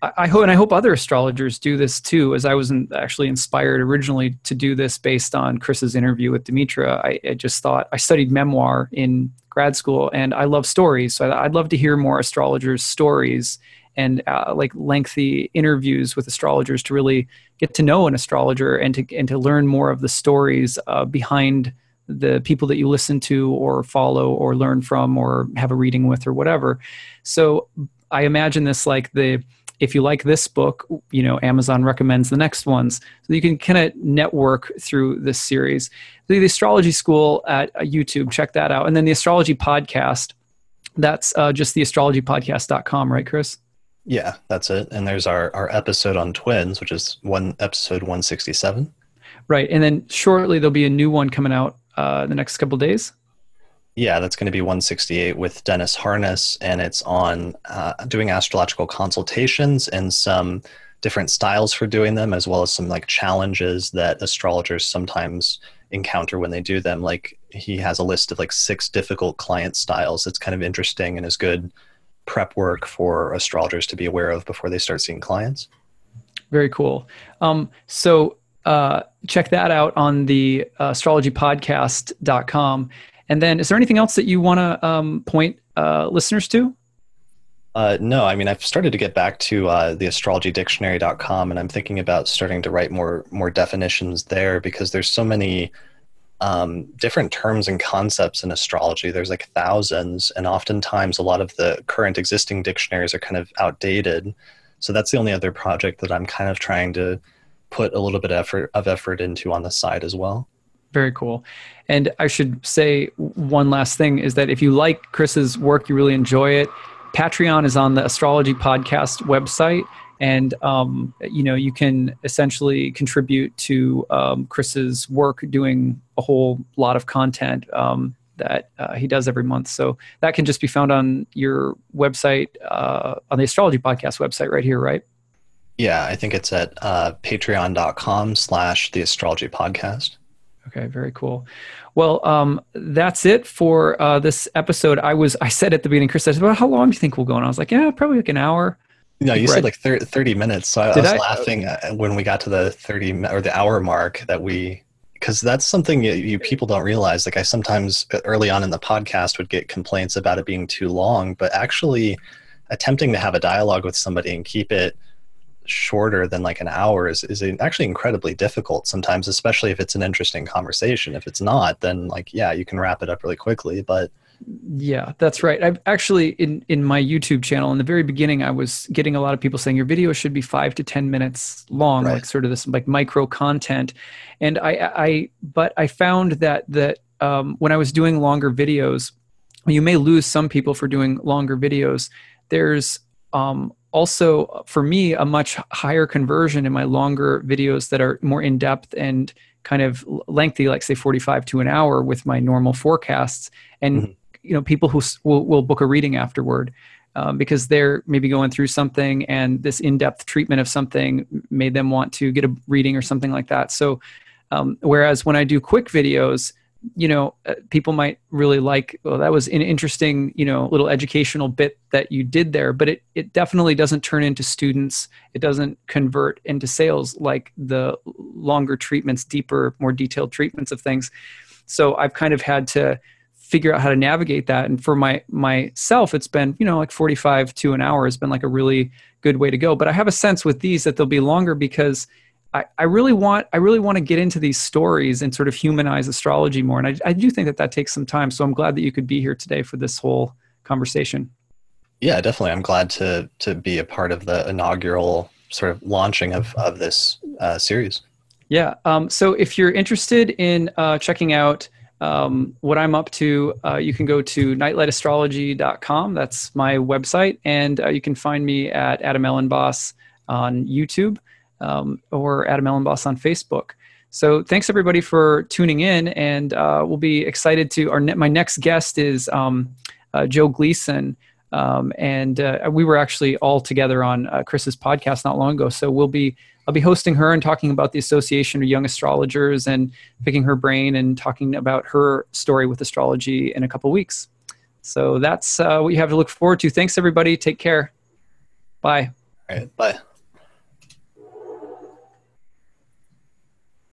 I hope other astrologers do this too, as I was actually inspired originally to do this based on Chris's interview with Dimitra. I just thought, I studied memoir in grad school and I love stories. So I'd love to hear more astrologers' stories and lengthy interviews with astrologers to really get to know an astrologer and to learn more of the stories behind the people that you listen to or follow or learn from or have a reading with or whatever. So I imagine this if you like this book, Amazon recommends the next ones. So you can kind of network through this series. The Astrology School at YouTube, check that out. And then the Astrology Podcast, that's just theastrologypodcast.com, right, Chris? Yeah, that's it. And there's our episode on twins, which is episode 167. Right. And then shortly there'll be a new one coming out the next couple of days. Yeah, that's going to be 168 with Dennis Harness, and it's on doing astrological consultations and some different styles for doing them, as well as some challenges that astrologers sometimes encounter when they do them. He has a list of 6 difficult client styles. It's kind of interesting and is good prep work for astrologers to be aware of before they start seeing clients. Very cool. So check that out on the astrologypodcast.com. And then is there anything else that you want to point listeners to? No, I mean, I've started to get back to the astrologydictionary.com, and I'm thinking about starting to write more definitions there because there's so many different terms and concepts in astrology. There's like thousands, and oftentimes a lot of the current existing dictionaries are kind of outdated. So that's the only other project that I'm kind of trying to put a little bit of effort into on the side as well. Very cool. And I should say one last thing is that if you like Chris's work, you really enjoy it, Patreon is on the Astrology Podcast website. And, you can essentially contribute to Chris's work doing a whole lot of content that he does every month. So that can just be found on your website, on the Astrology Podcast website right here, right? Yeah, I think it's at patreon.com/the astrology podcast. Okay, very cool. Well, that's it for this episode. I said at the beginning, Chris said, well, how long do you think we'll go? And I was like, yeah, probably like an hour. No, you said like 30 minutes. So I was laughing when we got to the 30 or the hour mark because that's something you people don't realize. Like I sometimes early on in the podcast would get complaints about it being too long, but actually attempting to have a dialogue with somebody and keep it shorter than like an hour is actually incredibly difficult sometimes, especially if it's an interesting conversation. If it's not, then like, yeah, you can wrap it up really quickly, but yeah, that's right. I've actually in my YouTube channel in the very beginning, I was getting a lot of people saying your video should be 5 to 10 minutes long, right, like sort of this like micro content. And but I found that when I was doing longer videos, you may lose some people for doing longer videos. There's also for me a much higher conversion in my longer videos that are more in depth and kind of lengthy, like say 45 to an hour with my normal forecasts. And people who will book a reading afterward because they're maybe going through something and this in-depth treatment of something made them want to get a reading or something like that. So whereas when I do quick videos, people might really like, well, that was an interesting, little educational bit that you did there, but it definitely doesn't turn into students. It doesn't convert into sales like the longer treatments, deeper, more detailed treatments of things. So I've kind of had to figure out how to navigate that. And for myself, it's been, like 45 to an hour has been like a really good way to go. But I have a sense with these that they'll be longer because I really want to get into these stories and sort of humanize astrology more. And I do think that takes some time. So I'm glad that you could be here today for this whole conversation. Yeah, definitely. I'm glad to be a part of the inaugural sort of launching of this series. Yeah. So if you're interested in checking out what I'm up to, you can go to nightlightastrology.com. That's my website. And you can find me at Adam Elenbaas on YouTube or Adam Elenbaas on Facebook. So thanks everybody for tuning in, and we'll be excited to, my next guest is Joe Gleason. And we were actually all together on Chris's podcast not long ago. So I'll be hosting her and talking about the Association of Young Astrologers and picking her brain and talking about her story with astrology in a couple of weeks. So that's what you have to look forward to. Thanks, everybody. Take care. Bye. All right. Bye.